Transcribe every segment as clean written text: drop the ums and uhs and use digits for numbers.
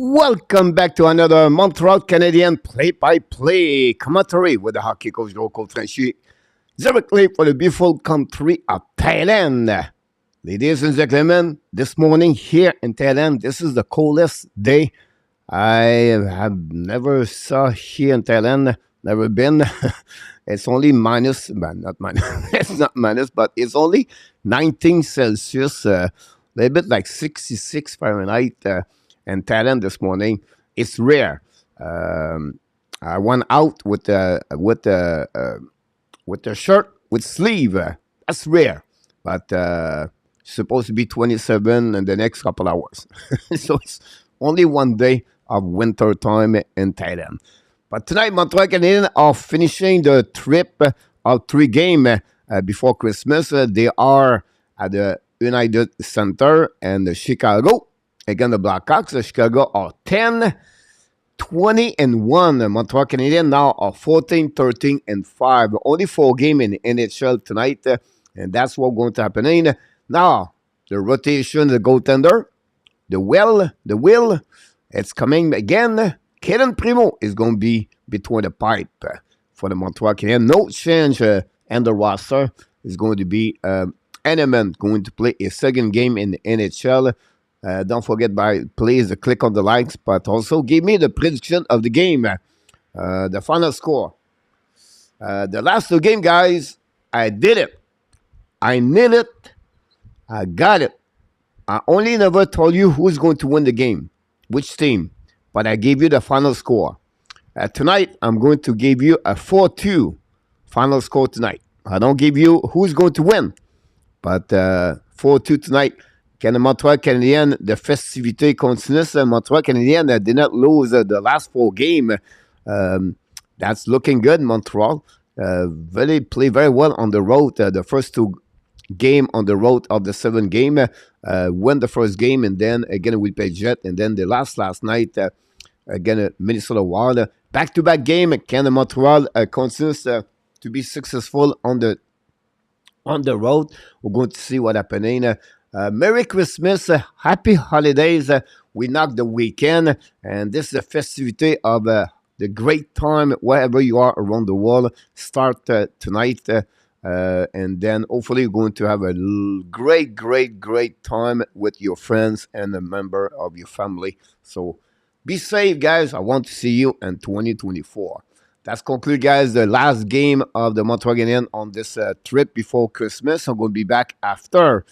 Welcome back to another Montreal Canadiens play-by-play commentary with the hockey coach local Frenchy directly for the beautiful country of Thailand. Ladies and gentlemen, this morning here in Thailand, this is the coldest day I have never saw here in Thailand. Never been. It's only minus, but not minus. It's not minus, but it's only 19 Celsius. A little bit like 66 Fahrenheit. In Thailand this morning. It's rare. I went out with a shirt with sleeve. That's rare, but supposed to be 27 in the next couple hours. So it's only one day of winter time in Thailand. But tonight, Montreal Canadiens are finishing the trip of 3 games before Christmas. They are at the United Center and Chicago. Again, the Blackhawks, the Chicago are 10, 20, and 1. Montreal Canadiens now are 14, 13, and 5. Only 4 games in NHL tonight, and that's what's going to happen. Now, the rotation, the goaltender, the will, it's coming again. Kaden Primo is going to be between the pipe for the Montreal Canadiens. No change in the roster. Is going to be Element going to play a second game in the NHL. Don't forget, please click on the likes, but also give me the prediction of the game, the final score. The last 2 games, guys, I did it. I nailed it. I got it. I only never told you who's going to win the game, which team, but I gave you the final score. Tonight, I'm going to give you a 4-2 final score tonight. I don't give you who's going to win, but 4-2 tonight. Can the Montreal Canadiens, the festivité continues. Montreal Canadiens did not lose the last 4 games. That's looking good, Montreal. Play very well on the road. The first 2 games on the road of the 7 game. Win the first game, and then again we play Jet. And then the last night, again Minnesota Wild. Back-to-back game. Can the Montreal continues to be successful on the road? We're going to see what happening. Merry Christmas, Happy Holidays. We knocked the weekend, and this is a festivity of the great time wherever you are around the world. Start tonight, and then hopefully you're going to have a great time with your friends and a member of your family. So be safe, guys. I want to see you in 2024. That's conclude, guys, the last game of the Montreal Canadiens on this trip before Christmas. I'm going to be back after.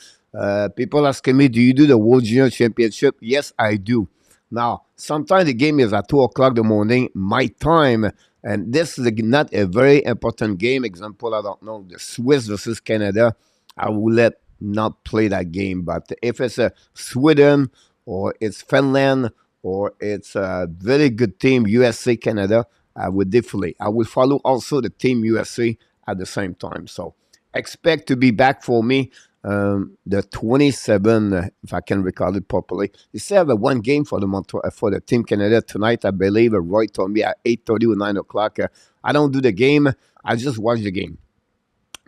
People asking me, do you do the World Junior Championship? Yes, I do. Now, sometimes the game is at 2 o'clock in the morning, my time, and this is not a very important game. Example, I don't know, the Swiss versus Canada, I will not play that game. But if it's Sweden or it's Finland or it's a very good team, USA, Canada, I will follow also the team USA at the same time. So expect to be back for me. The 27, if I can recall it properly. You still have 1 game for the Team Canada tonight. I believe Roy told me at 8:30 or 9 o'clock. I don't do the game. I just watch the game.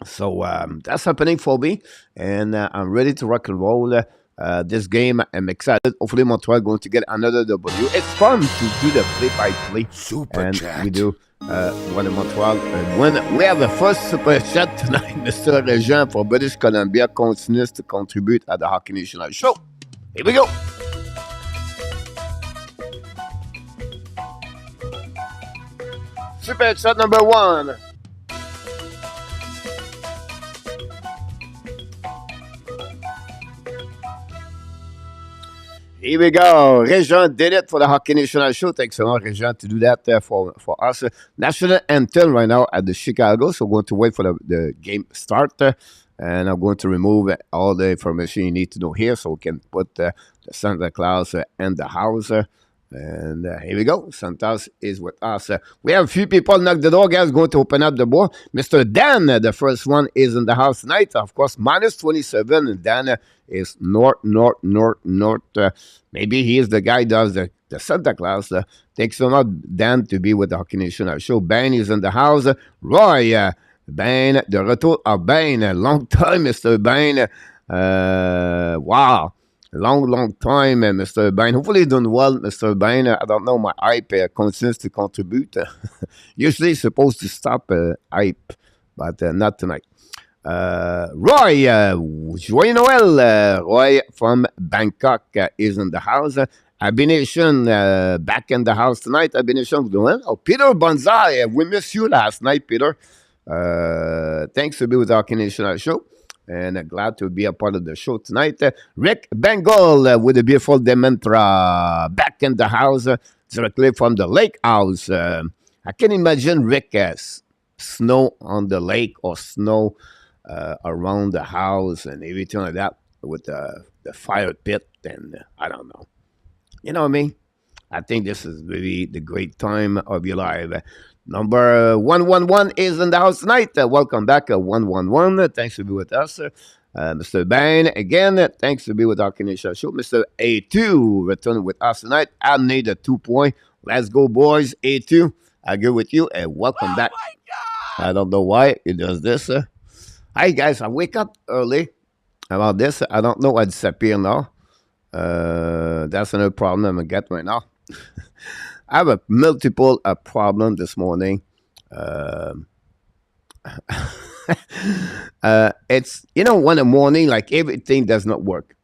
So that's happening for me, and I'm ready to rock and roll. This game, I'm excited. Hopefully, Montreal going to get another W. It's fun to do the play-by-play. Super and chat. we do. When Montreal, when we have the first super chat tonight, Mr. Regent for British Columbia continues to contribute at the Hockey National Show. Here we go. Super chat number 1. Here we go. Regent did it for the Hockey National Show. Thanks a lot, Regent, to do that for us. National anthem right now at the Chicago. So we're going to wait for the game start. And I'm going to remove all the information you need to know here so we can put the Santa Claus in the house. And here we go. Santos is with us. We have a few people knock the door, guys. Going to open up the door. Mr. Dan, the first one, is in the house tonight. Of course, minus 27. And Dan is north. Maybe he is the guy who does the Santa Claus. Thanks so much, Dan, to be with the Hockey National Show. Ben is in the house. Roy, Ben, the retour of Ben. Long time, Mr. Ben. Wow. Long time, Mr. Bain. Hopefully you're doing well, Mr. Bain. I don't know, my hype continues to contribute. Usually it's supposed to stop hype, but not tonight. Roy, joyeux Noël. Roy from Bangkok is in the house. Abination back in the house tonight. Abination doing well. Oh, Peter Bonzai, we missed you last night, Peter. Thanks to be with our Canadian show. And glad to be a part of the show tonight. Rick Bengal with a beautiful Dementra back in the house, directly from the lake house. I can imagine Rick snow on the lake or snow around the house and everything like that with the fire pit. And I don't know. You know what I mean? I think this is really the great time of your life. Number 111 is in the house tonight. Welcome back, 111. Thanks to be with us. Mr. Bain, again, thanks to be with our Canadian show. Mr. A2 returning with us tonight. I need a 2 point. Let's go, boys. A2, I agree with you, and welcome back. I don't know why it does this. Hi, guys. I wake up early about this. I don't know. I disappear now. That's another problem I'm going to get right now. I have a multiple problem this morning. It's, when the morning, like everything does not work.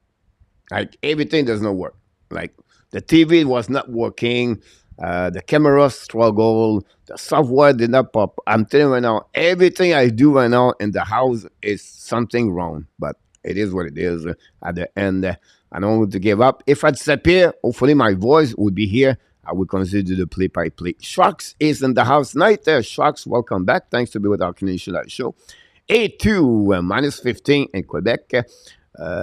Like everything does not work. Like the TV was not working. The camera struggled. The software did not pop. I'm telling you right now, everything I do right now in the house is something wrong. But it is what it is. At the end, I don't want to give up. If I disappear, hopefully my voice would be here. I will consider the play-by-play. Sharks is in the house tonight. Sharks, welcome back. Thanks to be with our Canadian Live show. A2, minus 15 in Quebec.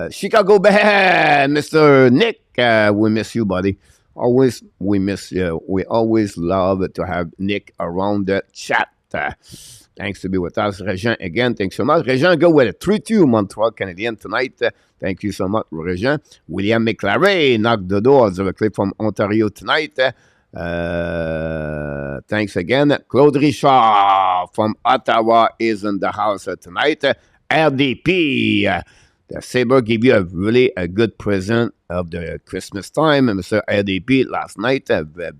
Chicago Bear, Mr. Nick, we miss you, buddy. Always, we miss you. We always love to have Nick around the chat. Thanks to be with us. Regent, again, thanks so much. Regent, go with a 3-2 Montreal Canadiens tonight. Thank you so much, Regent. William McLaren knocked the door directly from Ontario tonight. Thanks again. Claude Richard from Ottawa is in the house tonight. RDP. The Sabre gave you a good present of the Christmas time, Mr. RDP, last night, the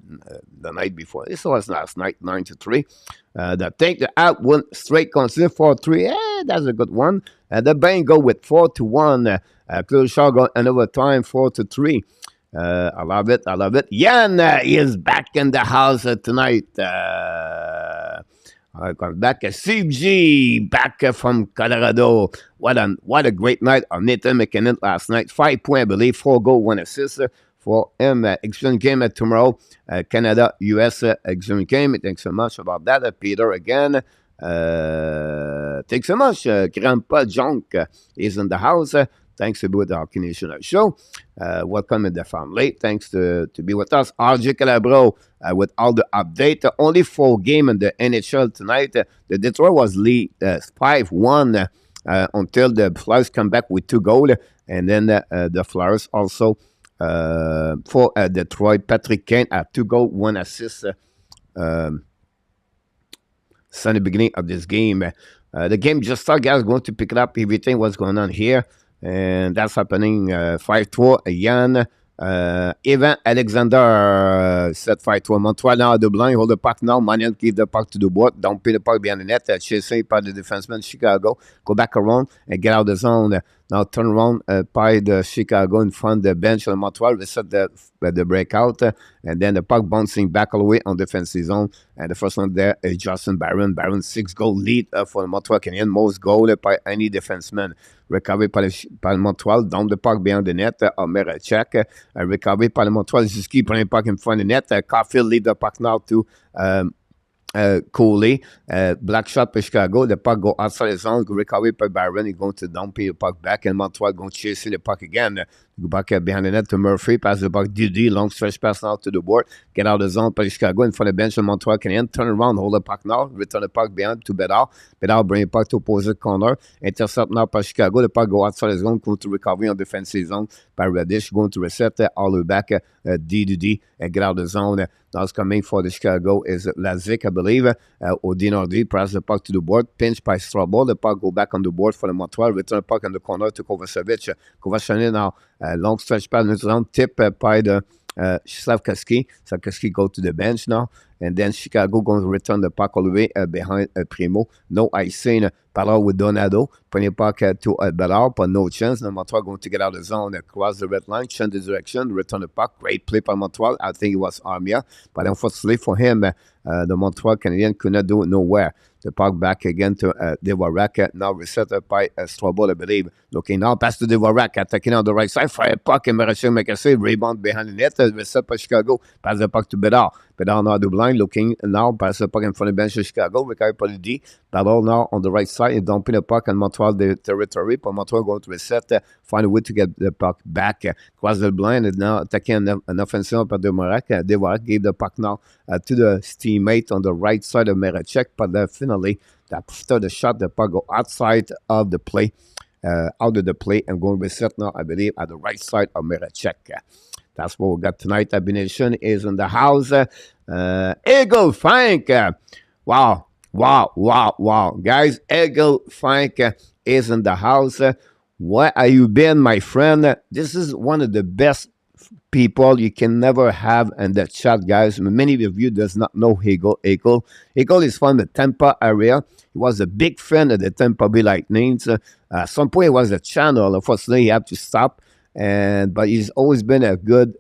night before. This was last night, 9-3. The take the out went straight consider 4-3. That's a good one. The Bang go with 4-1. Claude Shaw got another time, 4-3. I love it. I love it. Yan is back in the house tonight. Back CG, back from Colorado. What a great night on Nathan McKinnon last night. 5 points, I believe, 4 goals, 1 assist for him. Excellent game tomorrow. Canada-US excellent game. Thanks so much about that. Peter again. Thanks so much. Grandpa Junk is in the house. Thanks to be with our Canadian show. Welcome in the family. Thanks to be with us. RJ Calabro with all the update. Only 4 games in the NHL tonight. The Detroit was lead 5-1 until the Flyers come back with 2 goals. And then the Flyers also for Detroit. Patrick Kane had 2 goals, 1 assist. Since the beginning of this game. The game just started, guys. Going to pick it up everything what's going on here. And that's happening 5-3. Yann, Evan Alexander set 5-3. Montreal now at the blind. Hold the puck now. Manion give the puck to the board. Don't pay the puck behind the net. Chasing by the defenseman. Chicago. Go back around and get out of the zone. Now turn around by the Chicago in front of the bench of Montreal. They set the breakout. And then the puck bouncing back all the way on defensive zone. And the first one there is Justin Barron. Barron 6-goal lead for the Montreal Canadiens. Most goal by any defenseman. Recovery par le Montreal. Down the puck behind the net. Omer check. Recovery par le Montreal. Zuski prend le puck in front of the net. Caulfield lead the puck now to Coley, black shot by Chicago. The puck go outside the zone. Recovery by Byron. He's going to dump the puck back. And Montreal going to chase the puck again. Go back behind the net to Murphy. Pass the puck. Didi. Long stretch pass now to the board. Get out of the zone by Chicago. In front of the bench of Montreal Canadiens. Turn around. Hold the puck now. Return the puck behind to Bedard. Bedard bring the puck to opposite corner. Intercept now by Chicago. The puck go outside the zone. Going to recovery on defensive zone by Reddish. Going to reset all the way back. Didi. And get out of the zone. Now it's coming for the Chicago is Lazic, I believe. Odinardi press the puck to the board. Pinch by Strabo. The puck go back on the board for the Montreal. Return the puck on the corner to Kovacevic. Kovacevic now Long stretch pass in the zone, tip by the Slavkovsky. Slavkovsky go to the bench now. And then Chicago going to return the puck all the way behind Primo. No icing. Ballard with Donado. Premier puck to Ballard, but no chance. Now Montreal going to get out of the zone, cross the red line, change the direction, return the puck. Great play by Montreal. I think it was Armia. But unfortunately for him, the Montreal Canadiens could not do it nowhere. The puck back again to Dvorak. Now reset by Strobel, I believe. Looking now, pass to Dvorak. Attacking on the right side. Fire puck and Marechal make a save. Rebound behind the net. Reset by Chicago. Pass the puck to Bedard. Bedard now the blind. Looking now. Pass the puck in front of the bench of Chicago. Recovered by the D. Bedard now on the right side. Dumping the puck on Montreal the territory. But Montreal going to reset. Find a way to get the puck back. Cross the blind. And now attacking an offensive by Dvorak. Dvorak gave the puck now to the teammate on the right side of Marechal. But finally, after the shot, the puck go outside of the play. Out of the play and going to reset now, I believe, at the right side of Marechal. That's what we got tonight. Abination is in the house. Eagle Frank. Wow. Guys, Eagle Frank is in the house. Where have you been, my friend? This is one of the best people you can never have in the chat, guys. Many of you does not know Eagle. Eagle is from the Tampa area. He was a big fan of the Tampa Bay Lightnings. At some point, he was a channel. Unfortunately, he had to stop. But he's always been a good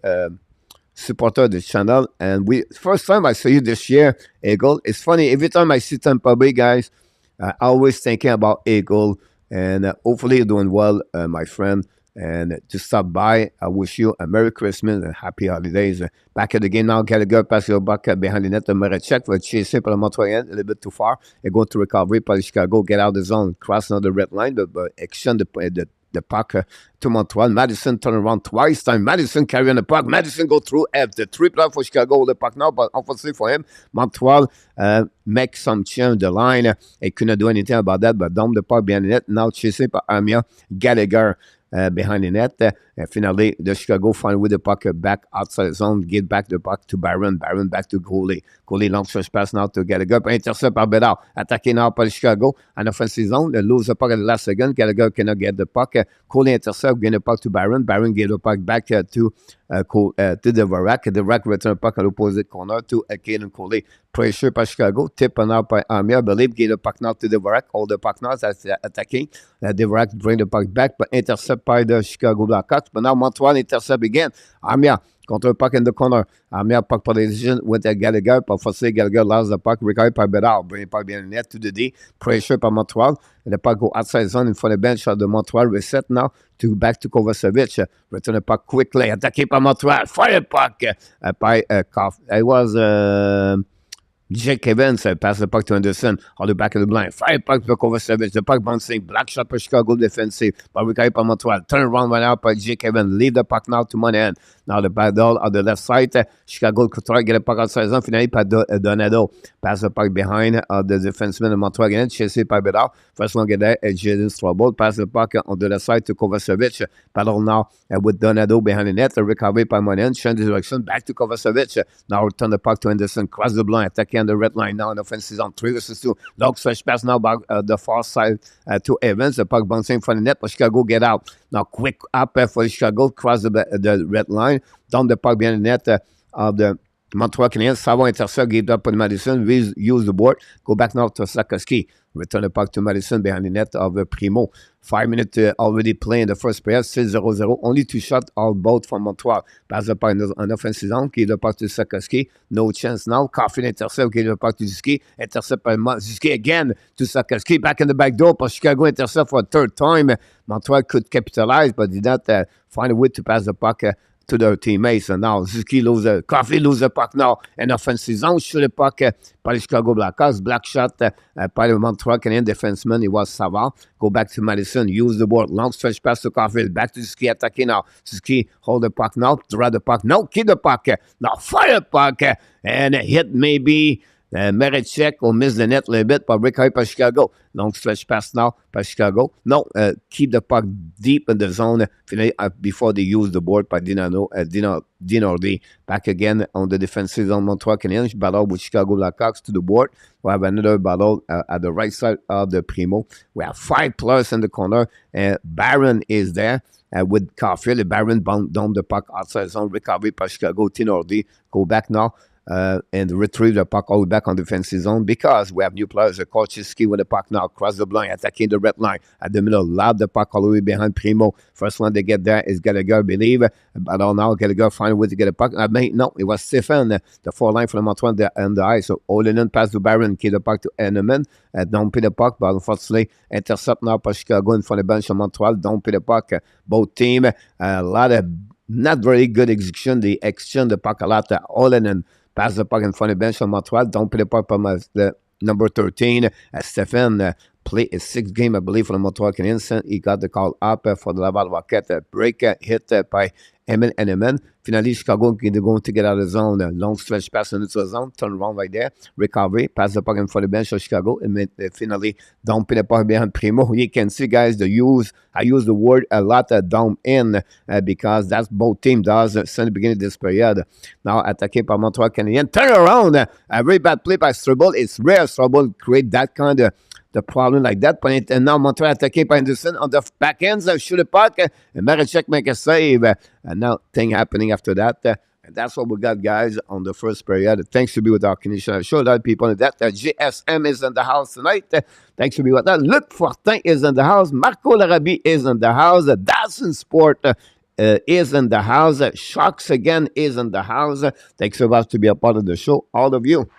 supporter of the channel. And first time I saw you this year, Eagle. It's funny, every time I see Tampa Bay, guys, I always thinking about Eagle. And hopefully you're doing well, my friend. And to stop by, I wish you a Merry Christmas and Happy Holidays. Back at the game now, Gallagher pass your back behind the net. Marechal for chasing par the Montreal, a little bit too far. They go to recovery by Chicago, get out of the zone, cross another red line, but exchange the puck to Montreal. Madison turn around twice. Time Madison carrying the puck. Madison go through the triple for Chicago the puck now, but unfortunately for him, Montreal make some change the line. He couldn't do anything about that, but dump the puck behind the net. Now chasing by Armia, Gallagher. Behind the net. And finally, the Chicago find with the puck back outside the zone, get back the puck to Byron. Byron back to Goulet. Goulet long stretch pass now to Gallagher. Intercept par Bedard. Attaqué now par Chicago. En offensive zone, they lose the puck at the last second. Gallagher cannot get the puck. Goulet intercept, gain the puck to Byron. Byron gave the puck back to Dvorak. Dvorak return the puck at opposite corner to Caden Goulet. Pressure by Chicago. Tip now by Armia. I believe gave the puck now to Dvorak. Hold the puck now. That's attacking. Dvorak bring the puck back, but intercept by the Chicago Blackhawks. But now Montreal intercept again. Armia contre le puck in the corner. Armia puck position with Gallagher. But forcé Gallagher lost the puck. Recovered by Bedard. Bring the puck behind the net to the D. Pressure by Montreal. And the puck go outside zone in front of the bench of the Montreal. Reset now to back to Kovacevic. Return the puck quickly. Attaqué by Montreal. Fire puck by Koff. It was... Jake Evans pass the puck to Anderson on the back of the blind. Fire puck to Kovacevic. The puck bouncing. Black shot by Chicago defensive. But recovered by Montreal. Turn around right out by Jake Evans. Leave the puck now to Monahan. Now the battle on the left side. Chicago could try to get a puck outside zone. Finally by Donado. Pass the puck behind the defenseman of Montreal again. Chasé by Bedard. First one get there. Jaden Strobel. Pass the puck on the left side to Kovacevic. Battle now with Donado behind the net. Recovery by Monahan. Change the direction. Back to Kovacevic. Now return the puck to Anderson. Cross the blind. Attacking on the red line now in offensive on 3 versus 2. Long stretch pass now back the far side to Evans. The puck bouncing from the net, but Chicago get out. Now quick up for Chicago, cross the red line, down the puck behind the net of the Montreal Canadiens. Savon intercept, gave up on Madison, use the board, go back now to Slavkovsky. Return the puck to Madison behind the net of Primo. 5 minutes already playing the first period, 6-0-0. Only 2 shots all both from Montreal. Pass the puck on offensive zone, give the puck to Slavkovsky. No chance now. Coffin intercept, give the puck to Zuski. Intercept by Zuski again to Slavkovsky. Back in the back door, but Chicago intercept for a third time. Montreal could capitalize, but did not find a way to pass the puck to their teammates. And now Zuski Coffee lose the puck now. And offensive zone, shoot the puck by the Chicago Blackhawks. Black shot by the Montreal Canadiens defenseman. It was Savard. Go back to Madison. Use the board. Long stretch pass to Coffee. Back to Zuski attacking now. Zuski hold the puck now. Draw the puck. No, keep the puck. Now fire the puck. And hit maybe... Marechal will miss the net a little bit, but recovered by Chicago. Long stretch pass now by Chicago. No, keep the puck deep in the zone before they use the board by Dinardi. Back again on the defensive zone. Montreal Canadiens battle with Chicago Blackhawks to the board. We have another battle at the right side of the Primo. We have 5 players in the corner. Byron is there. with Caulfield. Barron down the puck outside zone, recovery by Chicago. Tinordi go back now. And retrieve the puck all the way back on the defensive zone because we have new players. Kochiski with the puck now, across the line, attacking the red line at the middle, lob the puck all the way behind Primo. First one they get there is Gallagher, I believe. But now Gallagher find a way to get a puck. No, it was Stephen, the forward from the Montreal on the ice. So Olinen pass to Barron, keep the puck to Henneman. Don't pay the puck, but unfortunately, intercept now by Chicago in front of the bench of Montreal. Don't pay the puck. Both team, a lot of not very good execution. They exchange the puck a lot. Olinen pass the puck in front of the bench on Montreal. Don't play the puck from the number 13. Stephen played a 6th game, I believe, for the Montreal Canadiens. He got the call up for the Laval Rocket. Break hit by Emil Henneman. Finally, Chicago is going to get out of the zone. Long stretch pass into the zone. Turn around right there. Recovery. Pass the puck in front of the bench of Chicago. And finally, down play the puck behind Primo. You can see, guys, I use the word a lot, down in, because that's both team does since the beginning of this period. Now, attaqué par Montreal Canadiens. Turn around. A very bad play by Struble. It's rare Struble create that kind of the problem like that. And now Montreal attaqué by Anderson on the back ends. Shoot the puck. And Marichek make a save. And now thing happening after that. And that's what we got, guys, on the first period. Thanks to be with our Canadian show. A lot of people in that. GSM is in the house tonight. Thanks to be with that. Luc Fortin is in the house. Marco Larabie is in the house. Dawson Sport is in the house. Sharks again is in the house. Thanks so much to be a part of the show, all of you.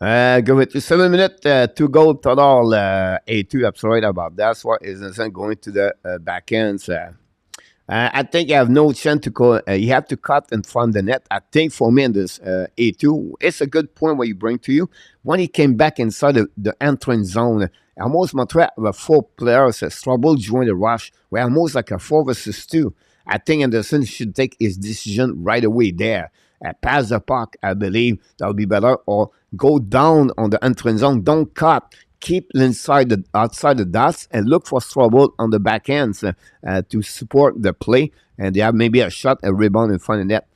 Go to 7 minutes to go total. A2, I'm sorry about that. So is going to the back ends. I think you have no chance to go. You have to cut in front of the net. I think for me in this A2, it's a good point what you bring to you. When he came back inside the entrance zone, almost Montreal were 4 players. Struggle joined the rush. We're almost like a 4 versus 2. I think Anderson should take his decision right away there. Pass the puck, I believe that would be better, or go down on the entrance zone. Don't cut. Keep outside the dots and look for trouble on the back ends to support the play. And they have maybe a shot, a rebound in front of net.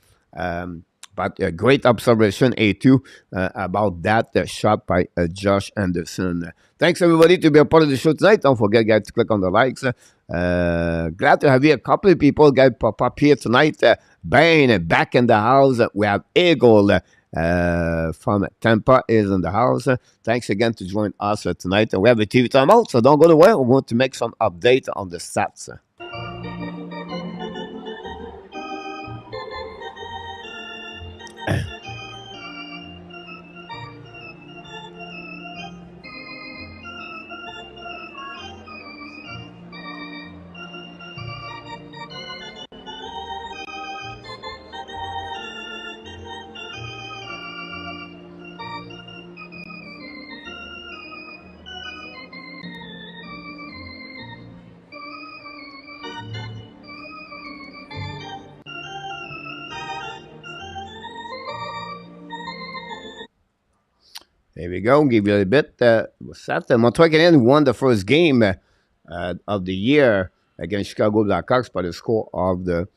But a great observation, A2, about that shot by Josh Anderson. Thanks, everybody, to be a part of the show tonight. Don't forget, guys, to click on the likes. Glad to have you. A couple of people, guys, pop up here tonight. Bain, back in the house. We have Eagle from Tampa is in the house. Thanks again to join us tonight. We have a TV timeout, so don't go away. We want to make some update on the stats. There we go. Give you a bit. Montreal Canadiens won the first game of the year against Chicago Blackhawks by the score of the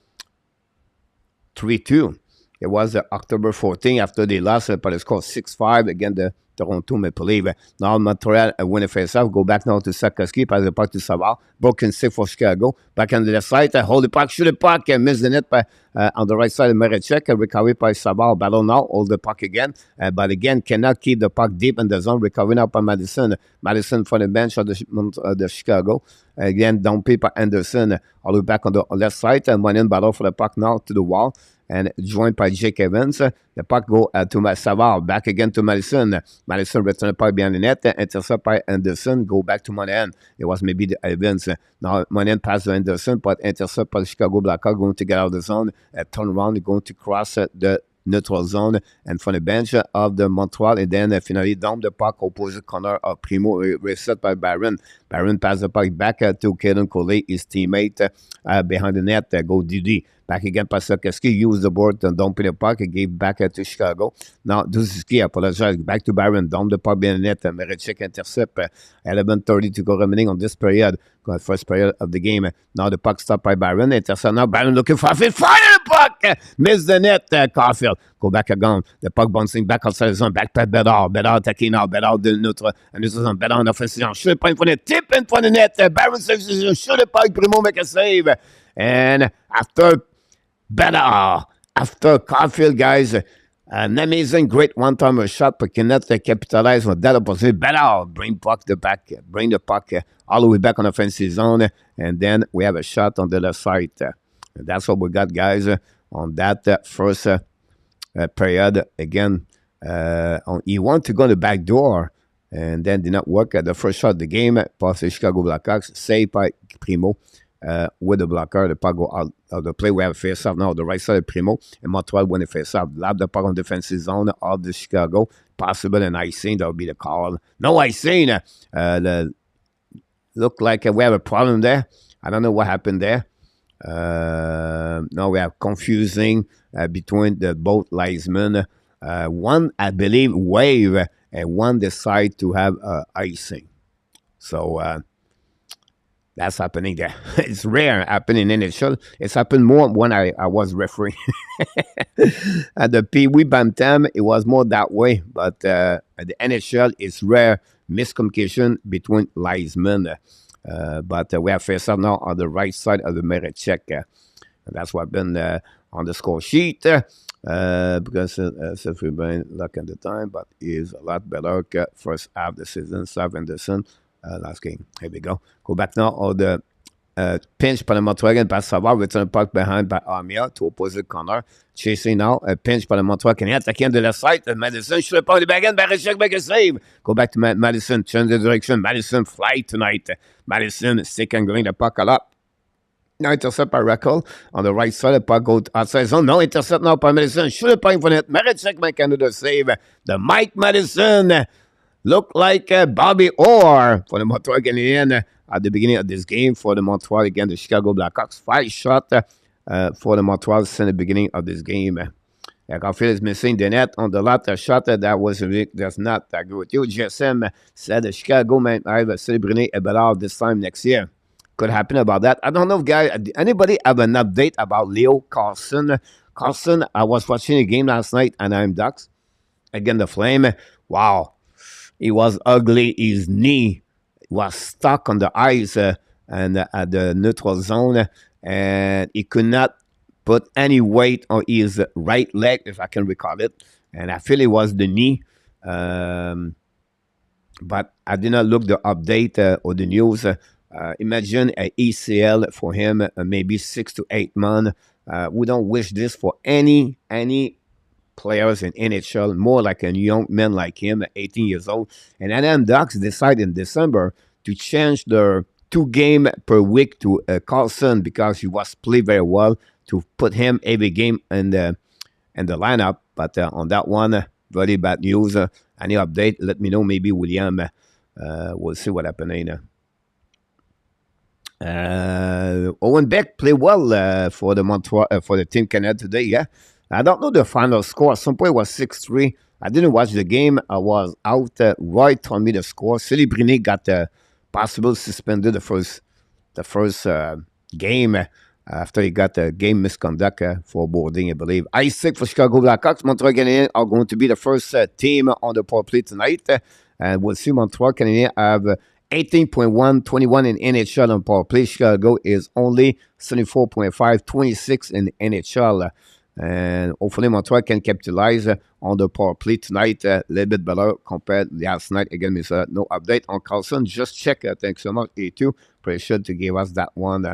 3-2. It was October 14th after they lost by the score 6-5 against the Toronto Maple Leafs. Now Montreal win a face-off. Go back now to Sakoski, pass the puck to Savard. Broken stick for Chicago. Back on the left side, hold the puck, shoot the puck, miss the net by, on the right side of Marichek. Recovery by Savard. Battle now, hold the puck again. But again, cannot keep the puck deep in the zone. Recovery now by Madison. Madison for the bench of the Chicago. Again, down pay by Anderson. All the way back on the left side. And one in battle for the puck now to the wall. And joined by Jake Evans. The puck go to Savard. Back again to Madison. Madison return the puck behind the net. Intercept by Anderson. Go back to Monahan. It was maybe the Evans. Now Monahan pass to Anderson, but intercept by the Chicago Blackhawks. Going to get out of the zone. Turn around. Going to cross the neutral zone and from the bench of the Montreal, and then finally down the puck opposite corner of Primo, reset by Barron. Barron pass the puck back to Kaden Coley, his teammate behind the net. Go Didi. Back again, Pasakowski used the board and don't pay the puck. He gave back to Chicago. Now, Duszewski apologized. Back to Barron. Down the puck behind the net. Marichek intercept. 11:30 to go remaining on this period. First period of the game. Now the puck stopped by Barron. Intercept. Now Barron looking for a fit. Fire the puck! Miss the net, Caulfield. Go back again. The puck bouncing back outside the zone. Back past Bedard. Bedard attacking now. Bedard de notre zone. Bedard en offensive. Shoot it in front of the tip in front of the net. Barron saves shoot it puck. Primo make a save. And after Bedard, after Caulfield, guys, an amazing, great one-timer shot, but cannot capitalize on that opportunity. Bedard bring the puck all the way back on offensive zone, and then we have a shot on the left side. And that's what we got, guys, on that first period. Again, he wanted to go the back door, and then did not work at the first shot of the game. Pass the Chicago Blackhawks, saved by Primo. With the blocker, the puck go out of the play. We have a face-off now on the right side of Primo. And Montreal win the face-off. Lab the puck on defensive zone of the Chicago. Possible an icing. That would be the call. No icing. Look like we have a problem there. I don't know what happened there. Now we have confusing between the both linesmen. One, I believe, wave, and one decide to have icing. So, that's happening there. It's rare happening in NHL. It's happened more when I was refereeing. At the Pee Wee Bantam, it was more that way. But at the NHL, it's rare miscommunication between linesmen. But we have face-off now on the right side of the Marechek. That's what been on the score sheet. Because we've been lucky at the time, but he is a lot better first half of the season. Sav Anderson. Last game. Here we go. Go back now on the pinch par le Montreal Canadiens. Pass Savard, return the puck behind by Armia to opposite corner. Chasing now. Pinch par le Montreal Canadiens. Attacking the left side. Madison should have the back end. Barrichello make a save. Go back to Madison. Change the direction. Madison fly tonight. Madison stick and going the puck a lot. Now intercept by Rackle on the right side. The puck go outside zone. No intercept now by Madison. Should have point for it. Marechek can do the save. The Mike Madison. Look like Bobby Orr for the Montreal Canadiens at the beginning of this game for the Montreal against the Chicago Blackhawks. 5 shots for the Montreal since the beginning of this game. Caulfield is missing the net on the latter shot. That was that's not that good. GSM said the Chicago might have Celebrity a Bedard this time next year. Could happen about that. I don't know if guys, anybody have an update about Leo Carlson? Carlson, I was watching a game last night, Anaheim Ducks against the Flame. Wow. He was ugly. His knee was stuck on the ice and at the neutral zone, and he could not put any weight on his right leg, if I can recall it. And I feel it was the knee, but I did not look the update or the news. Imagine an ACL for him, maybe 6 to 8 months. We don't wish this for any players in NHL, more like a young man like him, 18 years old. And Anaheim Ducks decided in December to change their 2 game per week to Carlson because he was played very well, to put him every game in the lineup. But on that one, very bad news. Any update, let me know. Maybe William will see what happened. Owen Beck played well for the Montreal for the Team Canada today, yeah. I don't know the final score. At some point it was 6-3. I didn't watch the game. I was out. Roy told me the score. Celebrity got possible suspended the first game after he got a game misconduct for boarding, I believe. Ice sick for Chicago Blackhawks. Montreal Canadiens are going to be the first team on the power play tonight. And we'll see Montreal Canadiens have 18.1, 21 in NHL on power play. Chicago is only 74.5, 26 in NHL. And hopefully Montreal can capitalize on the power play tonight a little bit better compared to last night. Again, no update on Carlson. Just check. Thanks so much, A2. Pretty sure to give us that one.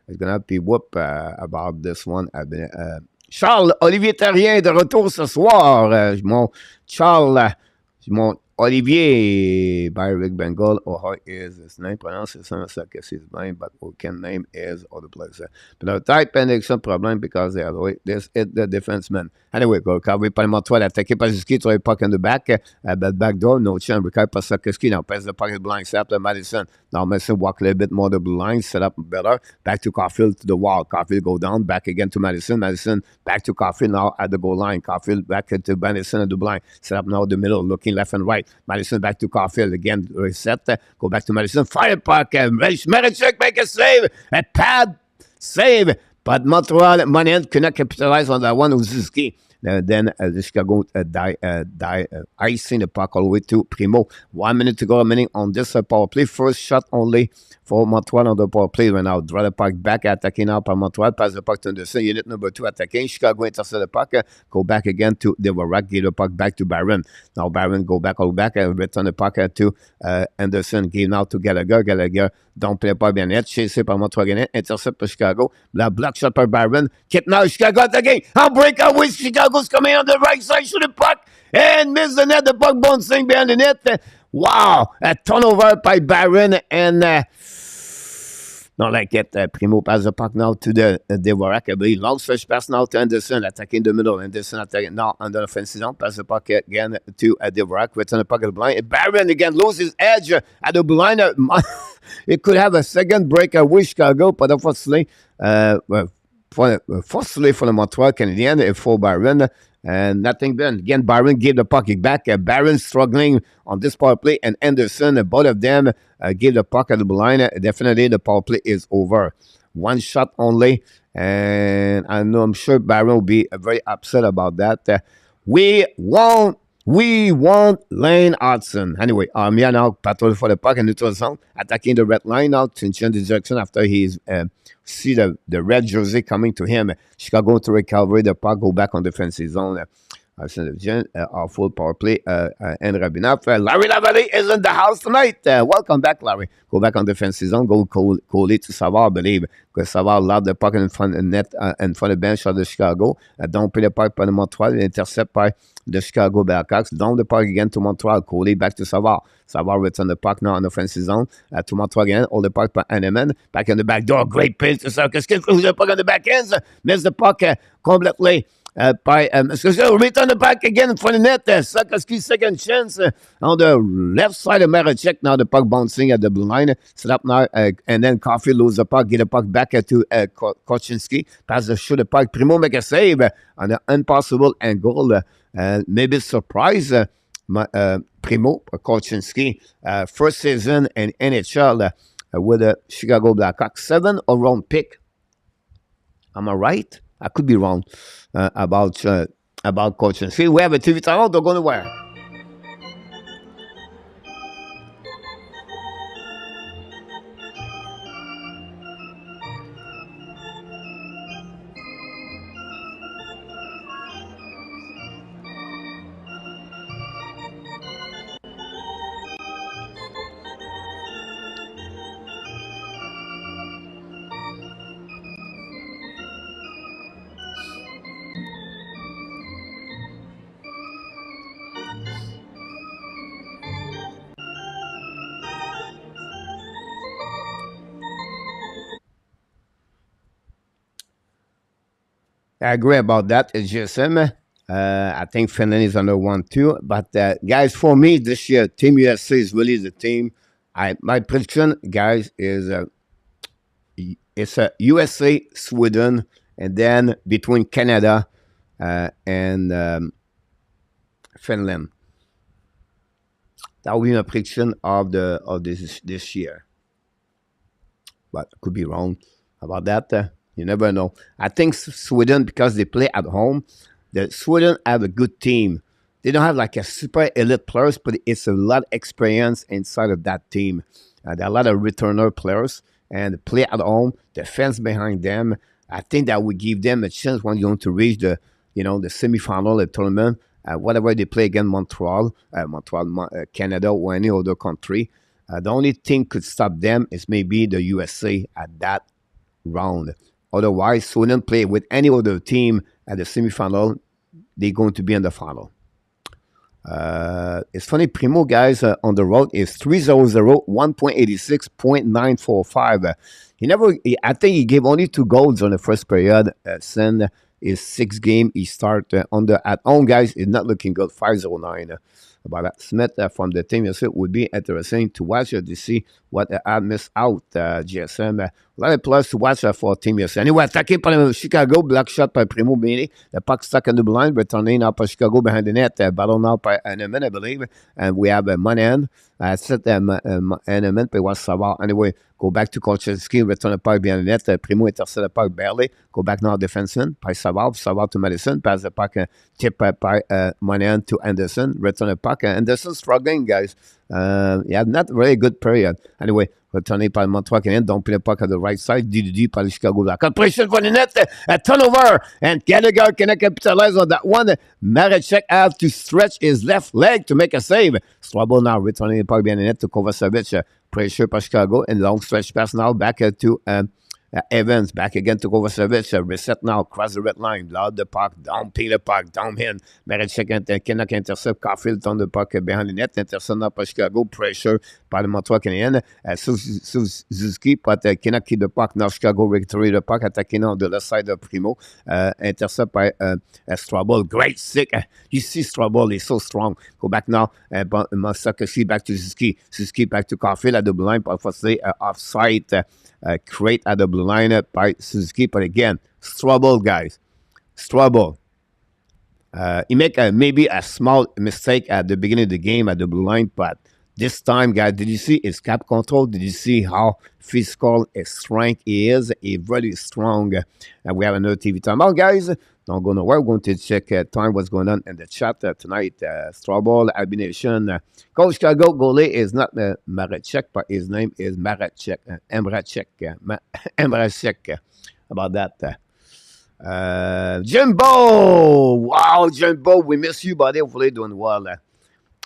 It's going to be whoop about this one. Charles Olivier Terrien de retour ce soir. Mon Olivier by Rick Bengal, or how is his name pronounced? It's not like his name, but Oken name is other place. But our type and some problem because they are this is the defenseman. Anyway, go cover par Montreal, attaqué par Suzuki, sur le puck in the back, but back door, no chance, recovered par Suzuki, now pass the puck is blind, set up to Madison. Now Madison walk a little bit more the blue line, set up better, back to Caulfield to the wall. Caulfield go down, back again to Madison. Madison back to Caulfield now at the goal line. Caulfield back to Madison at the blind, set up now the middle, looking left and right. Madison back to Caulfield again, reset, go back to Madison, fire puck, Marechek make a save, a pad save But Montreal, Montreal could not capitalize on that one. Uziski. Then the Chicago icing the puck all the way to Primo. 1 minute to go, a minute on this power play. First shot only for Montreal on the power play right now. Draw the puck back, attacking now by Montreal. Pass the puck to Anderson. Unit number 2 attacking. Chicago intercept the puck. Go back again to Devorak. Give the puck back to Byron. Now Byron go back, all back. Return the puck to Anderson. Give now to Gallagher. Gallagher don't play pas bien net. Chasé par Montreal Canadiens. Intercept par Chicago. La block shot par Byron. Keep now Chicago attacking. On breakaway. Chicago's coming on the right side. Shoot the puck. And miss the net. The puck bouncing behind the net. Wow. A turnover by Byron. And not like it. Primo pass the puck now to the Devorak. Long stretch pass now to Anderson. Attacking the middle. Anderson attacking now under the offensive zone. Pass the puck again to Devorak. Return the puck at the blind. Byron again loses edge at the blind. It could have a second breakaway Chicago, but unfortunately, fortunately for the Montreal Canadiens, for Byron, and nothing then. Again, Byron gave the puck back. Byron struggling on this power play, and Anderson, both of them gave the puck at the line. Definitely, the power play is over. One shot only, and I'm sure Byron will be very upset about that. We want Lane Hudson. Anyway, Armia now patrol for the puck in neutral zone, attacking the red line now to change the direction after he's see the red jersey coming to him. Chicago to recover the puck, go back on defensive zone. Our full power play and Rabinov. Larry Lavallée is in the house tonight. Welcome back, Larry. Go back on defensive zone. Go call it to Savard, I believe. Because Savard lobbed the puck in front of the net, in front of the bench of the Chicago. Don't play the puck by the Montreal. Intercept by the Chicago Blackhawks. Down the puck again to Montreal. Coley back to Savard. Savard return the puck now on the offensive zone to Montreal again. All the puck by Hanneman. Back in the back door. Great pace to Sarkis. Lose the puck on the back ends. Miss the puck completely. Return the puck again in front of the net. Sarkis second chance on the left side of Marachek. Now the puck bouncing at the blue line. Set up now. And then Coffey lose the puck. Get the puck back to Korchinski. Pass the shoot the puck. Primo make a save on the impossible angle. Maybe surprise. Primo Korchinski, first season in NHL with the Chicago Blackhawks, 7th round pick. Am I right? I could be wrong about Korchinski. We have a TV channel. They're going to wear. I agree about that. It's GSM. I think Finland is under 1-2. But guys, for me this year, Team USA is really the team. My prediction, guys, is it's USA, Sweden, and then between Canada and Finland. That will be my prediction of this year. But I could be wrong about that. You never know. I think Sweden, because they play at home, Sweden have a good team. They don't have like a super elite players, but it's a lot of experience inside of that team. There are a lot of returner players, and they play at home. The fans behind them. I think that would give them a chance when you're going to reach the semifinal, the tournament, whatever they play against Montreal, Canada, or any other country. The only thing could stop them is maybe the USA at that round. Otherwise, Sweden play with any other team at the semifinal, they're going to be in the final. It's funny, Primo, guys, on the road is 3-0-0, 1.86, 0.945. I think he gave only 2 goals on the first period. Sen is 6 game. He start at home, guys. Is not looking good. 5-0-9. about that. Smith from the team yesterday would be interesting to watch to see what I missed out. GSM. A lot of plus to watch for team yesterday. Anyway, attaqué par le Chicago, block shot par Primo Bini. The puck stuck in the blind, returning now by Chicago behind the net. Battle now by Eneman, I believe. And we have Monahan. Set Eneman, puis was savoir. Anyway, go back to Kolczewski, return the puck behind the net. Primo intercept the puck barely. Go back now defenseman, by Savard to Madison, pass the puck tip by Monahan to Anderson, return the puck. Anderson struggling, guys. Yeah, not really good period. Anyway, retourné par le Montreal Canadiens, donc puis le puck at the right side, DDD par le Chicago Blackhawks. Pression for the net, a turnover, and Gallagher cannot capitalize on that one. Marechek have to stretch his left leg to make a save. Strabo now returning the puck behind the net to Kovacevic. Pressure by Chicago, and long stretch pass now back to Evans, back again to Kovacevic. Reset now, cross the red line, loud the puck, down ping the puck, down in. Marechek cannot intercept. Caulfield on the puck behind the net, intercept now by Chicago. Pressure by the Montreal Canadiens. Suzuki, but cannot keep the puck. Now Chicago retrieve the puck, attacking on the left side of Primo. Intercept by Strabo. Great stick. You see Strabo is so strong. Go back now. Masakashi back to Suzuki. Suzuki back to Caulfield at the blue line, but firstly offside. Create at the blue line by Suzuki, but again, Strabo, guys. Strabo. He make maybe a small mistake at the beginning of the game at the blue line, but this time, guys, did you see his cap control? Did you see how physical his strength is? He's really strong. And we have another TV timeout, guys. Don't go nowhere. We're going to check time what's going on in the chat tonight. Strabo, Albination. Coach Chicago goalie is not Marechek, but his name is Marechek. Emrachek. Emrachek. About that. Jimbo! Wow, Jimbo, we miss you, buddy. Hopefully doing well.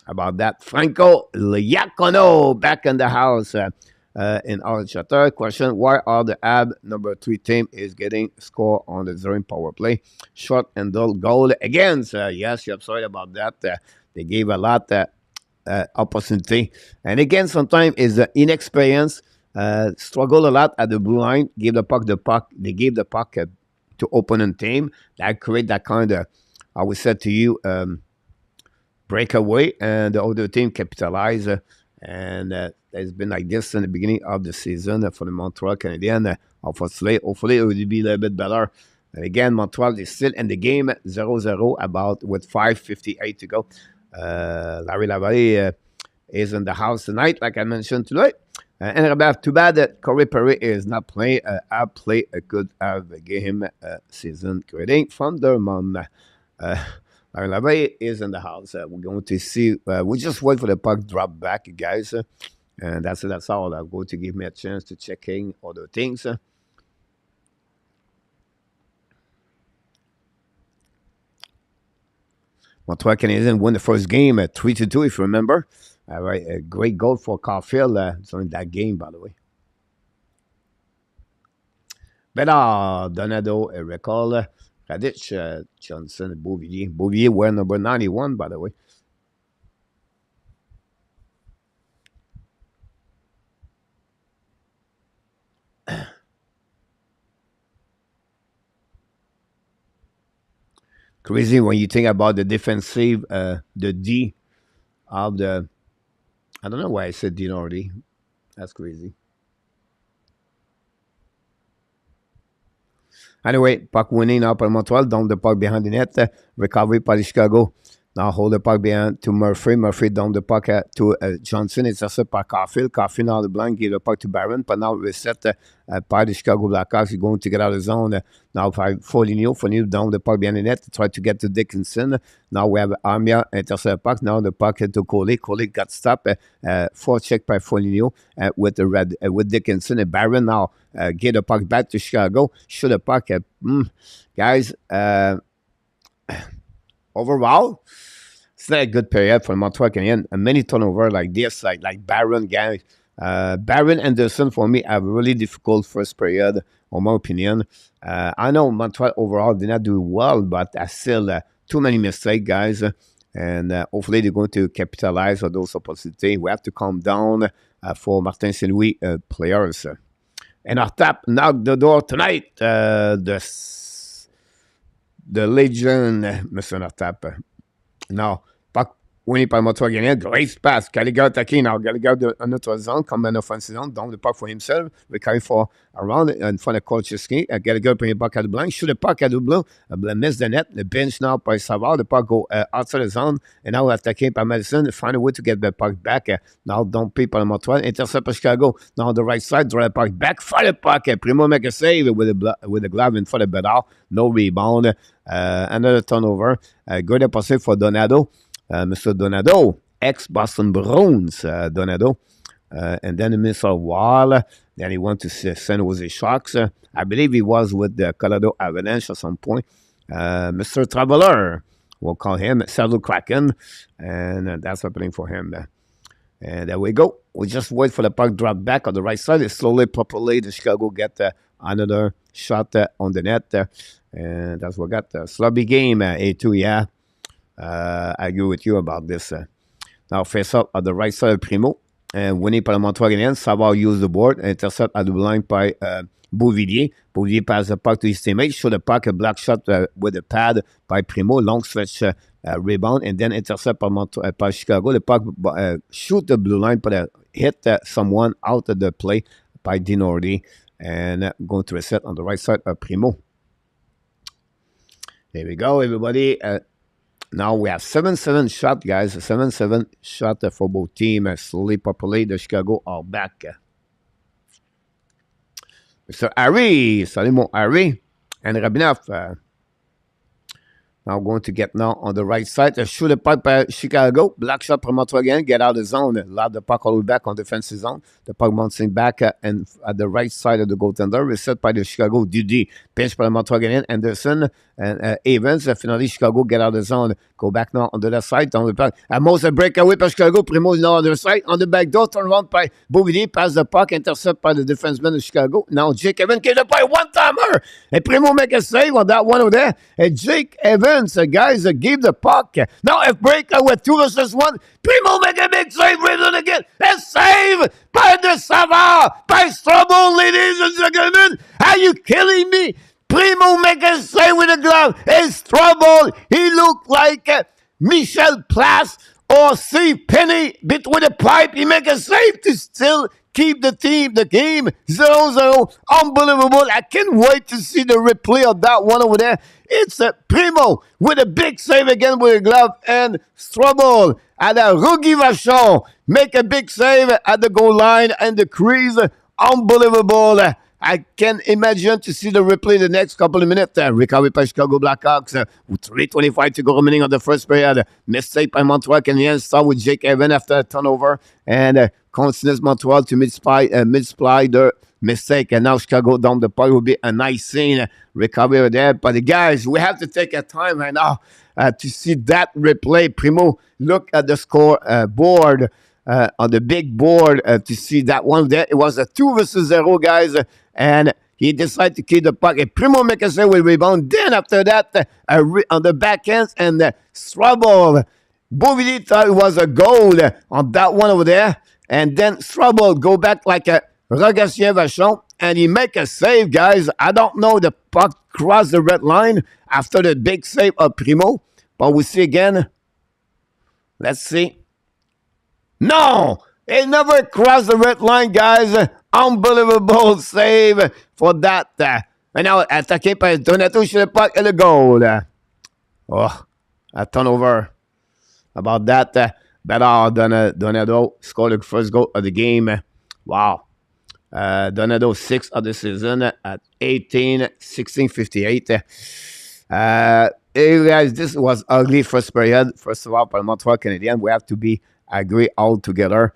About that. Franco Liacono back in the house in our chatter. Question, why are the Habs number 3 team is getting score on the zone power play? Short and dull goal against. Yes, you're sorry about that. They gave a lot opportunity. And again, sometimes is the inexperience. Struggle a lot at the blue line. Give the puck. They gave the puck to opponent team. That create that kind of, I would say to you, breakaway, and the other team capitalize. And it's been like this in the beginning of the season for the Montreal Canadiens. Hopefully it will be a little bit better. And again, Montreal is still in the game 0-0 about with 5:58 to go. Larry Lavallée is in the house tonight, like I mentioned today. And too bad that Corey Perry is not playing. I play a good game season greeting from their mom. Larry Lavallée is in the house. We're going to see. We just wait for the puck drop back, guys. And that's all. I'm going to give me a chance to check in other things. Montreal Canadiens won the first game 3-2, if you remember. Right, a great goal for Caulfield during that game, by the way. Bedard, Donado, recall, Radic, Johnson, Bouvier. Bouvier wear number 91, by the way. Crazy when you think about the defensive, the D of the. I don't know why I said D already. That's crazy. Anyway, puck winning up on Montreal, down the puck behind the net, recovery by Chicago. Now hold the puck behind to Murphy. Murphy down the puck to Johnson. It's also by Caulfield. Caulfield now the blind, give the puck to Barron. But now reset by the Chicago Blackhawks. He's going to get out of the zone. Now by Foligno. Foligno down the puck behind the net to try to get to Dickinson. Now we have Armia intercept the puck. Now the puck to Coley. Coley got stopped. Forecheck by Foligno with Dickinson. And Barron now get the puck back to Chicago. Shoot the puck. Guys, overall, it's not a good period for Montreal Canadiens. And many turnover like this, like Barron, guys. Barron Anderson, for me, have a really difficult first period, in my opinion. I know Montreal overall did not do well, but still too many mistakes, guys. And hopefully they're going to capitalize on those opportunities. We have to calm down for Martin Saint-Louis players. And our tap knocked the door tonight. The legend, Mr. Nartap. Now, puck winné par Montreal Canadiens. Great pass. Gallagher attaqué. Now Gallagher de notre zone, comme une offensive zone. Donc, the puck for himself. We carry for around in front of Kolchewski. Gallagher bring the puck at the blind. Shoot the puck at the blue. Miss the net. The bench now by Savard. The puck go outside the zone. And now attaqué par Madison. Find a way to get the puck back. Now, don't pay par Montreal. Intercept by Chicago. Now, on the right side, draw the puck back. Fire the puck. Primo make a save with the glove in front of Bedard. No rebound. Another turnover. Good passé for Donato. Mr. Donato, ex-Boston Bruins, Donato. And then he missed a while. Then he went to San Jose Sharks. I believe he was with the Colorado Avalanche at some point. Mr. Traveler, we'll call him Seattle Kraken. And that's happening for him. And there we go. We just wait for the puck drop back on the right side. It's slowly populate. The Chicago get another shot on the net. And that's what we got. Slobby game, A2, yeah. I agree with you about this. Now, face up at the right side of Primo. And winning par le Montreal Canadiens. Savard use the board. Intercept at the line by Beauvillier. Beauvillier pass the puck to his teammate. Show the puck, a black shot with a pad by Primo. Long stretch rebound. And then intercept by Chicago. The puck shoot the blue line, but hit someone out of the play by Dinordi. And going to reset on the right side of Primo. There we go, everybody. Now we have 7-7 shot, guys. 7-7 shot for both teams. Slowly populate. The Chicago are back. Mr. Harry. Salut, mon Harry. And Rabinov. Now going to get now on the right side. Shoot the puck by Chicago. Black shot from Montreal again. Get out of the zone. Lob the puck all the way back on defensive zone. The puck bouncing back and at the right side of the goaltender. Reset by the Chicago. Dudy. Pinch by the Montreal again. Anderson and Evans. Finally, Chicago get out of the zone. Go back now on the left side. Down the puck. Almost a breakaway by Chicago. Primo is now on the side. On the back door. Turn around by Beauvillier. Pass the puck. Intercept by the defenseman of Chicago. Now Jake Evans gave the puck one-timer. And Primo make a save on that one over there. And Jake Evans, guys, give the puck. Now if breakout with 2 versus 1. Primo make a big save. Rebound again. A save by the Savard. By Strobel, ladies and gentlemen. Are you killing me? Primo make a save with a glove. It's trouble. He looked like Michel Plas or Steve Penny between the pipe. He make a save to still keep the game 0-0. Unbelievable. I can't wait to see the replay of that one over there. It's Primo with a big save again with a glove, and Strobel at a Rookie Vachon make a big save at the goal line and the crease. Unbelievable. I can imagine to see the replay the next couple of minutes. Recovery by Chicago Blackhawks. With 3:25 to go remaining of the first period. Mistake by Montreal Canadiens. Start with Jake Evans after a turnover. And continues Montreal to mid-supply the mistake. And now Chicago down the puck will be a nice scene. Recovery over there. But the guys, we have to take a time right now to see that replay. Primo, look at the score board. On the big board to see that one there. It was a 2 versus 0, guys. And he decided to keep the puck. And Primo make a save with rebound. Then after that, on the back end, and Strobel. Beauvillier thought it was a goal on that one over there. And then Strobel go back like a Rogatien Vachon. And he make a save, guys. I don't know. The puck crossed the red line after the big save of Primo. But we see again. Let's see. No! It never crossed the red line, guys. Unbelievable save for that. And now, attaqué par Donato sur le puck et le goal. Oh, a turnover. About that, Donato scored the first goal of the game. Wow. Donato 6th of the season at 18-16-58. Hey guys, this was ugly first period. First of all, for Montreal Canadiens, we have to be agree all together.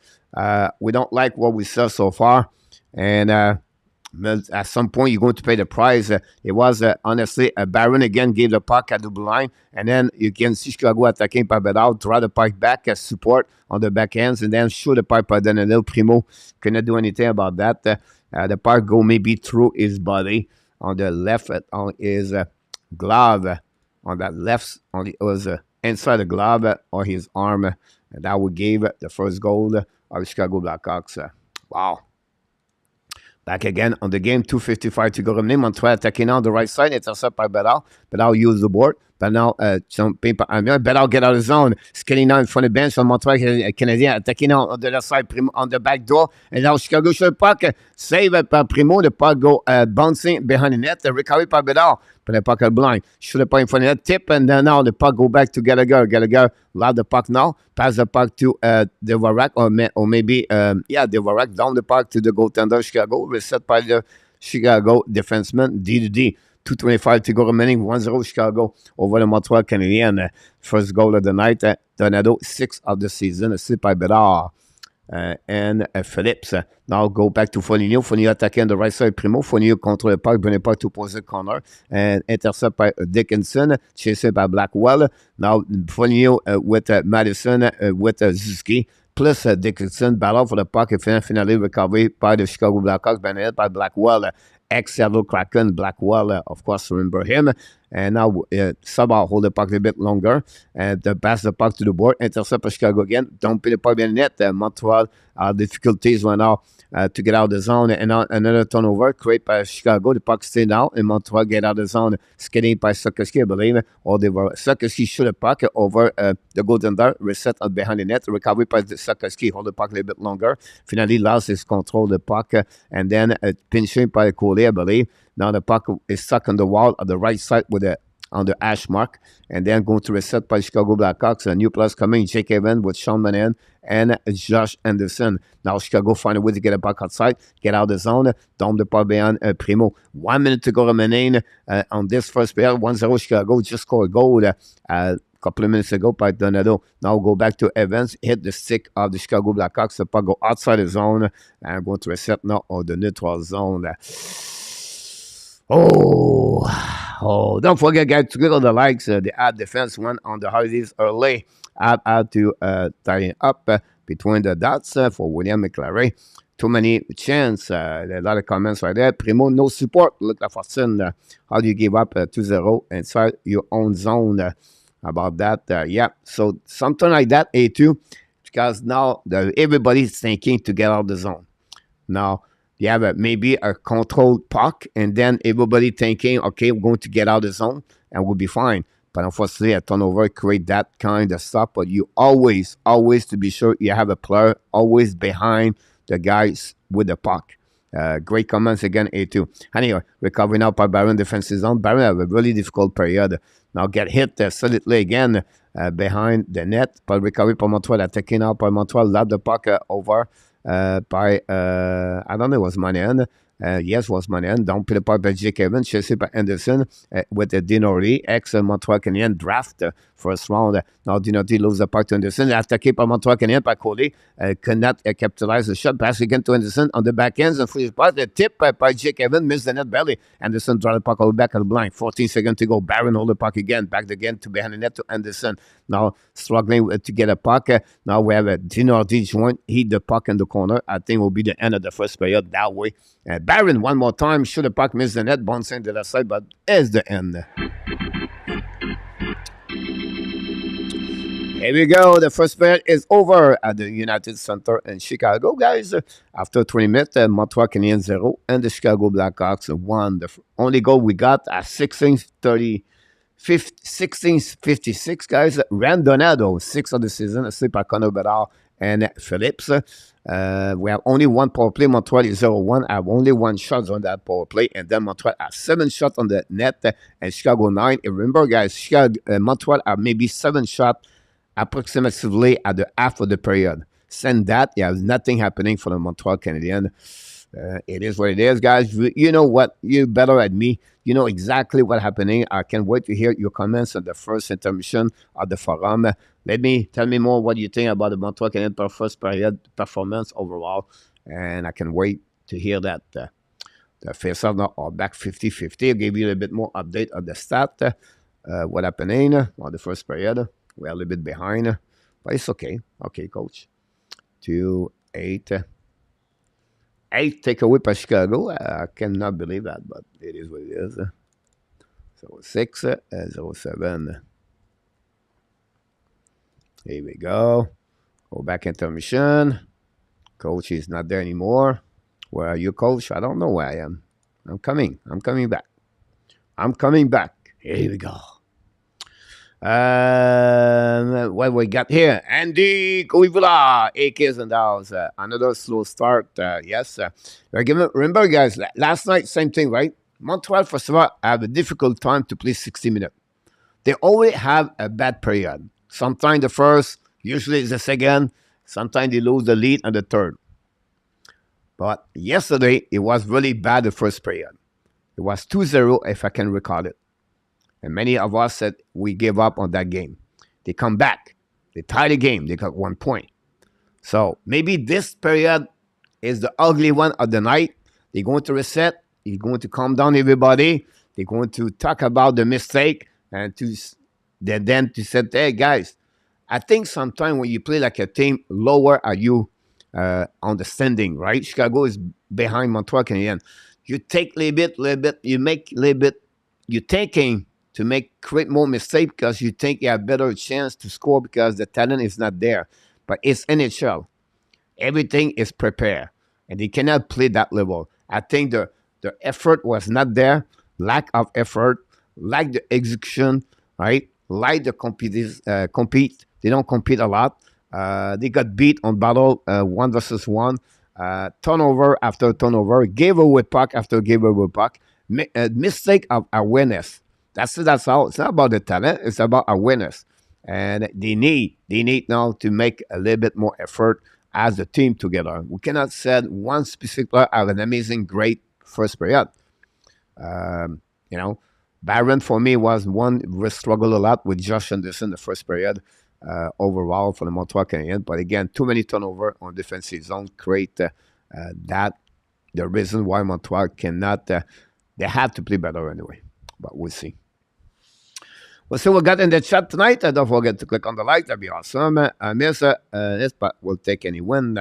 We don't like what we saw so far. And at some point, you're going to pay the price. It was, honestly, Barron again gave the puck at the blue line. And then you can see Chicago attacking par Bedard, draw the puck back as support on the back ends, and then shoot the puck by Danilo. Primo cannot do anything about that. The puck go maybe through his body on the left, on his glove. On that left, on it was inside the glove or his arm. And that would give the first goal of Chicago Blackhawks. Wow. Back again on the game, 2:55 to go remaining. Montreal attacking on the right side. Intercept by Bedard. Bedard used the board. But now, better get out of the zone. Skinning now in front of the bench on Montreal Canadien. Attacking on the left side, on the back door. And now Chicago sur le puck. Save par Primo. The puck go bouncing behind the net. Recovery par Bedard. But the puck is blind. Shoot the puck in front of the net. Tip. And then now the puck go back to Gallagher. Gallagher loud the puck now. Pass the puck to Devorak. Or maybe, Devorak down the puck to the goaltender Chicago. Reset by the Chicago defenseman. D. 2:25 to go remaining. 1-0 Chicago over the Montreal Canadiens. First goal of the night. Donado, 6th of the season. Assist by Bedard and Phillips. Now go back to Foligno. Foligno attacking on the right side. Primo. Foligno contre le puck. Bring the puck to opposite corner. And intercept by Dickinson. Chased by Blackwell. Now Foligno with Madison with Zuski. Plus Dickinson. Battle for the puck. And finally recovered by the Chicago Blackhawks. Banished by Blackwell. Ex-Seattle Kraken, Blackwell, of course, remember him. And now Sabah hold the puck a bit longer. And pass the puck to the board. Intercept by Chicago again. Don't put the puck in the net. Montreal difficulties right now to get out of the zone. And another turnover created by Chicago. The puck stay down. And Montreal get out of the zone. Skating by Sokoski, I believe. Or they were Sokoski shoot the puck over the goaltender. Reset behind the net. Recovery by Sokoski. Hold the puck a little bit longer. Finally lost his control of the puck. And then pinching by Coley, I believe. Now the puck is stuck on the wall on the right side with on the hash mark. And then going to reset by Chicago Blackhawks. A new plus coming. Jake Evans with Sean Manan and Josh Anderson. Now Chicago find a way to get it back outside. Get out of the zone. Down the puck behind Primo. 1 minute to go remaining on this first period. 1-0 Chicago. Just scored a goal couple of minutes ago by Donado. Now go back to Evans. Hit the stick of the Chicago Blackhawks. The puck go outside the zone. And going to reset now on the neutral zone. Don't forget, guys, to click on the likes. The ad defense went on the holidays early. Add to tie up between the dots for William McLaren. Too many chance. A lot of comments right there. Primo, no support. Look like Fortune. How do you give up 2-0 inside your own zone? About that, yeah. So something like that, A2, because now everybody's thinking to get out of the zone. Now, you have maybe a controlled puck, and then everybody thinking, okay, we're going to get out of the zone, and we'll be fine. But unfortunately, a turnover create that kind of stuff. But you always to be sure you have a player always behind the guys with the puck. Great comments again, A2. Anyway, recovering now by Barron, defensive zone. Barron have a really difficult period. Now get hit solidly again behind the net. But recovery by Montreal, attacking out by Montreal. Lab the puck over by, I don't know, it was Manan. Yes, was Manan. Down put the puck by Jake Evans. Chased by Anderson with the Dinori. Ex-Montreal Canadiens draft first round. Now Dinori loses the puck to Anderson. Attaqué by Montreal Canadiens by Coley. Cannot capitalize the shot. Pass again to Anderson on the back ends. And free spot. The tip by Jake Evans. Missed the net barely. Anderson draw the puck all back at the blind. 14 seconds to go. Barron hold the puck again. Back again to behind the net to Anderson. Now struggling to get a puck. Now we have a Dinori joint. Hit the puck in the corner. I think will be the end of the first period that way. Barron one more time. Shoot the puck. Miss the net. Bouncing to the side. But it's the end. Here we go. The first period is over at the United Center in Chicago, guys. After 20 minutes, Montreal Canadiens 0 and the Chicago Blackhawks 1. The only goal we got at 16:56, guys. Randonado, 6 of the season, asleep by Connor Bedard and Phillips. We have only one power play. Montreal is 0-1. I have only one shot on that power play. And then Montreal has 7 shots on the net and Chicago 9. And remember, guys, Montreal have maybe 7 shots approximately at the half of the period. Send that, there's nothing happening for the Montreal Canadiens. It is what it is, guys. You know what? You're better at me. You know exactly what's happening. I can't wait to hear your comments on the first intermission of the forum. Tell me more what you think about the Montreal Canadiens first period performance overall. And I can wait to hear that. The face-off now are back 50-50. I'll give you a bit more update on the stat. What happening on the first period. We're a little bit behind, but it's okay. Okay, coach. 2-8. 8 takeaway by Chicago. I cannot believe that, but it is what it is. 0-6, 0-7. Here we go. Go back intermission. Coach is not there anymore. Where are you, coach? I don't know where I am. I'm coming back. Here we go. What we got here? Andy Koivula, AK's in the house. Another slow start. Yes. Remember, guys, last night, same thing, right? Montreal, first of all, have a difficult time to play 60 minutes. They always have a bad period. Sometimes the first, usually it's the second. Sometimes they lose the lead and the third. But yesterday, it was really bad the first period. It was 2-0, if I can recall it. And many of us said we gave up on that game. They come back. They tie the game. They got 1 point. So maybe this period is the ugly one of the night. They're going to reset. They're going to calm down everybody. They're going to talk about the mistake and then to say, hey, guys, I think sometimes when you play like a team lower are you on the standing, right? Chicago is behind Montreal Canadiens. You take a little bit, you make a little bit, you're taking to create more mistake because you think you have better chance to score because the talent is not there. But it's NHL. Everything is prepared. And they cannot play that level. I think the effort was not there. Lack of effort, lack the execution, right? Like the compete. They don't compete a lot. They got beat on battle 1 versus 1. Turnover after turnover. Gave away puck after gave away puck. Mistake of awareness. That's all. It's not about the talent. It's about awareness, and they need now to make a little bit more effort as a team together. We cannot say one specific player have an amazing, great first period. Um, you know, Barron for me was one we struggled a lot with Josh Anderson the first period overall for the Montreal Canadiens. But again, too many turnover on defensive zone create that the reason why Montreal cannot. They have to play better anyway. But we'll see. We'll see what we got in the chat tonight. Don't forget to click on the like. That'd be awesome. Miss this, but we'll take any win.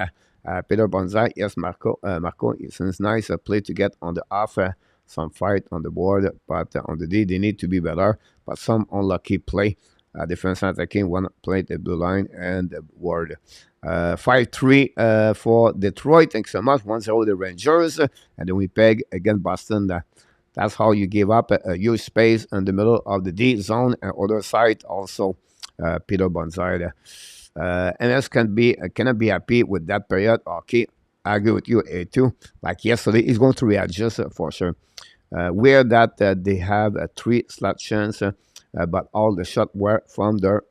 Peter Bonsai, yes, Marco. Marco, it seems nice play to get on the off. Some fight on the board, but on the D, they need to be better. But some unlucky play. Defense attacking one play the blue line and the board. 5-3 for Detroit. Thanks so much. 1-0 the Rangers. And then we peg against Boston. That's how you give up a huge space in the middle of the D zone. And other side also Peter Bonsai. MS cannot be happy with that period. Okay, I agree with you, A2. Like yesterday, he's going to readjust for sure. Weird that they have a 3 slot chance, but all the shots were from their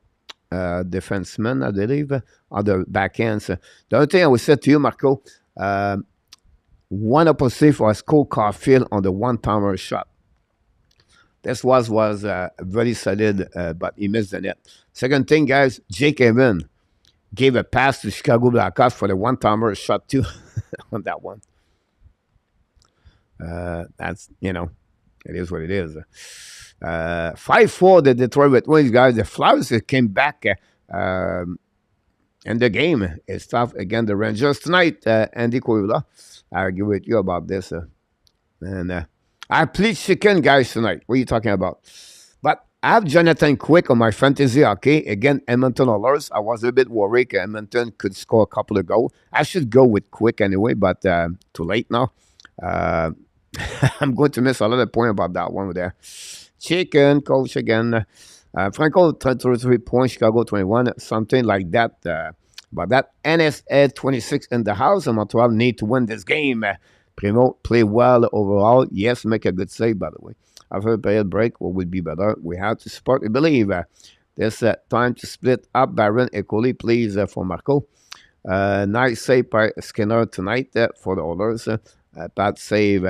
defensemen, I believe, on the backhands. The other thing I would say to you, Marco, one opposite was Cole Caulfield on the one-timer shot. This was very solid, but he missed the net. Second thing, guys, Jake Evan gave a pass to Chicago Blackhawks for the one-timer shot too on that one. That's, it is what it is. 5-4 the Detroit Red Wings, guys. The Flyers came back in the game. It's tough against the Rangers tonight. Andy Koivula, I argue with you about this. And I played chicken, guys, tonight. What are you talking about? But I have Jonathan Quick on my fantasy, okay? Again, Edmonton Oilers. I was a bit worried Edmonton could score a couple of goals. I should go with Quick anyway, but too late now. I'm going to miss a lot of point about that one there. Chicken, coach again. Franco, 33 points, Chicago 21, something like that. But that NSA 26 in the house, and Montreal need to win this game. Primo, play well overall. Yes, make a good save, by the way. After a period break, what would be better? We have to support and believe. There's time to split up Barron equally, please, for Marco. Nice save by Skinner tonight for the Oilers. Bad save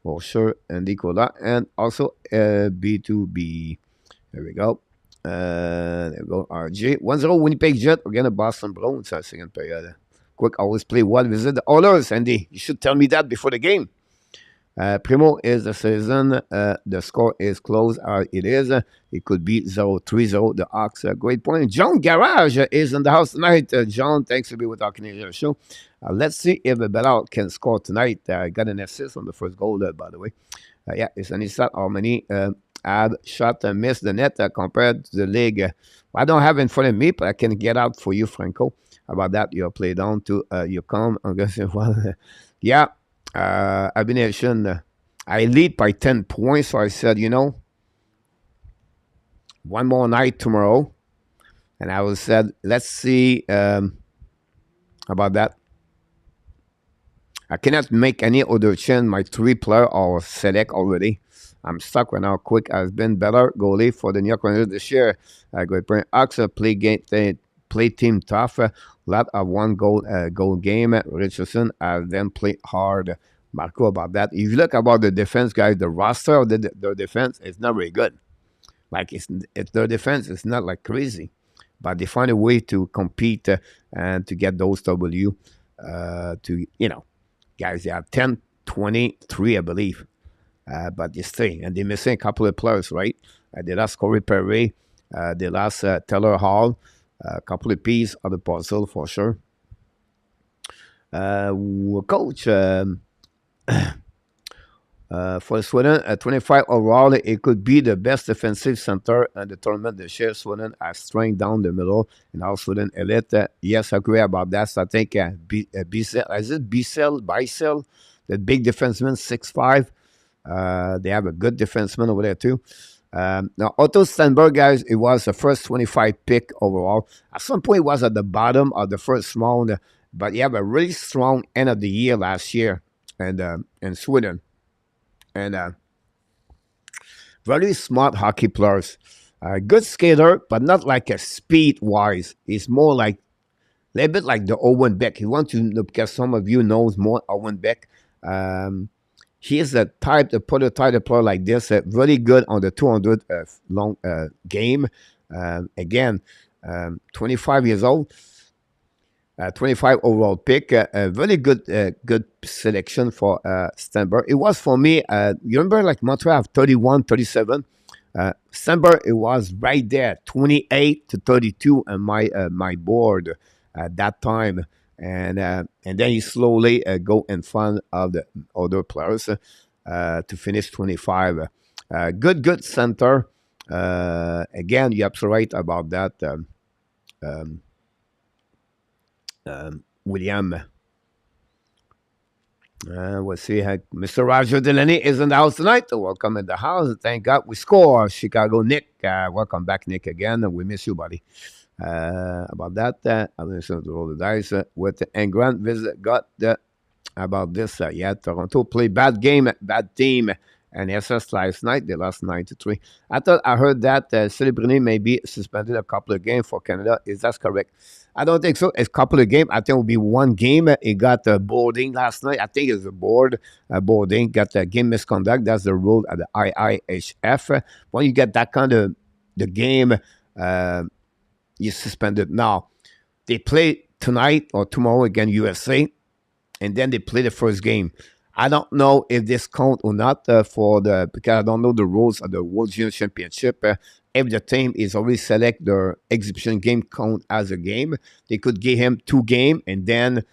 for sure, and Nicola. And also B2B. There we go. There we go, RJ. 1-0 Winnipeg Jet against Boston Bruins, second period. Quick always play well. Visit the Oilers, Andy. You should tell me that before the game. Primo is the season. The score is close. It is. It could be 0-3-0. The Hawks. Great point. John Garage is in the house tonight. John, thanks for being with our Canadian show. Let's see if Belal can score tonight. Got an assist on the first goal, by the way. Yeah, it's an inside. How many have shot and missed the net compared to the league? I don't have it in front of me, but I can get out for you, Franco. How about that? You'll play down to you come. I'm going to say, well, yeah. I've been I lead by 10 points, so I said, one more night tomorrow. And I was said, let's see about that. I cannot make any other change. My three player are select already. I'm stuck right now. Quick has been better goalie for the New York Rangers this year. Great point. Ox play game, play team tough. Lot of one goal game. Richardson has then played hard. Marco about that. If you look about the defense, guys, the roster of the defense is not very good. Like it's their defense is not like crazy, but they find a way to compete and to get those W. To guys, they have 10, 23, I believe. But they stay, and they're missing a couple of players, right? They lost Corey Perry, they lost Taylor Hall, a couple of pieces of the puzzle for sure. Coach, for Sweden, 25 overall, it could be the best defensive center in the tournament this year. Sweden has strength down the middle, and all Sweden elite. Yes, I agree about that. So I think Bicel, is it Bicel, the big defenseman, 6'5". They have a good defenseman over there too. Now, Otto Stenberg, guys, it was the first 25 pick overall. At some point, it was at the bottom of the first round, but he had a really strong end of the year last year in Sweden. And very smart hockey players. Good skater, but not like a speed-wise. He's more like a little bit like the Owen Beck. You want to, because some of you knows more Owen Beck. He is the type, the prototype player like this, really good on the 200 long game. Again, 25 years old, 25 overall pick. A really good selection for Stenberg. It was for me, you remember like Montreal have 31, 37. Stenberg, it was right there, 28 to 32 on my board at that time. And then he slowly go in front of the other players to finish 25. Good center. Again, you're absolutely right about that, William. We'll see. Mr. Roger Delaney is in the house tonight. Welcome in the house. Thank God we score. Chicago Nick. Welcome back, Nick, again. We miss you, buddy. About that, I'm listening to roll the dice with and Grant visit got about this. Yeah, Toronto played bad game, bad team, and SS last night they lost 9-3. I heard that Celebrini may be suspended a couple of games for Canada. Is that correct? I don't think so. It's a couple of games. I think it will be one game. He got boarding last night. I think it's a boarding. Got a game misconduct. That's the rule at the IIHF. When you get that kind of the game. You suspended. Now, they play tonight or tomorrow against USA, and then they play the first game. I don't know if this count or not because I don't know the rules of the World Junior Championship. If the team is already select their exhibition game count as a game, they could give him 2 games, and then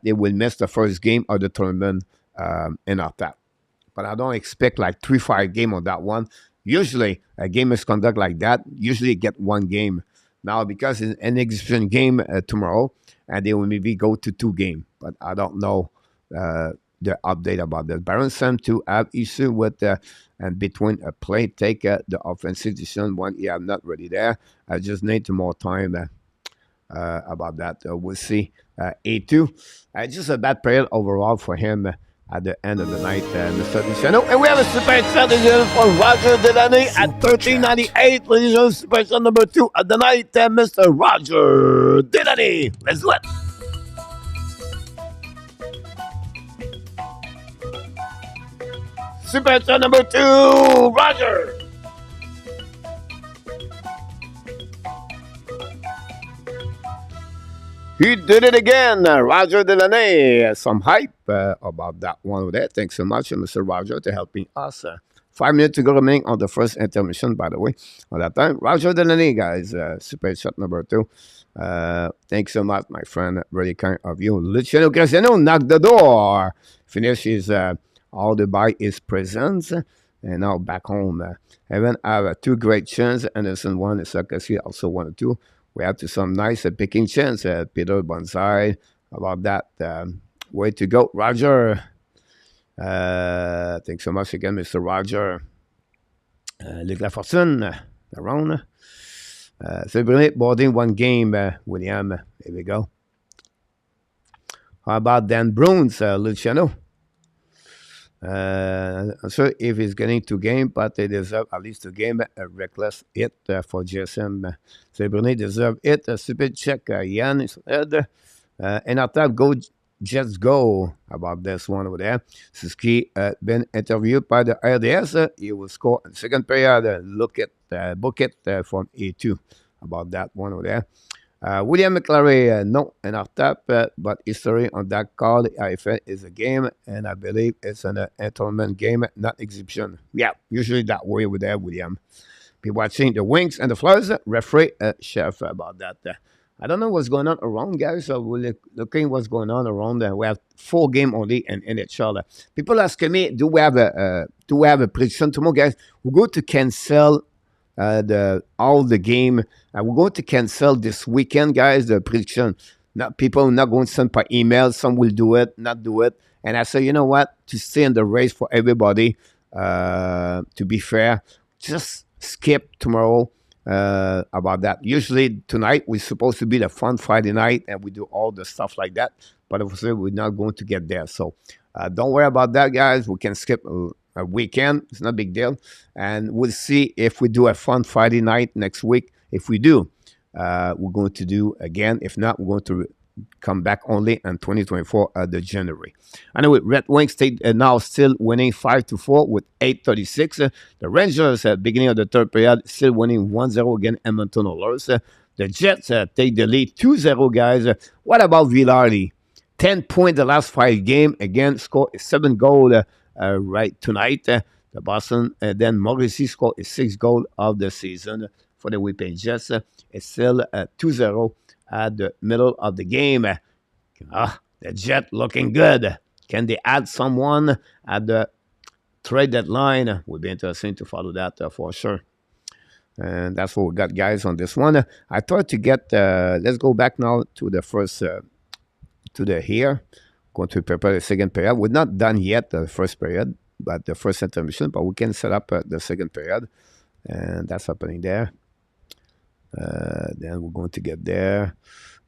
they will miss the first game of the tournament and after that. But I don't expect like 3-5 game on that one. Usually, a game misconduct like that, usually get 1 game. Now, because it's an exhibition game tomorrow, and they will maybe go to 2 games. But I don't know the update about that. Baron Sam to have issue with and between a play, take the offensive decision when he am not ready there. I just need more time about that. We'll see. A2. Just a bad period overall for him. At the end of the night, Mr. Luciano. And we have a super chat for Roger Delaney at 1398. Ladies and gentlemen, super chat number 2 of the night, Mr. Roger Delaney. Let's do it. Super chat number 2, Roger. He did it again, Roger Delaney. Some hype about that one over there. Thanks so much, Mr. Roger, to helping us. 5 minutes to go remaining on the first intermission, by the way. On that time, Roger Delaney, guys, super shot number 2. Thanks so much, my friend. Really kind of you. Luciano Graziano knocked the door. Finishes all the by his presence. And now back home. Evan have 2 great chances. Anderson 1, Sakasi also 1 or 2. We have to some nice picking chance. Peter Bonsai, about that. Way to go, Roger. Thanks so much again, Mr. Roger. Luc Lafortune. around. Celebrate boarding one game, William. Here we go. How about Dan Bruins, Luciano? I'm sure if he's getting 2 games, but they deserve at least 2 games. A reckless hit for GSM. Celebrate deserve it. A stupid check, Yann said. And our top go Jets go about this one over there. Suzuki been interviewed by the RDS. He will score in the second period. Look at book it from A2 about that one over there. William McClary, no, in our top, but history on that call. IFL is a game, and I believe it's an tournament game, not exhibition. Yeah, usually that way with there, William. Be watching the Wings and the Flyers. Referee, chef about that. I don't know what's going on around, guys. So we're looking what's going on around. We have 4 games only in NHL. People asking me, do we have a prediction tomorrow, guys? We're going to cancel all the game. We're going to cancel this weekend, guys. The prediction. Not people not going to send by email. Some will do it, not do it. And I say, you know what? To stay in the race for everybody. To be fair, just skip tomorrow. About that. Usually tonight we're supposed to be the fun Friday night and we do all the stuff like that. But obviously we're not going to get there. So don't worry about that, guys. We can skip a weekend. It's not a big deal. And we'll see if we do a fun Friday night next week. If we do, we're going to do again. If not, we're going to come back only in 2024 the January. Anyway, Red Wings stayed now still winning 5-4 with 8:36. The Rangers at beginning of the third period still winning 1-0 against Edmonton Oilers. The Jets take the lead 2-0, guys. What about Villardi? 10 points the last 5 games. Again, scored 7 goals right tonight. The Boston, then Morrissey scored his 6th goal of the season for the Winnipeg Jets. It's still 2-0. At the middle of the game. The Jet looking good. Can they add someone at the trade deadline? Would be interesting to follow that for sure. And that's what we got, guys, on this one. I thought to get, let's go back now to the first, to the here. Going to prepare the second period. We're not done yet, the first period, but the first intermission, but we can set up the second period. And that's happening there. Then we're going to get there.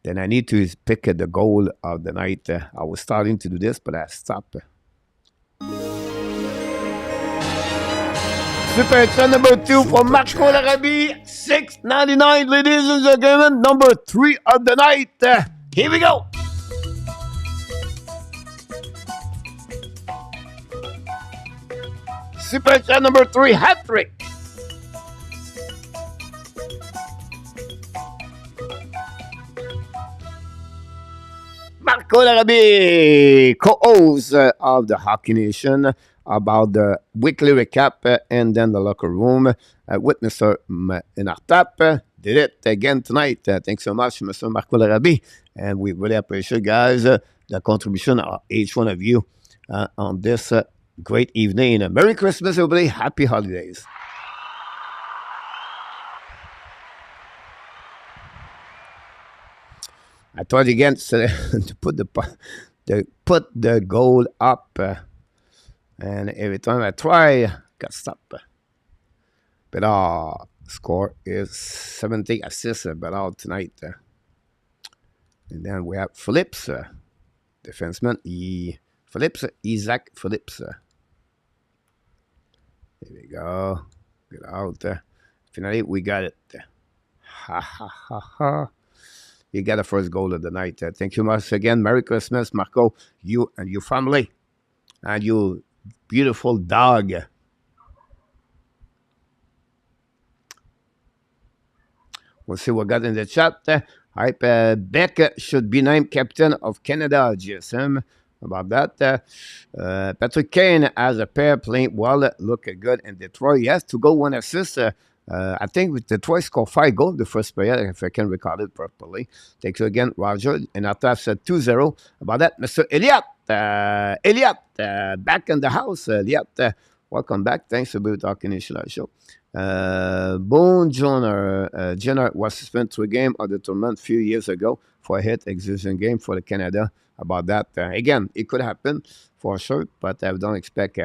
Then I need to pick the goal of the night. I was starting to do this, but I stopped. Super chat number 2 for Marco Larabi. $6.99, ladies and gentlemen. Number 3 of the night. Here we go. Super chat number 3, hat-trick. Marco Larabi, co-host of the Hockey Nation, about the weekly recap and then the locker room with Mr. Inartap. Did it again tonight. Thanks so much, Mr. Marco Larabi. And we really appreciate, guys, the contribution of each one of you on this great evening. Merry Christmas, everybody. Happy holidays. I tried again to put the goal up, and every time I try, got stopped. But score is 70 assists, but tonight. And then we have Phillips, defenseman. Phillips, Isaac Phillips. There we go. Get out. Finally, we got it. Ha ha ha ha. You got the first goal of the night. Thank you much again. Merry Christmas, Marco. You and your family. And your beautiful dog. We'll see what got in the chat. Hype Beck should be named captain of Canada, GSM. About that. Patrick Kane has a pair playing well. Look good in Detroit. He has to go 1 assist. I think with Detroit scored 5 goals the first period, if I can recall it properly. Thank you again, Roger. And after said 2-0. About that, Mr. Elliott. Back in the house. Elliott, welcome back. Thanks for being talking in the show. Boone Jenner was suspended 3 games of the tournament a few years ago for a hit exhibition game for the Canada. About that, again, it could happen for sure, but I don't expect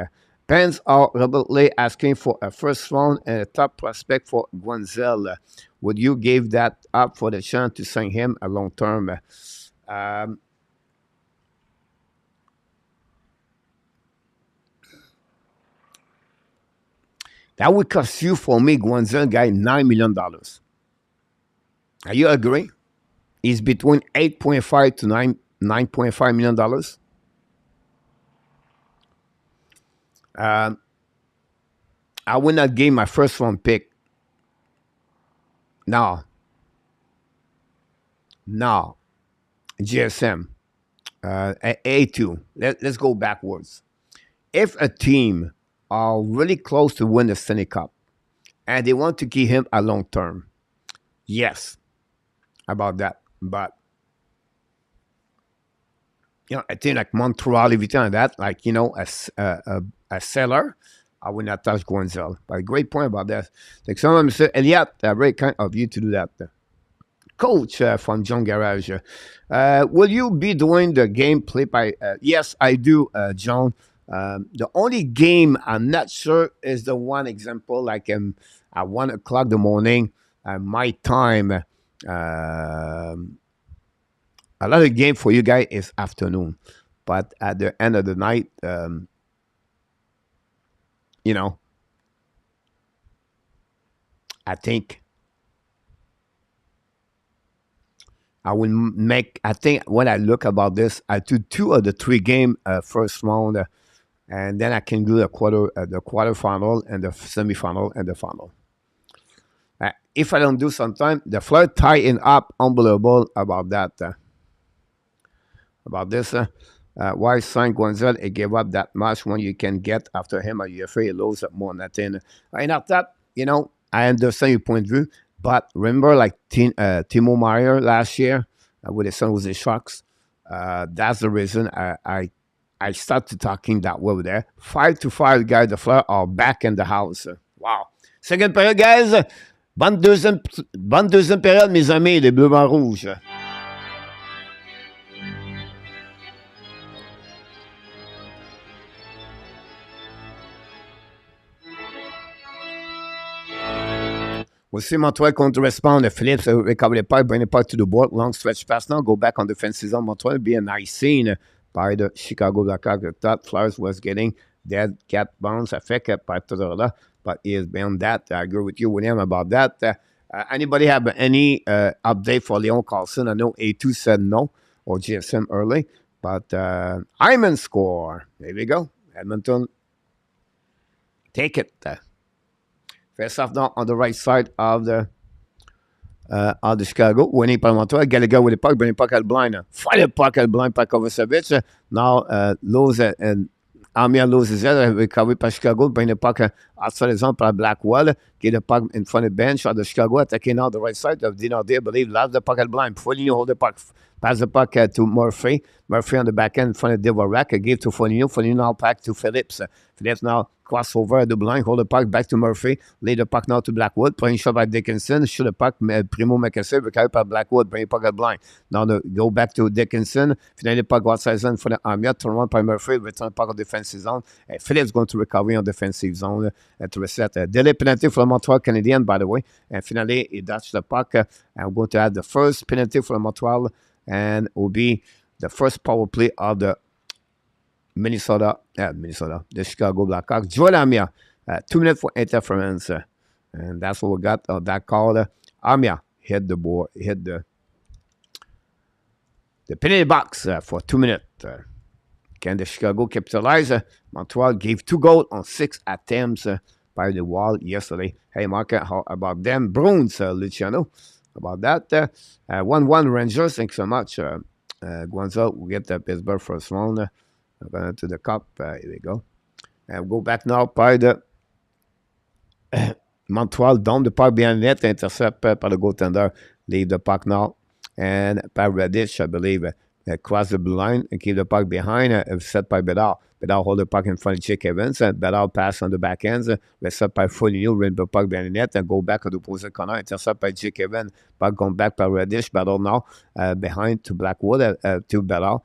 Pens are reportedly asking for a first round and a top prospect for Guanzel. Would you give that up for the chance to sign him a long term? Um, that would cost you for me, Guanzel guy, $9 million. Are you agree? He's between 8.5 to 9.5 million dollars. Um, I would not give my first round pick. No, no, GSM. A2. Let's go backwards. If a team are really close to win the Stanley Cup and they want to keep him a long term, yes, about that. But a team like Montreal, if you tell that, like a seller, I would not touch Guenzel. But a great point about that. Like some of them said, Elliot, very kind of you to do that. Coach from John Garage. Will you be doing the game play by? Yes, I do, John. The only game I'm not sure is the one example like at 1 o'clock in the morning, my time. Another game for you guys is afternoon, but at the end of the night, you know, I think I will make. I think when I look about this, I do two of the three game first round, and then I can do the quarterfinal and the semifinal and the final. If I don't do sometime, the Flood tying up unbelievable about that. About this, why sign Guanzel and give up that much when you can get after him? Are you afraid he lose up more than that? And not that, I understand your point of view, but remember like Timo Meyer last year with his San Jose Sharks? That's the reason I started talking that way over there. 5-5 guys, the Fleurs are back in the house. Wow. Second period, guys. Bonne deuxième période, mes amis, les Bleus Blancs Rouges. We'll see Montreal contre respond. Phillips recover the puck, bring the puck to the board. Long stretch pass now. Go back on defensive zone. Montreal be a nice scene by the Chicago Blackhawks. The thought Flowers was getting dead cat bounce. I fait que par tout là, but he is beyond that. I agree with you, William, about that. Anybody have any update for Leon Carlson? I know A2 said no, or GSM early, but Hyman score. There we go. Edmonton, take it. Face off now on the right side of the Chicago. Winning par Montreal. Gallagher with the puck. Bring the puck at blind. Fight the puck at blind par Kovacevic. Now lose and Amir loses it. Recovery par Chicago. Bring the puck outside the zone par Blackwell. Get the puck in front of the bench of the Chicago. Attacking now the right side of Dinardi. I believe lost the puck at blind. Foligno hold the puck. Pass the puck to Murphy. Murphy on the back end in front of Dvorak. Give to Foligno. Foligno now back to Phillips. Phillips now crossover at the blind. Hold the puck back to Murphy. Lay the puck now to Blackwood. Playing shot by Dickinson. Shoot the puck. Primo McKesson. Recovered by Blackwood. Bring the puck at blind. Now go back to Dickinson. Finally the puck outside zone for the Amia. Turn around by Murphy. Return the puck on defensive zone. Phillips going to recover on defensive zone to reset. Delay penalty for the Montreal Canadiens, by the way. And finally, he dodged the puck. And we're going to have the first penalty for the Montreal. And will be the first power play of the the Chicago Blackhawks. Joel Amia, 2 minutes for interference. And that's what we got on that call. Amia hit the board, hit the penalty box for 2 minutes. Can the Chicago capitalize? Montreal gave 2 goals on 6 attempts by the wall yesterday. Hey, Mark, how about them Bruins, Luciano? About that. 1-1 Rangers. Thanks so much. Guanzo will get the Pittsburgh first round. Going to the cup. Here we go. And we'll go back now by the Montreal down the puck behind net. Intercept by the goaltender. Leave the puck now. And by Radish, I believe, cross the blue line and keep the puck behind. Set by Bedard. Bedard hold the puck in front of Jake Evans. Bedard pass on the backhands. Reçoit par Foligno, rim the puck bien net. Go back à l'opposé corner. Intercept by Jake Evans. Puck going back by Reddish. Bedard now behind to Blackwood, to Bedard.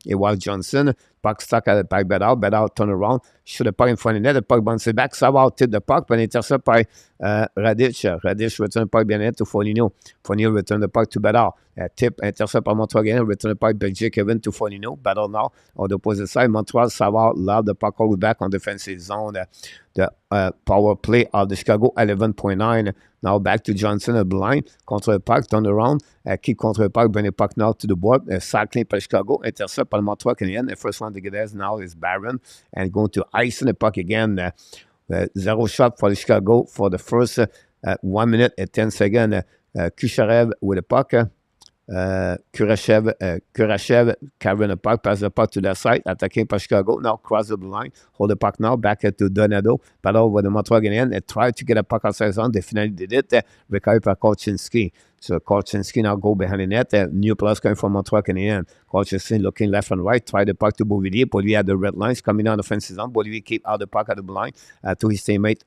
It was Johnson. Puck stuck by Bedard. Bedard turn around. Shoot the puck in front of net. The puck bounces back. Savard tip the puck, but intercept by Radic. Radic return the puck bien net to Foligno. Foligno return the puck to Bedard. Tip, intercept by Montreal again. Return the puck by Jake Evans to Foligno. Bedard now on the opposite side. Montreal, Savard loud the puck all back on defensive zone. The power play of the Chicago 11.9. Now back to Johnson at the line. Contre le puck, turn around. Keep contre le puck, bring the puck now to the board. Cycling by Chicago. Intercept by Montreal Canadiens. The first one to get there now is Barron. And going to ice in the puck again. Zero shot for the Chicago for the first 1 minute and 10 seconds. Kucherev with the puck. Kurachev carrying the puck, pass the puck to the side, attacking by Chicago. Now cross the line, hold the puck now, back to Donado. Battle with the Montreal Canadiens. They tried to get a puck outside zone. They finally did it. Recovered by Kolchinski. So Kolchinski now go behind the net. New plus coming from Montreal Canadiens. Kolchinski looking left and right. Try the puck to Beauvillier. Beauvillier had the red lines coming down the offensive zone. Beauvillier keep out the puck at the blind to his teammate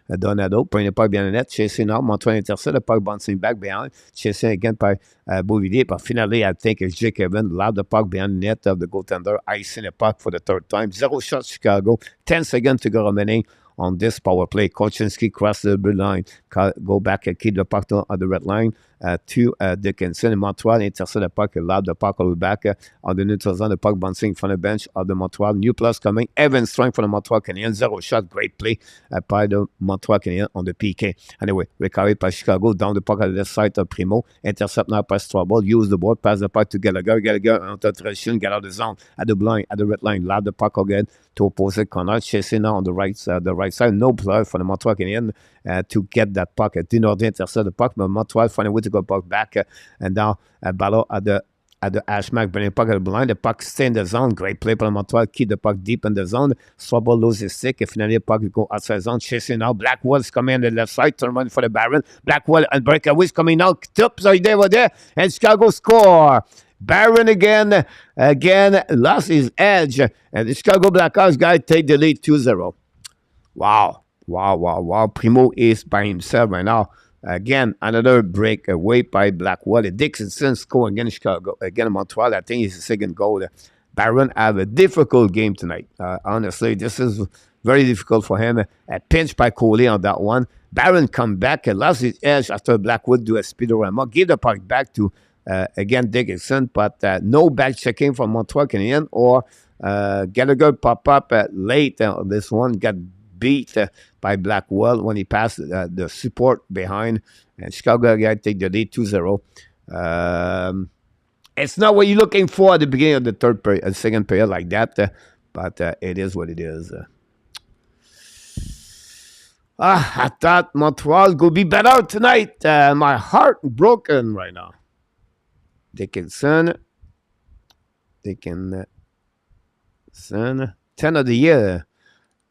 Donado. Bring the puck behind the net. Chasing now. Montreal intercept. The puck bouncing back behind. Chasing again by Beauvillier. But finally, I think it's Jake Evans. Loud the puck behind the net of the goaltender. Icing the puck for the third time. Zero shot Chicago. 10 seconds to go remaining on this power play. Kolchinski cross the blue line. Go back and keep the puck on the red line. To Dickinson and Montreal intercept the puck, allowed the puck all the back on the neutral zone. The puck bouncing from the bench of the Montreal. New plus coming. Evans trying for the Montreal Canadiens. Zero shot. Great play by the Montreal Canadiens on the PK. Anyway, recovered by Chicago. Down the puck at the left side of Primo. Intercept now by Strobel. Use the board. Pass the puck to Gallagher. Gallagher onto transition. Get out of the zone at the blind, at the red line. Loud the puck again to opposite corner. Chasing now on the right side. No play for the Montreal Canadiens to get that puck. Dinardi intercept the puck, but Montreal find a way to go puck back. And now battle at the Ashmack, bringing the puck at the blind. The puck stay in the zone. Great play by Montreal. Keep the puck deep in the zone. Strobel loses his stick. And finally, the puck will go outside zone. Chasing now. Blackwell's coming on the left side. Turn around for the Barron. Blackwell and breakaway's coming out. Tips are there. And Chicago score. Barron again lost his edge. And the Chicago Blackhawks guy take the lead 2-0. Wow. Primo is by himself right now. Again, another breakaway by Blackwell. Dickinson scoring against Chicago. Again, Montreal, I think it's the second goal. Barron have a difficult game tonight. Honestly, this is very difficult for him. A pinch by Coley on that one. Barron come back and lost his edge after Blackwood do a speedorama. Give the puck back to, again, Dickinson, but no back checking from Montreal Canadiens or Gallagher pop up late on this one. Got beat by Blackwell when he passed the support behind, and Chicago guy take the lead 2-0. It's not what you're looking for at the beginning of the third period, second period like that, but it is what it is. I thought Montreal would be better tonight. My heart broken right now. Dickinson, 10 of the year.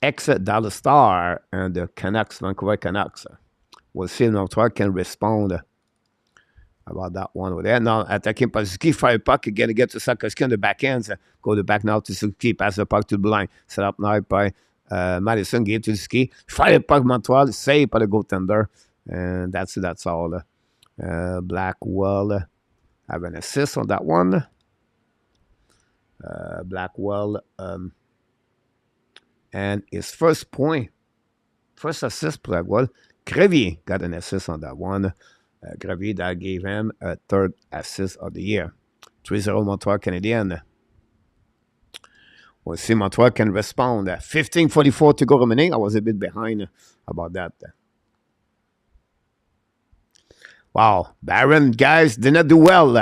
Ex-Dallas Star and the Canucks, Vancouver Canucks. We'll see if Montreal can respond about that one over there. Now, attacking by Suzuki, fire puck again to get to Sarkowski on the backhands. Go to back now to Suzuki, pass the puck to the line. Set up now by Madison, give to Suzuki. Fire puck, Montreal, save by the goaltender. And that's all. Blackwell have an assist on that one. Blackwell... and his first assist, Blackwell. Crevier got an assist on that one. Crevier, that gave him a third assist of the year. 3-0 Montreal Canadiens. We'll see Montreal can respond. 15:44 to go remaining. I was a bit behind about that. Wow. Barron, guys, did not do well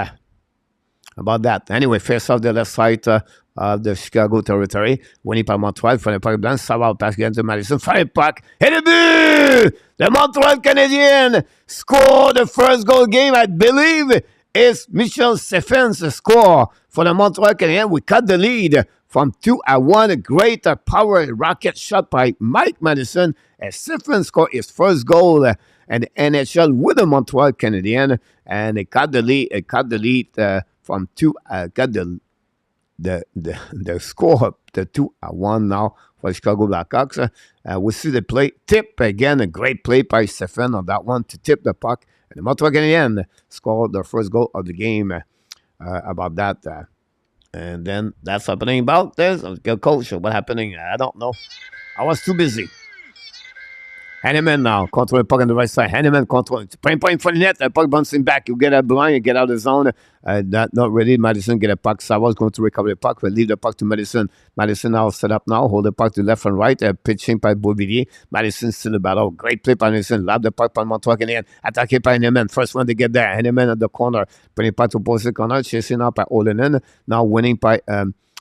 about that. Anyway, face off the left side of the Chicago territory. Winning by Montreal for the puck blanc. Savard pass again to Madison. Fire puck. Hit the but the Montreal Canadiens score the first goal game. I believe it's Michel Stephen's score for the Montreal Canadiens. We cut the lead from 2-1. A great power rocket shot by Mike Madison. And Stephen scored his first goal in the NHL with the Montreal Canadiens. And they cut the lead. From 2. Got the the score up to 2-1 now for the Chicago Blackhawks. We see the play tip again, a great play by Stephen on that one to tip the puck. And the Montreal Canadiens scored their first goal of the game about that. And then that's happening about this. Coach, what happening? I don't know. I was too busy. Hanneman now, control the puck on the right side. Hanneman control. Point for the net. The puck bouncing back. You get out blind, you get out of the zone. Not ready. Madison get a puck. Sawas going to recover the puck. We'll leave the puck to Madison. Madison now set up now. Hold the puck to left and right. Pitching by Beauvillier. Madison still the battle. Great play by Madison. Love the puck by Montreal Canadiens. Attacké by Hanneman. First one to get there. Hanneman at the corner. Putting puck to opposite corner. Chasing out by Olenin. Now winning by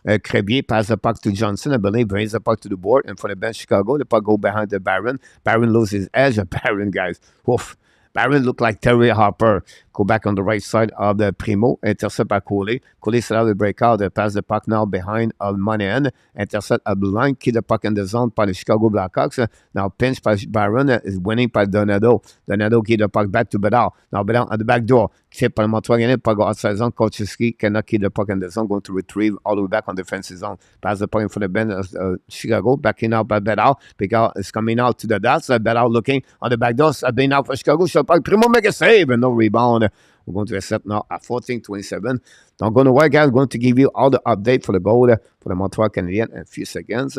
Crevier pass the puck to Johnson, I believe, brings the puck to the board, and for the bench, Chicago, the puck go behind the Baron. Baron loses his edge. Baron, guys, woof. Baron looked like Terry Harper. Go back on the right side of the Primo. Intercept by Coley. Coley set out the breakout. They pass the puck now behind Monahan. Intercept a blue line. Keep the puck in the zone by the Chicago Blackhawks. Now pinch by Baron is winning by Donato. Donato keep the puck back to Bedard. Now Bedard at the back door. Keep by Montreal Canadiens. Puck outside zone. Kochiski cannot keep the puck in the zone. Going to retrieve all the way back on the defensive zone. Pass the puck in for the bench of Chicago. Backing out by Bedard. Bedard is coming out to the dots. Bedard looking on the back door. Being out for Chicago. Primo make a save and no rebound. We're going to reset now at 14:27. Now, going to work, guys. Going to give you all the update for the goal for the Montreal Canadiens in a few seconds.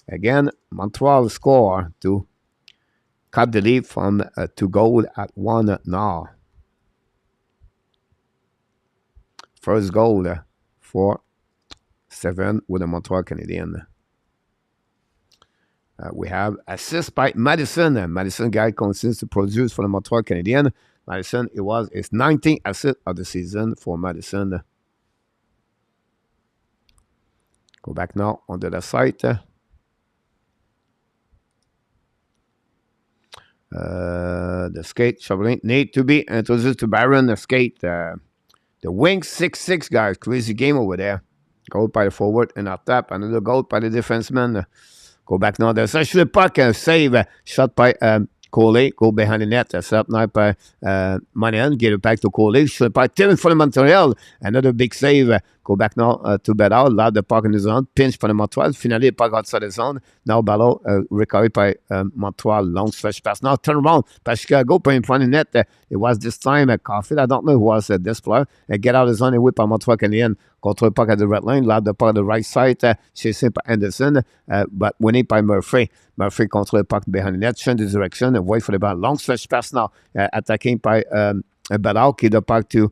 Again, Montreal score to cut the lead from 2 goal at 1 now. First goal for 7 with the Montreal Canadiens. We have assist by Madison. Madison guy continues to produce for the Montreal Canadiens. Madison, it's 19th assist of the season for Madison. Go back now onto the site. The skate shoveling need to be introduced to Baron. The skate, the wing 6-6 guys, crazy game over there. Goal by the forward and up top. Another goal by the defenseman. Go back now. There's actually a puck save shot by Coley. Go behind the net. Set up now by Monahan. Get it back to Coley. Shot by Tim for the Montreal. Another big save. Go back now to Bedard. Loud the puck in the zone. Pinch for the Montreal. Finally, puck outside the zone. Now Ballot recovered by Montreal. Long stretch pass. Now turn around by Chicago. Put in front of the net. It was this time Caulfield. I don't know who was this player. Get out of the zone and whip by Montreal Canadiens. Control the puck at the red line. Loud the puck at the right side. Chasing by Anderson. But winning by Murphy. Murphy control the puck behind the net. Change the direction. And wait for the ball. Long stretch pass now. Attacking by Bedard. Keep the puck to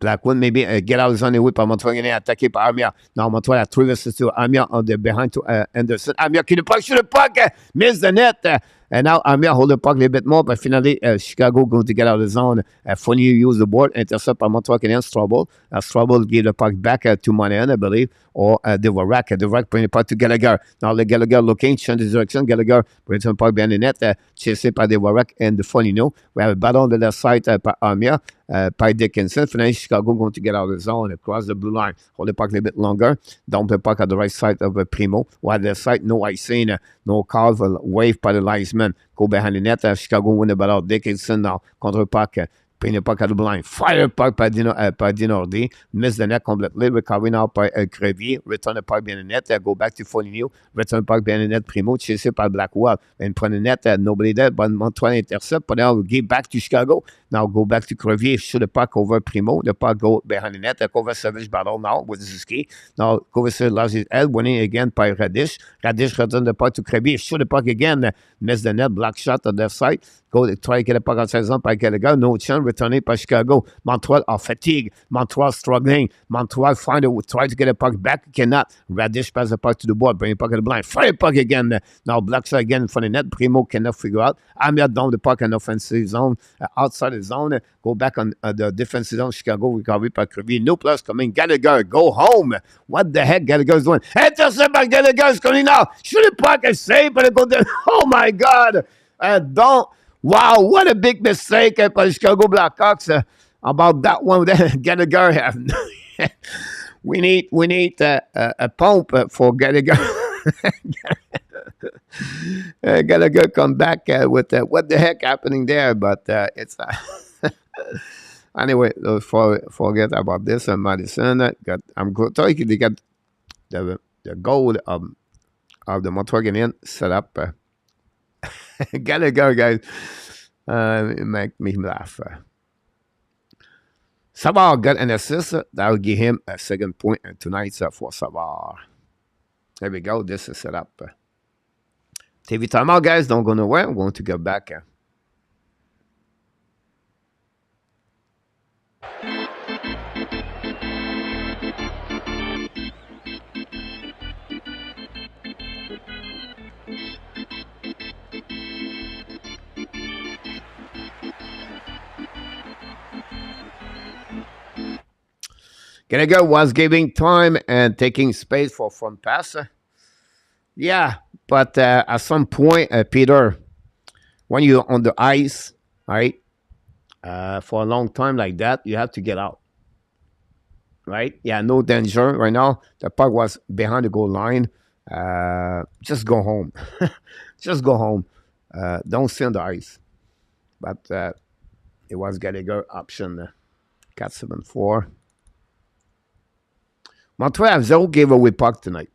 Blackwood, maybe get out of the zone and whip by Montreal Canadiens, attaqué par Armia. Now Montreal a trouvé to Armia on the behind to Anderson. Armia qui le puck, shoot the puck, miss the net. And now Armia hold the puck a little bit more, but finally Chicago going to get out of the zone. Fournier use the board, intercept by Montreal Canadiens, Strobel. Strobel give the puck back to Monahan, I believe, or Dvorak. Dvorak bring the puck to Gallagher. Now the Gallagher looking, change the direction. Gallagher brings the puck behind the net, chased by Dvorak and the Fournier. We have a battle on the left side by Armia. By Dickinson. Finally, Chicago going to get out of the zone across the blue line. Hold the puck a little bit longer. Dump the puck at the right side of Primo. While the side, no icing, no call for wave by the linesman. Go behind the net. Chicago win the battle. Dickinson now. Contre puck. Bring the puck at the blind. Fire puck by Dinardi. Miss the net completely. Recovery now by Crevier. Return the puck behind the net. Go back to Foligno. Return the puck behind the net. Primo. Chasé par Blackwell. And prend the net. Nobody there. But Montreal intercept. But now give back to Chicago. Now go back to Crevier. Shoot the puck over Primo. The puck go behind the net. Cover Savage battle now with Zuski. Now Cover lost his head. Winning again by Radish. Radish return the puck to Crevier. Shoot the puck again. Miss the net. Black shot on their side. Go try to get the puck outside zone by Gallagher. No chance. Returning by Chicago. Montreal are fatigued. Montreal struggling. Montreal try to get the puck back. Cannot. Radish pass the puck to the board. Bring the puck to the blind. Fire puck again. Now black shot again for the net. Primo cannot figure out. Amir down the puck in offensive zone. Outside the zone. Go back on the defensive zone. Chicago recovered by Crevier. No plus coming. Gallagher, go home. What the heck Gallagher is doing? Intercept by Gallagher is coming now. Shoot the puck and save. But it go there. Oh my God. Don't. Wow, what a big mistake by the Chicago Blackhawks about that one. Gallagher, we need a pump for Gallagher. Gallagher come back with what the heck happening there, but it's Anyway, forget about this. Madison got. I'm good. They got the goal of the Montreal Canadiens set up. Gotta go, guys. It make me laugh. Savard got an assist. That will give him a second point tonight for Savard. There we go. This is set up. TV timeout, guys. Don't go nowhere. I'm going to go back. Gallagher was giving time and taking space for front pass. Yeah, but at some point, Peter, when you're on the ice, right, for a long time like that, you have to get out, right? Yeah, no danger right now. The puck was behind the goal line. Just go home. Just go home. Don't stay on the ice. But it was Gallagher option 474. Montreal have 0 giveaway puck tonight.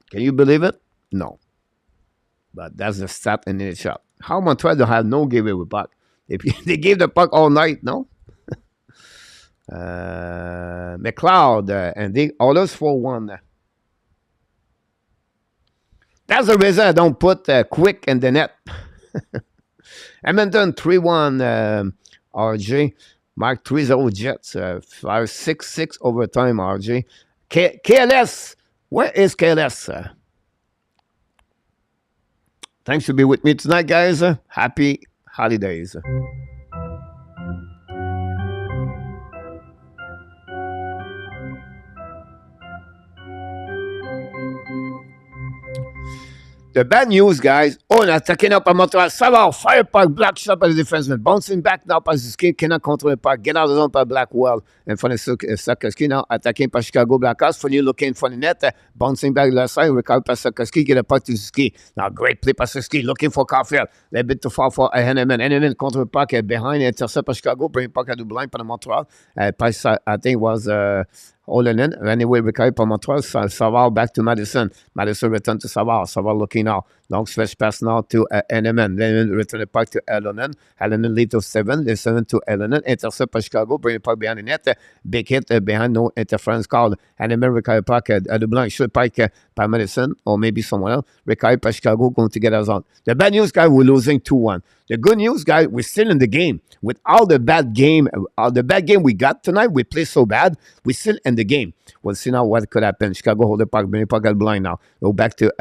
Can you believe it? No. But that's the stat in the shot. How Montreal don't have no giveaway puck? If they gave the puck all night, no? McLeod and they others for 1. That's the reason I don't put Quick in the net. Edmonton 3-1 RJ. Mark 3-0 Jets. 5-6-6 overtime RJ. KLS. Where is KLS? Thanks for being with me tonight, guys. Happy holidays. The bad news, guys. On attacking up à Montréal. Savard, fire puck, Black shot by the defenseman. Bouncing back now par Suzuki, cannot control the puck. Get out of the zone by Blackwell. In front of Sakoski now, attacking by Chicago Blackhawks. Funny looking for the net. Bouncing back left side, recovered by Sakoski. Get a puck to Suzuki. Now, great play by Suzuki. Looking for Caulfield. A little bit too far for Henneman. Henneman control the puck behind. Intercept by Chicago. Bring puck à double line par Montreal. I think it was Olenin. Anyway, recovered by Montreal. Savard back to Madison. Madison return to Savard. Savard looking now. Long stretch pass now to Henneman. Then return the puck to Alonen. Alonen lead to 7. The 7 to Alonen. Intercept by Chicago. Bring the puck behind the net. Big hit behind, no interference called. Henneman recovered puck at the blank. Shoot puck by Madison or maybe someone else. Recovered by Chicago going to get us on. The bad news, guys, we're losing 2-1. The good news, guys, we're still in the game. With all the bad game we got tonight, we play so bad, we're still in the game. We'll see now what could happen. Chicago hold the puck, bring the puck at blind now. Go back to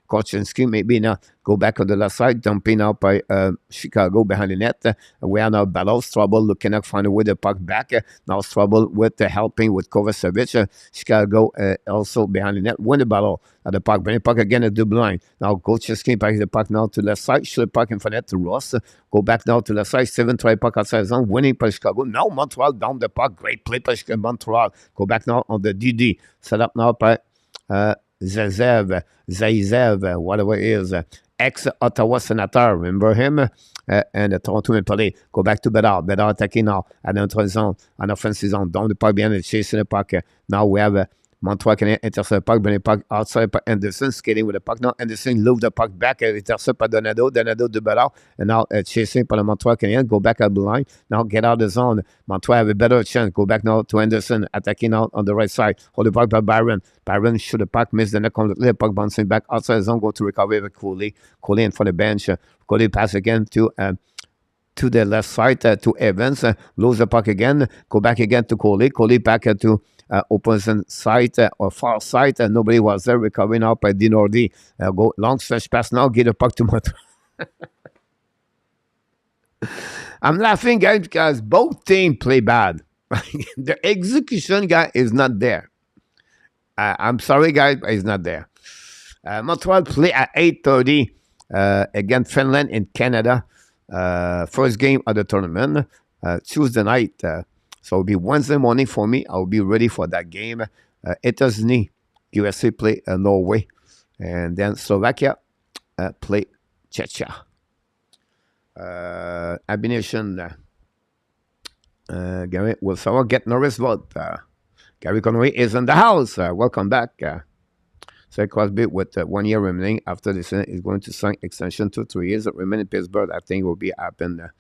Korchinski, maybe now go back on the left side, dumping out by Chicago behind the net. We are now battles, trouble, looking to find a way the puck back. Now trouble with helping with Kovacevic. Chicago also behind the net, win the battle at the puck, bring the puck again at the blind. Now Korchinski back the puck now to left side, shoot the puck in front of to Ross. Go back now to left side, 7 try puck outside zone, winning by Chicago. Now Montreal down the puck, great play by Montreal. Go back now on the DD, set up now by Zaizev, whatever it is, ex-Ottawa Senator, remember him? And the Toronto Maple Leafs. Go back to Bedard. Bedard attacking now at notre zone, en offensive zone. Down the puck behind, chasing the puck. Now we have Montreal Canadiens intercept the puck, bring the puck outside by Anderson, skating with the puck. Now Anderson louvre the puck back, intercept by Donado de Bedard, and now chasing by the Montreal Canadiens, go back at the line. Now get out of the zone. Montreal have a better chance. Go back now to Anderson, attacking out on the right side. Hold the puck by Byron. Byron shoot the puck, miss the net, the puck bouncing back outside the zone, go to recover with Cooley. Cooley in front of the bench. Cooley pass again to the left side to Evans. Lose the puck again. Go back again to Cooley. Cooley back to opposite side or far side. Nobody was there. Recovering out by Dinordi. Go long stretch pass now. Get the puck to Montreal. I'm laughing, guys, because both teams play bad. The execution guy is not there. I'm sorry, guys, but he's not there. Montreal play at 8:30 against Finland in Canada. First game of the tournament, Tuesday night. So it'll be Wednesday morning for me. I'll be ready for that game. États-Unis, USA play Norway. And then Slovakia play Czechia. Ammunition Gary, will someone get Norris vote? Gary Conway is in the house. Welcome back. Zach Crosby with 1 year remaining after the season is going to sign extension to 3 years. Remaining Pittsburgh, I think will be happen.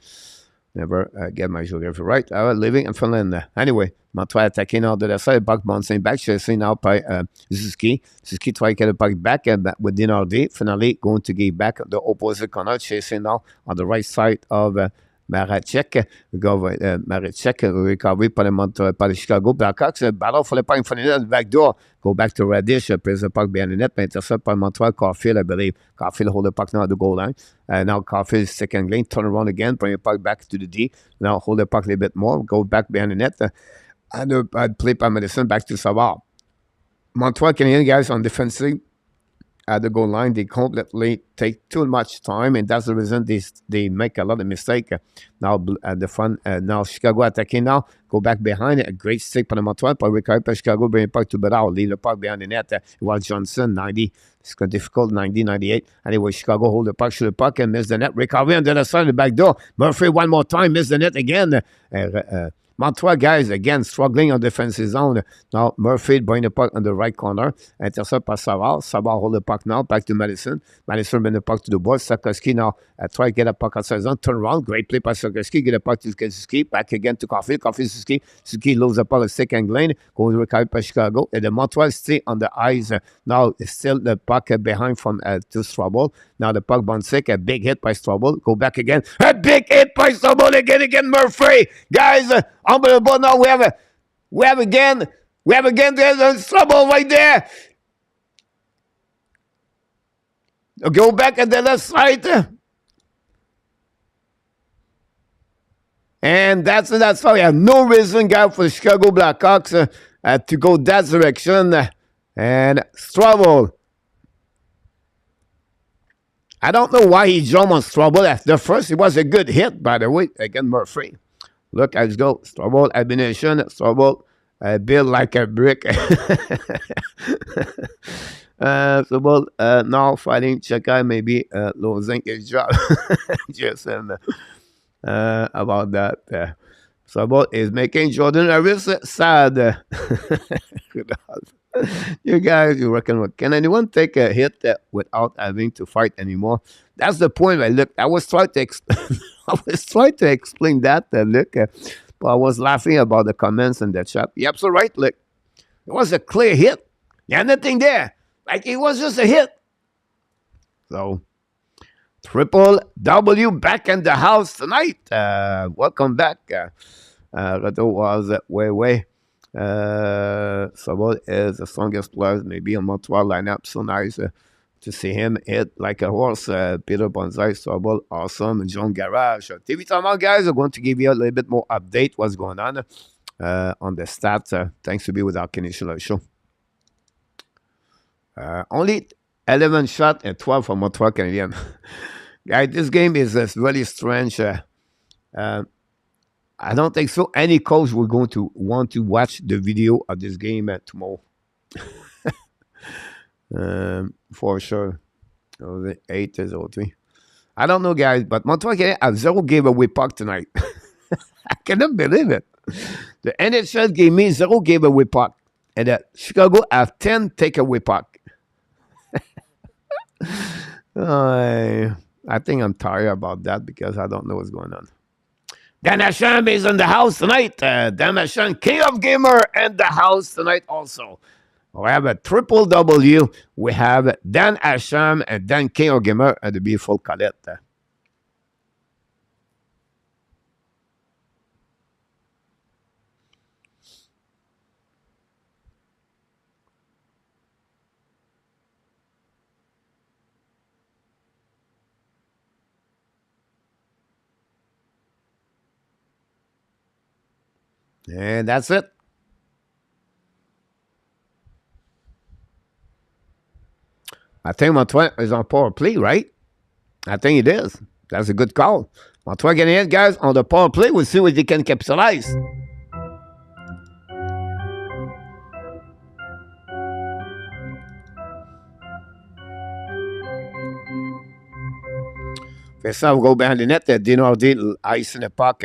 Never get my geography right. Living in Finland. Anyway, Montreal attacking out de la side, back bouncing back, chasing out by Suzuki. Suzuki try to get it back with Dinardi. Finally going to get back the opposite corner, chasing now on the right side of Maracek. We go Maracek, recovery par les Chicago Blackhawks. Battle for the puck in front of the back door. Go back to Radish, plays the puck behind the net, but intercept by Montreal. Caulfield, I believe. Caulfield hold the puck now at the goal line. Now Caulfield is second lane, turn around again, bring the puck back to the D. Now hold the puck a little bit more, go back behind the net. And play by Madison back to Savard. Montreal Canadiens guys on defensive at the goal line, they completely take too much time, and that's the reason they make a lot of mistakes. Now at the front, now Chicago attacking now, go back behind, a great stick by the Montreal, but recover by Chicago, bring the puck to Bedard, leave the puck behind the net, while Johnson, 90, it's difficult, 90, 98. Anyway, Chicago hold the puck, shoot the puck, and miss the net, recovery on the other side of the back door. Murphy one more time, miss the net again. Montreal guys again struggling on defensive zone. Now Murphy bring the puck on the right corner. Intercept by Savard. Savard hold the puck now back to Madison. Madison bring the puck to the board. Sarkowski now try to get a puck outside zone. Turn around. Great play by Sarkowski. Get a puck to Suzuki. Back again to Caulfield. Caulfield Suzuki. Suzuki loses the puck at second lane. Going to recover by Chicago. And the Montreal stay on the ice. Now still the puck behind from to Strobel. Now the puck bounce sick. A big hit by Strobel. Go back again. A big hit by Strobel again. Murphy. Guys, unbelievable. Now we have again there's trouble right there. Go back at the left side. And that's why we have no reason, guys, for the Chicago Blackhawks to go that direction. And Strobel. I don't know why he jumped on Strobel at the first. It was a good hit, by the way, against Murphy. Look, let's go. Strobel, elimination. Strobel, built like a brick. Strobel, now fighting Chekai, maybe losing his job. Just about that. Strobel is making Jordan Harris sad. You guys, you reckon, can anyone take a hit without having to fight anymore? That's the point. I was trying to explain that. But I was laughing about the comments in the chat. You're absolutely right. Look, it was a clear hit. Yeah, nothing there. Like it was just a hit. So, Triple W back in the house tonight. Welcome back. Reto was way. Strobel is the strongest player, maybe on Montreal lineup. So nice to see him hit like a horse. Peter Bonzai, Strobel, awesome. And John Garage. TV Time guys are going to give you a little bit more update what's going on the stats. Thanks to be with our Canadian show. Only 11 shots and 12 for Montreal Canadiens. Guys, this game is really strange. I don't think so. Any coach will going to want to watch the video of this game tomorrow. For sure. 8-0-3. I don't know, guys, but Montreal Canadiens have 0 giveaway puck tonight. I cannot believe it. The NHL gave me 0 giveaway puck, and Chicago have 10 takeaway puck. I think I'm tired about that because I don't know what's going on. Dan Asham is in the house tonight. Dan Asham, King of Gamer, in the house tonight also. We have a triple W. We have Dan Asham and Dan King of Gamer at the beautiful Colette. And that's it. I think Montreal is on power play, right? I think it is. That's a good call. Montreal getting in, guys, on the power play. We'll see what they can capitalize. First time we go behind the net. Dinardi ice in the puck.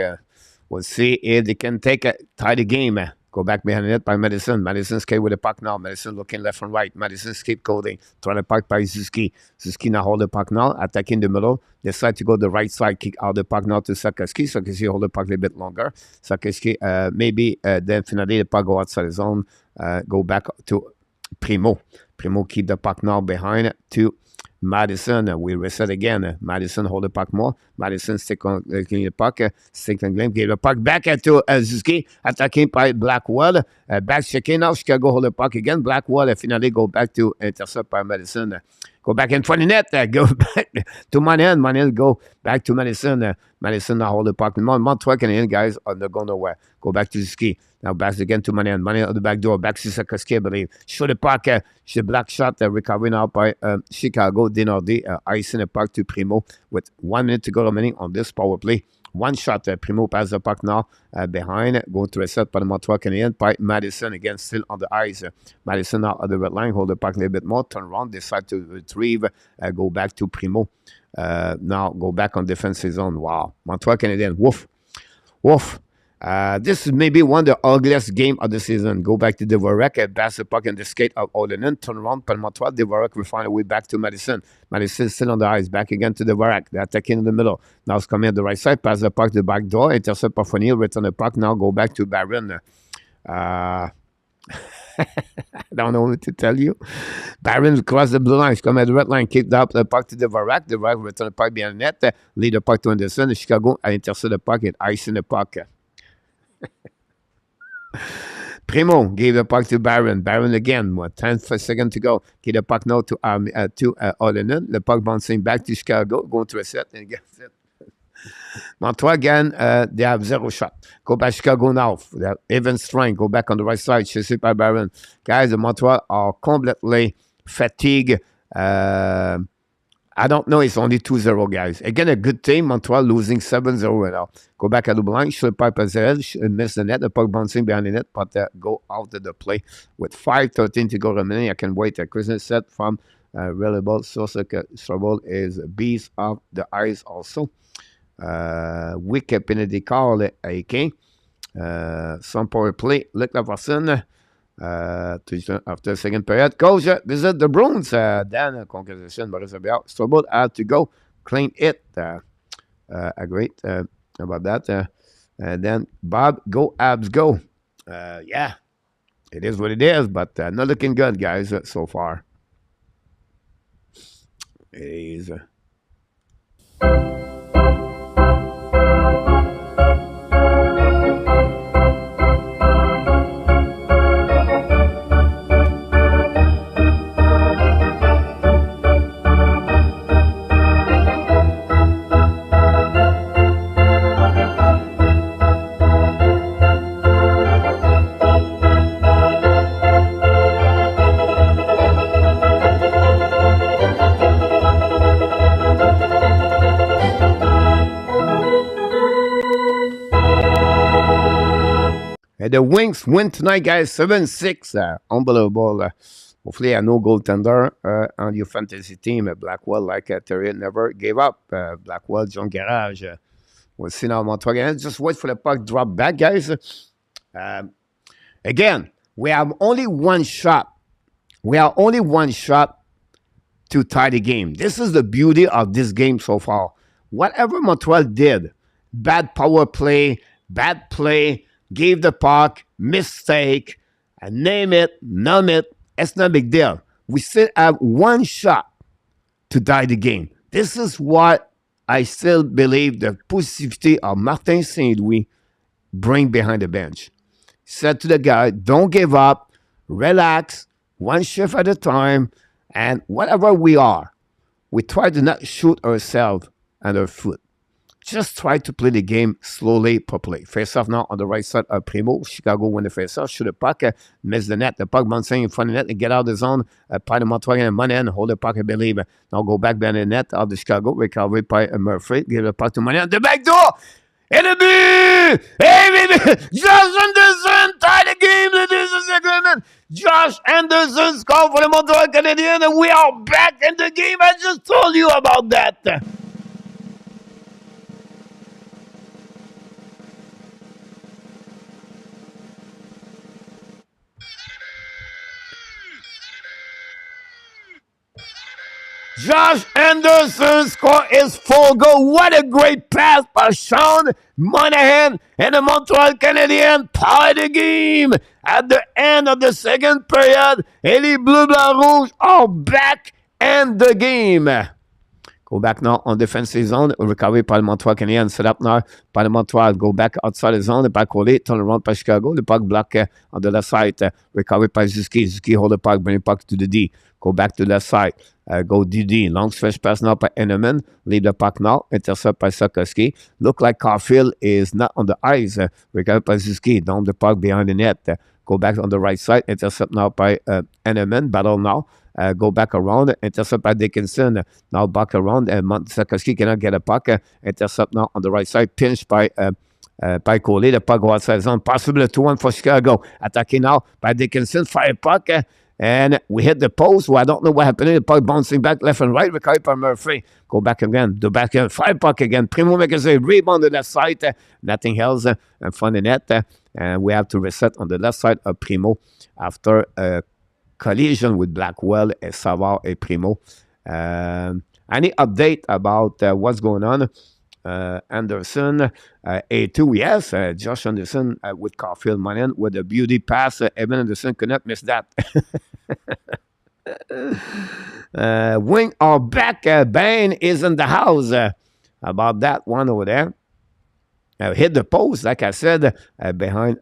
We'll see if they can tie the game. Go back behind the net by Madison. Madison skate with the puck now. Madison looking left and right. Madison scapegoating. Trying to puck by Zuski. Zuski now hold the puck now. Attacking the middle. Decide to go the right side. Kick out the puck now to Sakoski. Sakoski hold the puck a little bit longer. Sakoski maybe then finally the puck go outside the zone. Go back to Primo. Primo keep the puck now behind to Madison. We reset again. Madison hold the puck more. Madison stick on the puck. Stick on game. Give the puck back to Zuski. Attacking by Blackwell. Back checking now. Chicago hold the puck again. Blackwell finally go back to intercept by Madison. Go back in front of the net. Go back to Manuel. Manuel go back to Madison. Madison now hold the puck. Montreal Canadiens guys are not going nowhere. Go back to Zuski. Now back again to Manuel. Manuel at the back door. Back to Sakoski, I believe. Show the puck. The black shot recovered now by Chicago. Denardi icing the puck to Primo with 1 minute to go remaining on this power play. One shot. Primo passes the puck now behind. Going to reset by the Montreal Canadiens by Madison again still on the ice. Madison now at the red line. Hold the puck a little bit more. Turn around. Decide to retrieve. Go back to Primo. Now go back on defensive zone. Wow. Montreal Canadiens. Woof. Woof. This is maybe one of the ugliest game of the season. Go back to Dvorak, pass the puck in the skate of Olenin, turn around, per Montreal. Dvorak will find a way back to Madison. Madison still on the ice, back again to Dvorak. They're attacking in the middle. Now it's coming on the right side, pass the puck to the back door, intercept by Fournier, return the puck. Now go back to Barron. I don't know what to tell you. Barron crossed the blue line. Come at the red line, kicked up the puck to Dvorak. Dvorak return the puck behind the net, lead the puck to Anderson. Chicago intercept the puck and ice in the puck. Primo gave the puck to Barron. Barron again. 10 seconds to go. Give the puck now to Olenin. The puck bouncing back to Chicago. Going to reset and gets it. Montreal again. They have 0 shot. Go back Chicago now. They have even strength. Go back on the right side. Chased by Barron. Guys, the Montreal are completely fatigued. I don't know. It's only 2-0, guys. Again, a good team. Montreal losing 7-0 right now. Go back at the line. Shoot the pipe as well. Miss the net. The puck bouncing behind the net, but go out of the play with 5:13 to go remaining. I can wait. A Christmas set from reliable source. Trouble is beast of the ice also. Wicked penalty call. AK. Some power play. Look la personne. After second period, coach visit the Bruins. Then congratulations, Boris Abiel. Strobel had to go claim it. Great about that. And then Bob, go Habs, go. Yeah, it is what it is, but not looking good, guys, so far. It is. And the Wings win tonight, guys, 7-6. Unbelievable. Hopefully, a no goaltender on your fantasy team. Blackwell, like Terry, never gave up. Blackwell, John Garage. We'll see now Montreal. Just wait for the puck drop back, guys. Again, we have only one shot. We have only one shot to tie the game. This is the beauty of this game so far. Whatever Montreal did, bad power play, bad play, gave the puck, mistake, and name it, numb it, it's not a big deal. We still have one shot to tie the game. This is what I still believe the positivity of Martin Saint-Louis bring behind the bench. Said to the guy, don't give up, relax, one shift at a time, and whatever we are, we try to not shoot ourselves and our foot. Just try to play the game slowly, properly. Face off now on the right side of Primo. Chicago win the face off. Shoot the puck, miss the net. The puck bouncing in front of the net and get out of the zone. By the Montreal and money and hold the puck, I believe. Now go back behind the net of the Chicago. Recovery by Murphy. Give the puck to money at the back door. And a big! Hey, baby! Josh Anderson tie the game. This is the agreement. Josh Anderson scored for the Montreal Canadiens, and we are back in the game. I just told you about that. Josh Anderson score his full goal. What a great pass by Sean Monahan and the Montreal Canadiens tie the game at the end of the second period. Et les Bleu Blanc Rouge are back in the game. Go back now on defensive zone. Recovery par le Montreal Canadiens. Set up now par le Montreal. Go back outside the zone. The back collé. Turn around par Chicago. The puck block on the left side. Recovery by Zuski. Zuski hold the puck. Bring the puck to the D. Go back to the left side. Go DD. Long stretch pass now by Enneman. Leave the puck now. Intercept by Sokoski. Look like Caulfield is not on the ice. Recovery by Zuski. Down the puck behind the net. Go back on the right side. Intercept now by Enneman. Battle now. Go back around, intercept by Dickinson. Now back around, and Sokoski cannot get a puck. Intercept now on the right side, pinched by Coley. The puck go outside zone. Possible 2-1 for Chicago. Attacking now by Dickinson. Fire puck. And we hit the post. Well, I don't know what happened. The puck bouncing back left and right. Recovered by Murphy. Go back again. The back end. Fire puck again. Primo makes a rebound on the left side. Nothing else in front of the net. And we have to reset on the left side of Primo after collision with Blackwell and Savard and Primo. Any update about what's going on? Anderson, A2, yes. Josh Anderson with Caulfield Manin with a beauty pass. Evan Anderson could not miss that. Wing are back. Bain is in the house. About that one over there. Hit the post, like I said, behind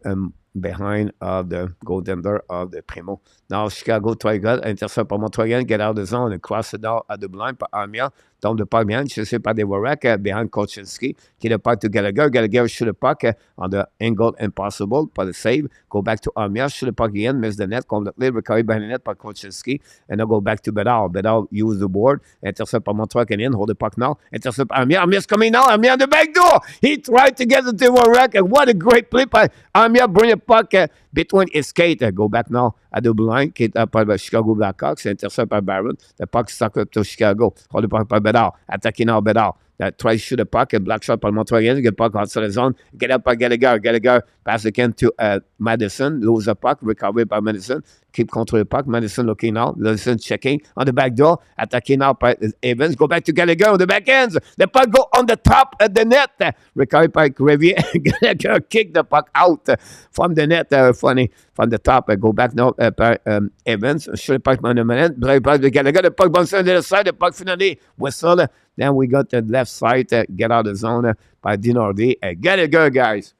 of the goaltender of the Primo. Now Chicago try good, intercept par Montreal, get out of the zone and cross it out at the blind par Armia. Tombe de puck behind, chassé par Devorek behind Kolchinski. Qui the puck to Gallagher. Gallagher shoot the puck on the angle impossible for the save. Go back to Armia, shoot the puck again, miss the net, completely recovery behind the net by Kolchinski. And then go back to Bedard. Bedard use the board, intercept par Montreal Canadiens, hold the puck now, intercept Armia. Armia's coming now, Armia on the back door. He tried to get the Devorek, and what a great play by Armia, bring the puck between his skate. Go back now at the blind, qui est par le Chicago Blackhawks, intercept par Barron. The puck stuck up to Chicago. Hold the puck by Bedard. Attacking now Bedard. That tries to shoot a puck, a black shot par Montreal. Get the puck outside the zone. Get up by Gallagher. Gallagher pass again to Madison. Lose the puck. Recovery by Madison. Keep control the puck. Madison looking now. Madison checking on the back door. Attacking now by Evans. Go back to Gallagher on the back ends. The puck go on the top of the net. Recovery by Gravier. Gallagher kick the puck out from the net. Funny. From the top. Go back now by Evans. Shoot the puck on the minute. Play by Gallagher. The puck bounces on the other side. The puck finally whistle. Then we got the left side, get out of the zone by Dinardi. Gallagher, guys.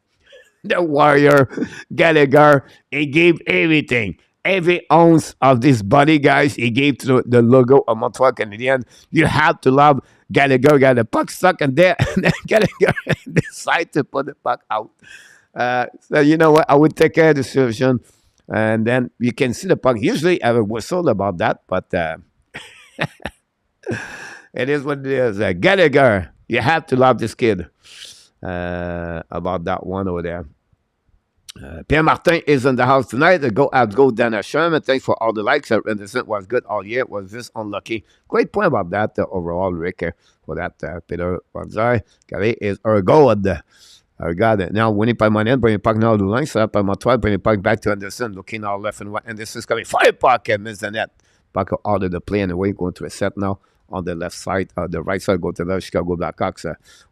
The Warrior, Gallagher, he gave everything. Every ounce of this body, guys, he gave to the logo of Montreal Canadiens. You have to love Gallagher. Got the puck stuck in there, and then Gallagher decided to put the puck out. So you know what? I would take care of the situation. And then you can see the puck. Usually I have a whistle about that, but... it is what it is. Gallagher, you have to love this kid. About that one over there. Pierre Martin is in the house tonight. Go Habs, go Dana Sherman. Thanks for all the likes. Anderson was good all year. Was just unlucky. Great point about that overall, Rick, for that. Peter Bonzai. Gary is our god. Our god. Now winning by Manin, bring the puck now to the line. Set up by Montreal, bring the puck back to Anderson. Looking all left and right. Anderson's coming. Fire puck and miss the net. Puck out of the play and away. Going to a set now. On the left side, the right side, go to the Chicago Blackhawks.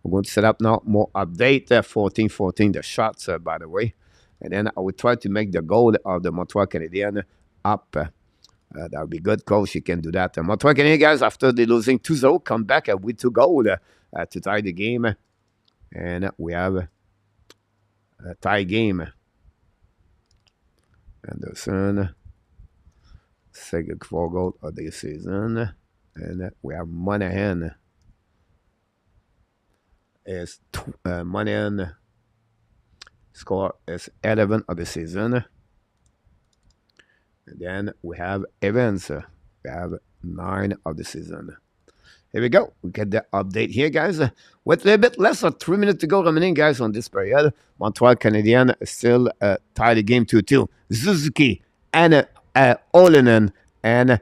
We're going to set up now more update. 14-14, the shots, by the way. And then I will try to make the goal of the Montreal Canadiens up. That would be good, coach. You can do that. Montreal Canadiens, guys, after they losing 2-0, come back with 2 goals to tie the game. And we have a tie game. Anderson, second 4 goal of the season. And we have Monahan. Monahan score is 11 of the season. And then we have Evans. We have 9 of the season. Here we go. We get the update here, guys. With a little bit less than 3 minutes to go remaining, guys, on this period. Montreal Canadiens still tie the game 2-2. Suzuki and Olinen and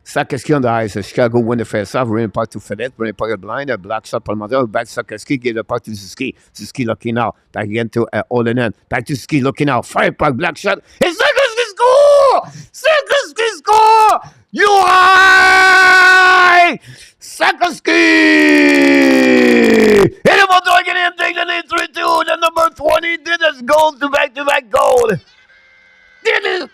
Sakoski on the ice. Chicago win the face-off. Bring the puck to Fedette. Bring the puck blind. A black shot from Montreal. Back to Sakoski. Give the puck to Suzuki. Suzuki looking out. Back again to Olinen. Back to Suzuki looking out. Fire puck. Black shot. And Sakoski score! Sakoski score! You high! Sakaski! And the Montreal Canadiens take the lead 3-2. The number 20 did his goal to back-to-back goal. Did it!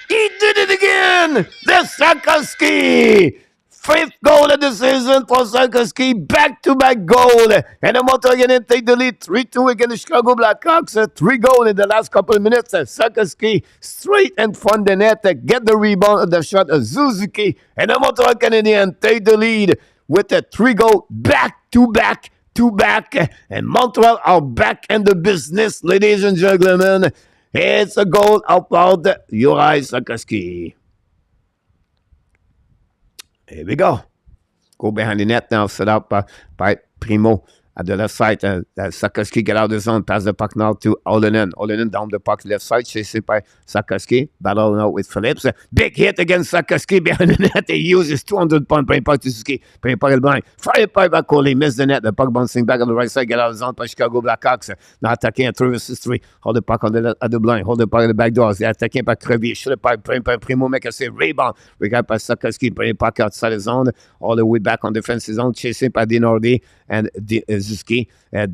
He did it again! The Sakaski! Fifth goal of the season for Sakaski, back-to-back goal. And the Montreal Canadiens take the lead 3-2 against the Chicago Blackhawks. 3 goals in the last couple of minutes. Sakaski straight in front of the net. Get the rebound of the shot of Suzuki. And the Montreal Canadiens take the lead with a 3-goal back-to-back. And Montreal are back in the business, ladies and gentlemen. It's a goal about Juraj Sakaski. Here we go. Go behind the net now, set up by Primo at the left side. Sakaski get out of the zone, pass the puck now to Olenin. Olenin down the puck left side, chased by Sakaski. Battle now with Phillips. Big hit against Sakaski behind the net. He uses 200-pound bring puck to Suzuki. Bring puck at blind. Fire pipe by Coley. Missed the net. The puck bouncing back on the right side. Get out of the zone by Chicago Blackhawks. Now attacking at 3 versus 3. Hold the puck on at the blind. Hold the puck at the back doors. They're attacking by Crevier. Shoot the puck. Primo make a save. Rebound. Regarded by Sakaski. Bring puck outside the zone. All the way back on defensive zone. Chasing by Dinardi and Zuski. Now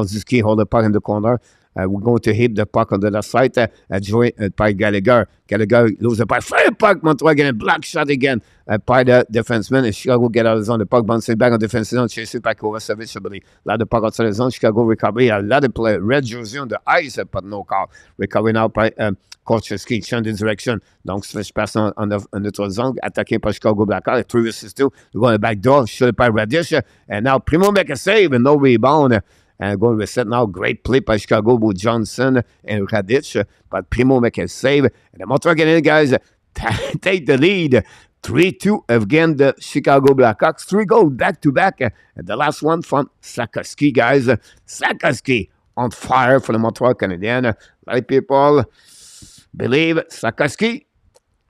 Zuski hold the puck in the corner. We're going to hit the puck on the left side. Joined by Gallagher. Gallagher loses the puck. Fire puck. Montreal getting black shot again by the defenseman. And Chicago get out of the zone. The puck bouncing back on defensive zone. Chasing by Kovacevic. I believe. Lot of puck outside the zone. Chicago recovery. A lot of play. Red jersey on the ice, but no call. Recovery now by Korczewski. Change the direction. Donc, switch pass on the zone. Attaqué par Chicago Blackhawks. 3 versus 2. We're going to back door. Shot by Radish. And now Primo make a save and no rebound. And going to reset now. Great play by Chicago with Johnson and Radic. But Primo make a save. And the Montreal Canadiens guys take the lead. 3-2 again, the Chicago Blackhawks. 3 goals back-to-back. And the last one from Sakaski, guys. Sakaski on fire for the Montreal Canadiens. A lot of people believe Sakaski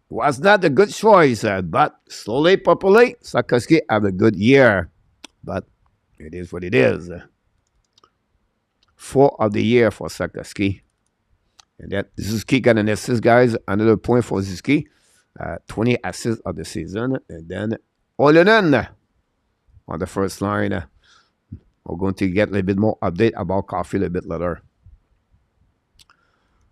was not a good choice. But slowly, properly, Sakaski have a good year. But it is what it is. 4 of the year for Sakaski. And then Zuski got an assist, guys. Another point for Zuski. 20 assists of the season. And then Olenin on the first line. We're going to get a little bit more update about Caulfield a bit later.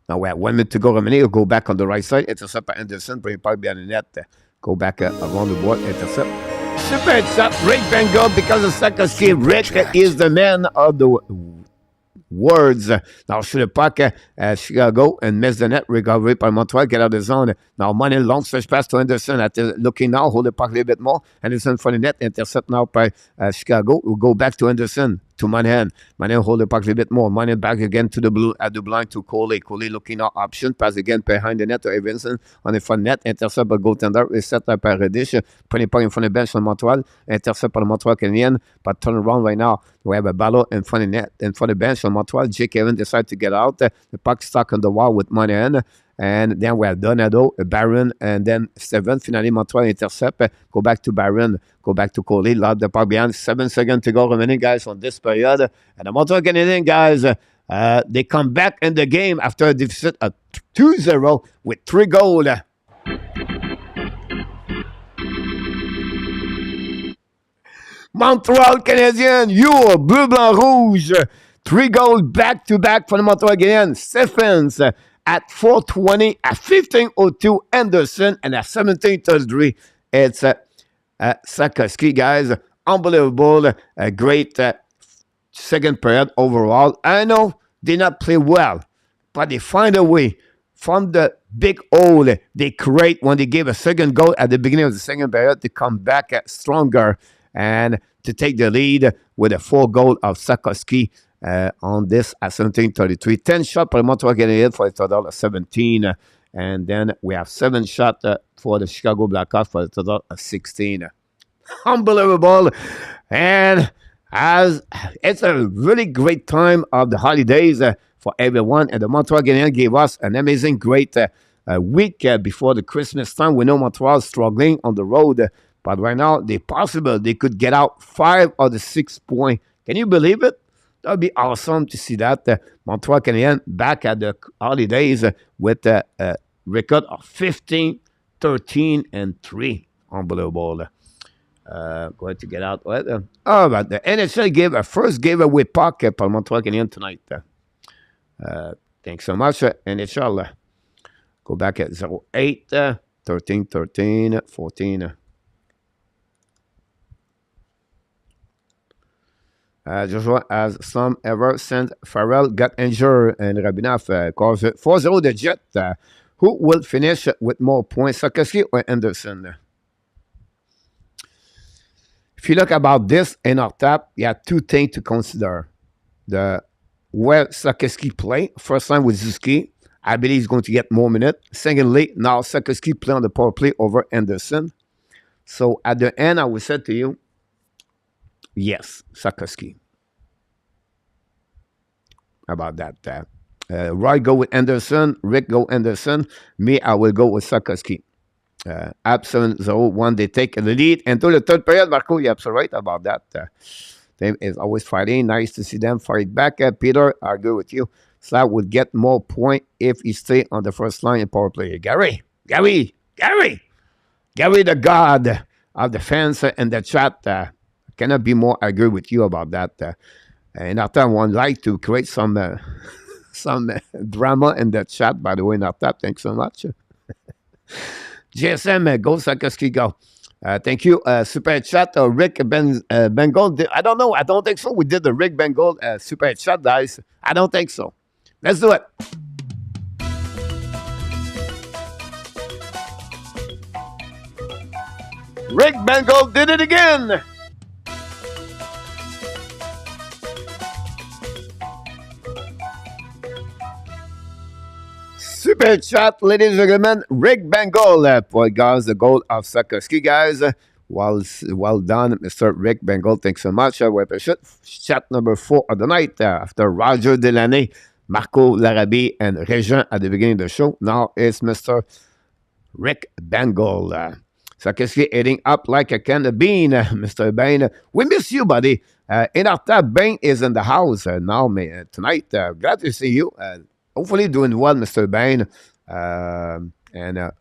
Now we have 1 minute to go remaining. We'll go back on the right side. Intercept by Anderson. Bring puck behind the net. Go back around the board. Intercept. Super intercept. Rick Van Gogh because of Sakaski. Rick is the man of the words. Now shoot the puck Chicago and miss the net. Recovery by Montreal. Get out of the zone. Now money long stretch pass to Anderson. Looking now. Hold the puck a little bit more. Anderson for the net. Intercept now by Chicago. We'll go back to Anderson. To Monahan. Monahan hold the puck a little bit more. Monahan back again to the blue at the blind to Coley. Coley looking at option. Pass again behind the net to Evanson on the front net. Intercept by goaltender. Reset by Radish. Putting puck in front of the bench on Montreal. Intercept by the Montreal Canadiens. But turn around right now. We have a battle in front of the net. In front of the bench on Montreal. Jake Evans decided to get out. The puck stuck on the wall with Monahan. And then we have Donado, Barron, and then Steven. Finally, Montreal intercept. Go back to Barron. Go back to Coley. Loud the puck behind. 7 seconds to go remaining, guys, on this period. And the Montreal Canadiens, guys, they come back in the game after a deficit of 2-0 with 3 goals. Montreal Canadiens, you bleu, blanc, rouge. 3 goals back-to-back for the Montreal Canadiens. Stephens at 4:20, at 15:02, Anderson, and at 17:33, it's Sakaski, guys. Unbelievable. A great second period overall. I know they not play well, but they find a way from the big hole they create when they give a second goal at the beginning of the second period to come back stronger and to take the lead with a 4 goal of Sakaski. On this at 17:33. 10 shots for the Montreal Canadiens for a total of 17. And then we have 7 shots for the Chicago Blackhawks for a total of 16. Unbelievable. And as it's a really great time of the holidays for everyone. And the Montreal Canadiens gave us an amazing, great week before the Christmas time. We know Montreal is struggling on the road. But right now, they could get out 5 of the 6 points. Can you believe it? That would be awesome to see that. Montreal Canadiens back at the holidays with a record of 15, 13, and 3. unbelievable. Going to get out. But the NHL gave a first giveaway puck par Montreal Canadiens tonight. Thanks so much, NHL. Go back at 08, 13, 13, 14. Joshua has some ever since Farrell got injured and Rabinov caused it 4-0 the Jet. Who will finish with more points, Sakowski or Anderson? If you look about this in our top, you have two things to consider. The where Sakowski play, first time with Zuski, I believe he's going to get more minutes. Secondly, now Sakowski play on the power play over Anderson. So at the end, I will say to you, yes, Sakowski. About that. Roy go with Anderson, Rick go Anderson, me, I will go with Sakowski. Habs 7-0-1, they take the lead into the third period. Marco, you're absolutely right about that. Team is always fighting. Nice to see them fight back. Peter, I agree with you. Slav would get more points if he stay on the first line in power play. Gary, the god of the fans in the chat. Cannot be more agree with you about that. And after I would like to create some drama in the chat, by the way, not that. Thanks so much. GSM, go Sakowski, go. Thank you. Super chat, Rick Bengal. I don't know. I don't think so. We did the Rick Bengal super chat, guys. I don't think so. Let's do it. Rick Bengal did it again. Super chat, ladies and gentlemen. Rick Bengal for guys the goal of Sakowski, guys. Well done, Mr. Rick Bengal. Thanks so much. We appreciate chat number 4 of the night after Roger Delaney, Marco Larrabee, and Régent at the beginning of the show. Now it's Mr. Rick Bengal. Sakowski heading up like a can of bean, Mr. Bain. We miss you, buddy. In our tab, Bain is in the house now tonight. Glad to see you. Hopefully doing well, Mr. Bain. And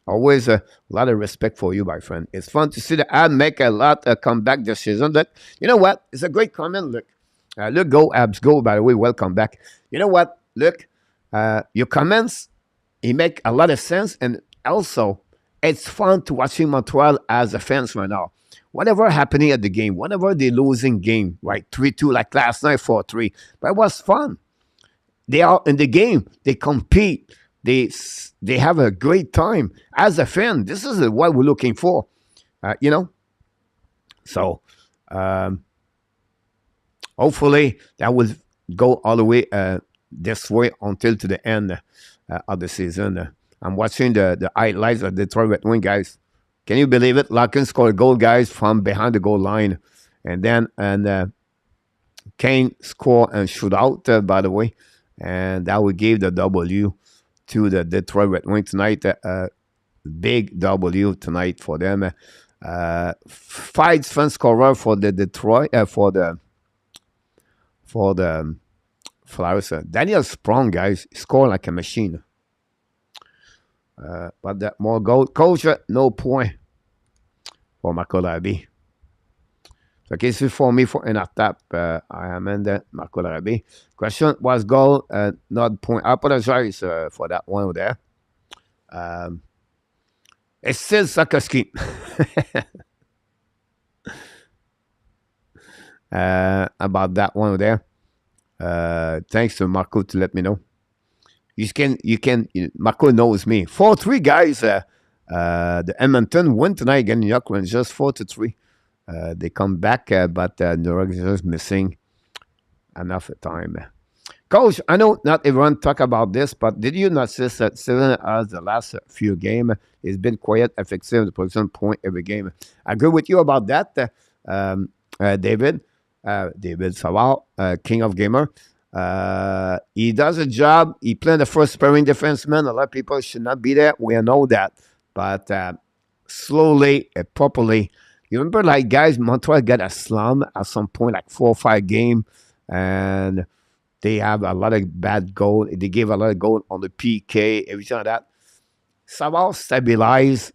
always a lot of respect for you, my friend. It's fun to see the ad make a lot come back this season. But you know what? It's a great comment. Look, go, Abs, go, by the way. Welcome back. You know what? Look, your comments, it make a lot of sense. And also, it's fun to watching Montreal as a fans right now. Whatever happening at the game, whenever they losing game, right? 3-2, like last night, 4-3. But it was fun. They are in the game. They compete. They have a great time. As a fan, this is what we're looking for, you know? So, hopefully, that will go all the way this way until to the end of the season. I'm watching the highlights of Detroit Red Wings, guys. Can you believe it? Larkin scored a goal, guys, from behind the goal line. And then Kane scored and shoot out, by the way. And that would give the W to the Detroit Red Wings tonight. Big W tonight for them. 5 fans scorer for the Detroit for the Flyers. Daniel Sprong, guys, scored like a machine. But that more goal. Coach, no point for Marco Larrabee. So, okay, so for me, for an attack, I am in the Marco Larrabee. Question was goal, not point. I apologize for that one there. It's still Sakowski. About that one there. Thanks to Marco to let me know. Marco knows me. 4-3, guys. The Edmonton win tonight against New York Rangers, 4-3. They come back, but New York is just missing enough time. Coach, I know not everyone talk about this, but did you notice that Steven has the last few games, it's been quite effective, the position point every game. I agree with you about that, David Savard, King of Gamer. He does a job. He played the first pairing defenseman. A lot of people should not be there. We know that. But slowly, properly. You remember, like, guys, Montreal got a slump at some point, like 4 or 5 games. And they have a lot of bad goal. They gave a lot of goal on the PK, everything like that. Savard stabilized.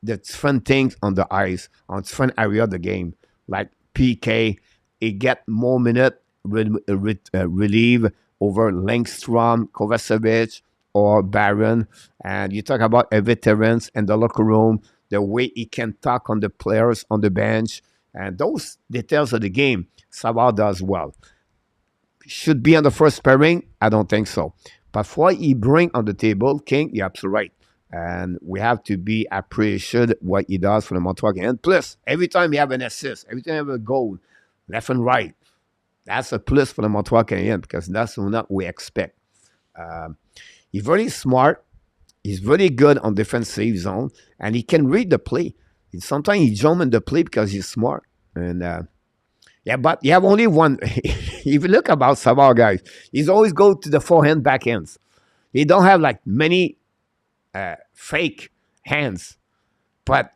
the different things on the ice, on different area of the game, like PK, he get more minute relieve over Langstrom, Kovacevic, or Barron. And you talk about a veterans in the locker room, the way he can talk on the players on the bench, and those details of the game, Savard does well. Should be on the first pairing? I don't think so. But what he bring on the table, King, you're absolutely right. And we have to be appreciated what he does for the Montreal Canadiens. Plus, every time you have an assist, every time you have a goal, left and right, that's a plus for the Montreal Canadiens because that's what we expect. Um, he's very smart. He's very good on defensive zone, and he can read the play. Sometimes he jump in the play because he's smart. And yeah, but you have only one. If you look about Savard, guys, he's always go to the forehand, backhands. He don't have like many fake hands, but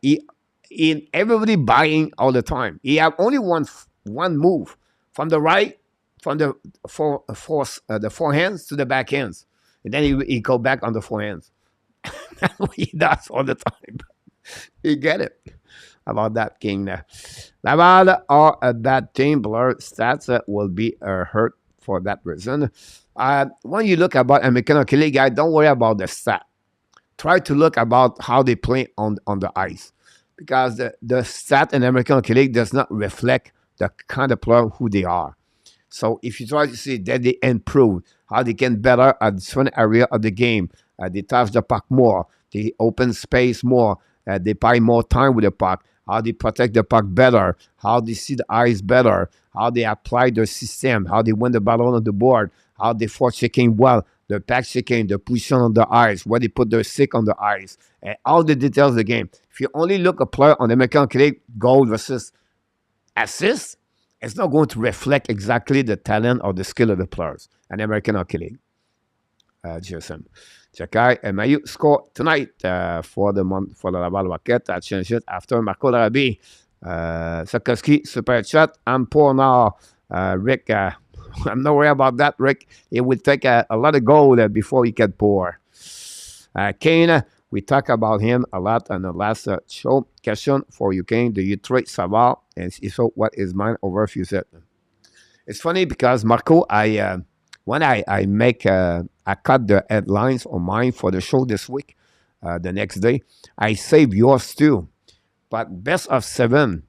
everybody buying all the time. He have only one move from the right, from the the forehands to the backhands, and then he go back on the forehands. That's what he does all the time. You get it about that, King. Laval are a bad team. Blur stats will be hurt for that reason. When you look about American Hockey League, guys, don't worry about the stat. Try to look about how they play on the ice, because the stat in American Hockey League does not reflect the kind of player who they are. So if you try to see that they improve, how they can better at different area of the game, they touch the puck more, they open space more, they buy more time with the puck, how they protect the puck better, how they see the ice better, how they apply their system, how they win the battle on the board, how they forechecking well, the back checking, the position on the ice, where they put their stick on the ice, and all the details of the game. If you only look a player on the American Hockey League, goal versus assist, it's not going to reflect exactly the talent or the skill of the players in American Hockey League. GSM. Jacky and Mayu score tonight for the Laval Rocket. I changed it after Marco Larabi. Sakoski, super chat. I'm poor now. Rick, I'm not worried about that, Rick. It will take a lot of gold before he can pour. Kane, we talk about him a lot on the last show. Question for you, Kane. Do you trade Savard? And if so, what is mine over a few sets? It's funny because, Marco, when I cut the headlines on mine for the show this week, the next day, I saved yours too. But best of 7.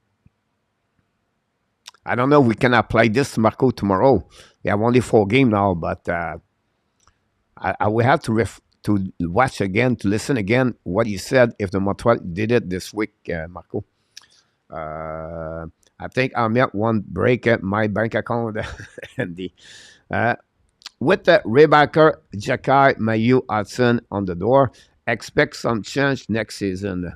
I don't know if we can apply this, Marco, tomorrow. We have only 4 games now, but I will have to watch again, to listen again what you said if the Montreal did it this week, Marco. I think I'm at one break at my bank account and with the Rebecca, Jacky, Mayu, Hudson on the door. Expect some change next season.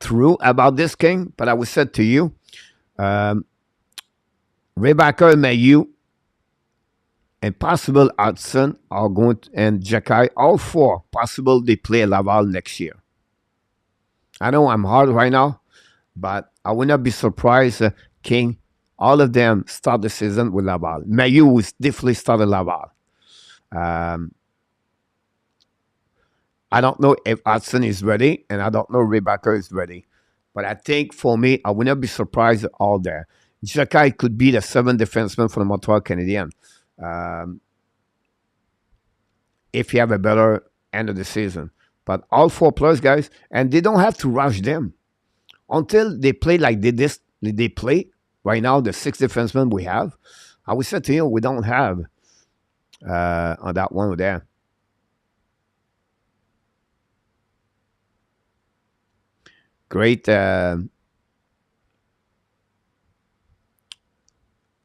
True about this, King, but I will say to you, Rebecca, Mayu, and possible Hudson are going to, and Jacky, all 4 possible they play Laval next year. I know I'm hard right now, but I will not be surprised, King. All of them start the season with Laval. Mayu will definitely start at Laval. I don't know if Hudson is ready, and I don't know if Rebecca is ready. But I think for me, I will not be surprised at all there. Jacky could be the 7th defenseman for the Montreal Canadiens. If you have a better end of the season. But all 4 players, guys, and they don't have to rush them. Until they play like they play right now, the 6 defensemen we have, I would say to you, we don't have on that one there. Great.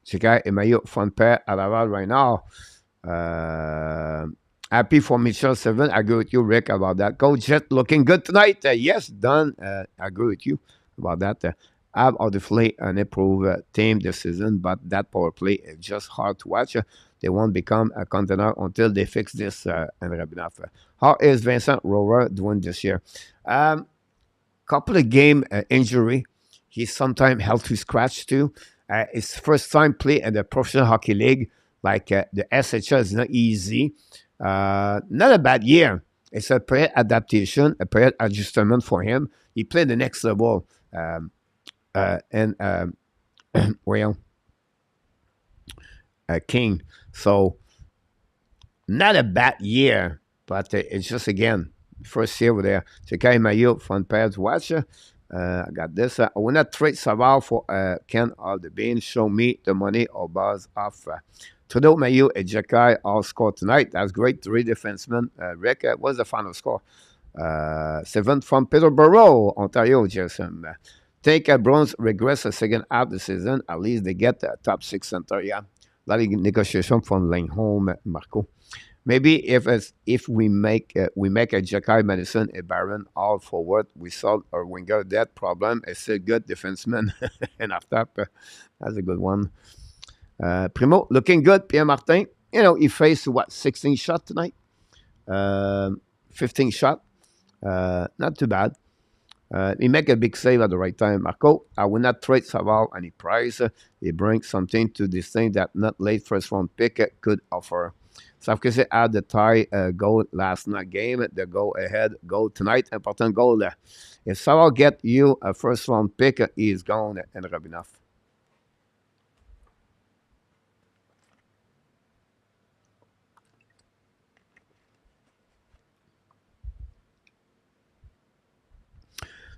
Chicago et Mayo fun pair at Laval right now. Happy for Mitchell 7. I agree with you, Rick, about that. Coach Jet looking good tonight. Yes, done. I agree with you about that. Have obviously an improved team this season, but that power play is just hard to watch. They won't become a contender until they fix this and Rabinoff. How is Vincent Rover doing this year? Couple of game injury. He's sometimes healthy scratch too. It's first time play in the professional hockey league, like the SHL is not easy. Not a bad year. It's a period adaptation, a period adjustment for him. He played the next level, and well, King. So not a bad year, but it's just again first year over there. Chicago Mayo, fun pair to watch. I got this. I will not trade Savard for Ken of the Bean. Show me the money or buzz off. Trudeau, Mayo, and Jakai all scored tonight. That's great. Three defensemen. Rick, what's the final score? 7 from Peterborough, Ontario, Jason. Take a bronze regress a second half of the season. At least they get the top 6 center. Yeah. A lot of negotiation from Lane Home, Marco. Maybe if we make a Jakai Madison a Baron all forward, we solve our winger that problem. It's a good defenseman and after that's a good one. Primo looking good. Pierre Martin, he faced what 16 shot tonight, 15 shot, not too bad. He make a big save at the right time. Marco, I will not trade Savard any price. He brings something to this thing that not late first round pick could offer. Savkese had the tie goal last night game. The go ahead goal tonight. Important goal. If Savard get you a first round pick, he is gone and Rabinoff.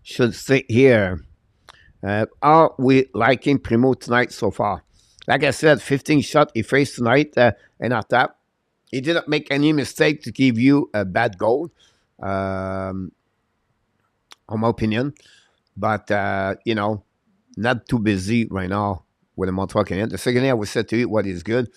Should stay here. Are we liking Primo tonight so far? Like I said, 15 shot he faced tonight and at that. He didn't make any mistake to give you a bad goal, in my opinion. But, not too busy right now with the Montreal Canadiens. The second year, I would say to you what is good.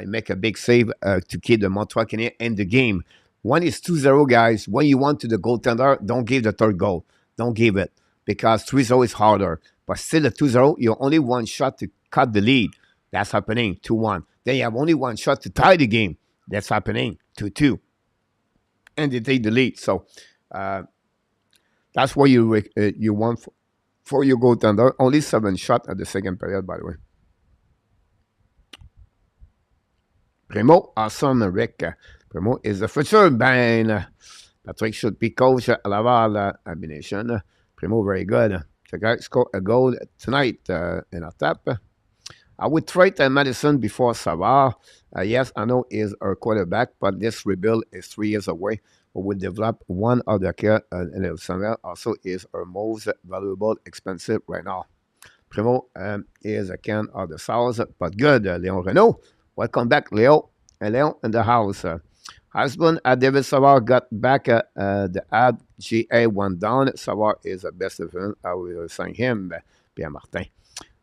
He make a big save to keep the Montreal Canadiens in the game. When it's 2-0, guys, when you want to the goaltender, don't give the third goal. Don't give it because 3-0 is harder. But still, at 2-0, you only one shot to cut the lead. That's happening, 2-1. Then you have only one shot to tie the game. That's happening, 2-2. And they take the lead. So that's what you want for your goaltender. Only 7 shots at the second period, by the way. Primo, awesome, Rick. Primo is the future. Patrick should be coach at Laval Abination. Primo, very good. The guy scored a goal tonight in a tap. I would trade Madison before Savard. Yes, I know he's our quarterback, but this rebuild is 3 years away. We will develop one other care, and Samuel also is our most valuable, expensive right now. Primo is a can of the sauce, but good. Leon Renault, welcome back, Leo. And Leon in the house. Husband David Savard got back the ad GA one down. Savard is the best of him. I will sign him, Pierre Martin.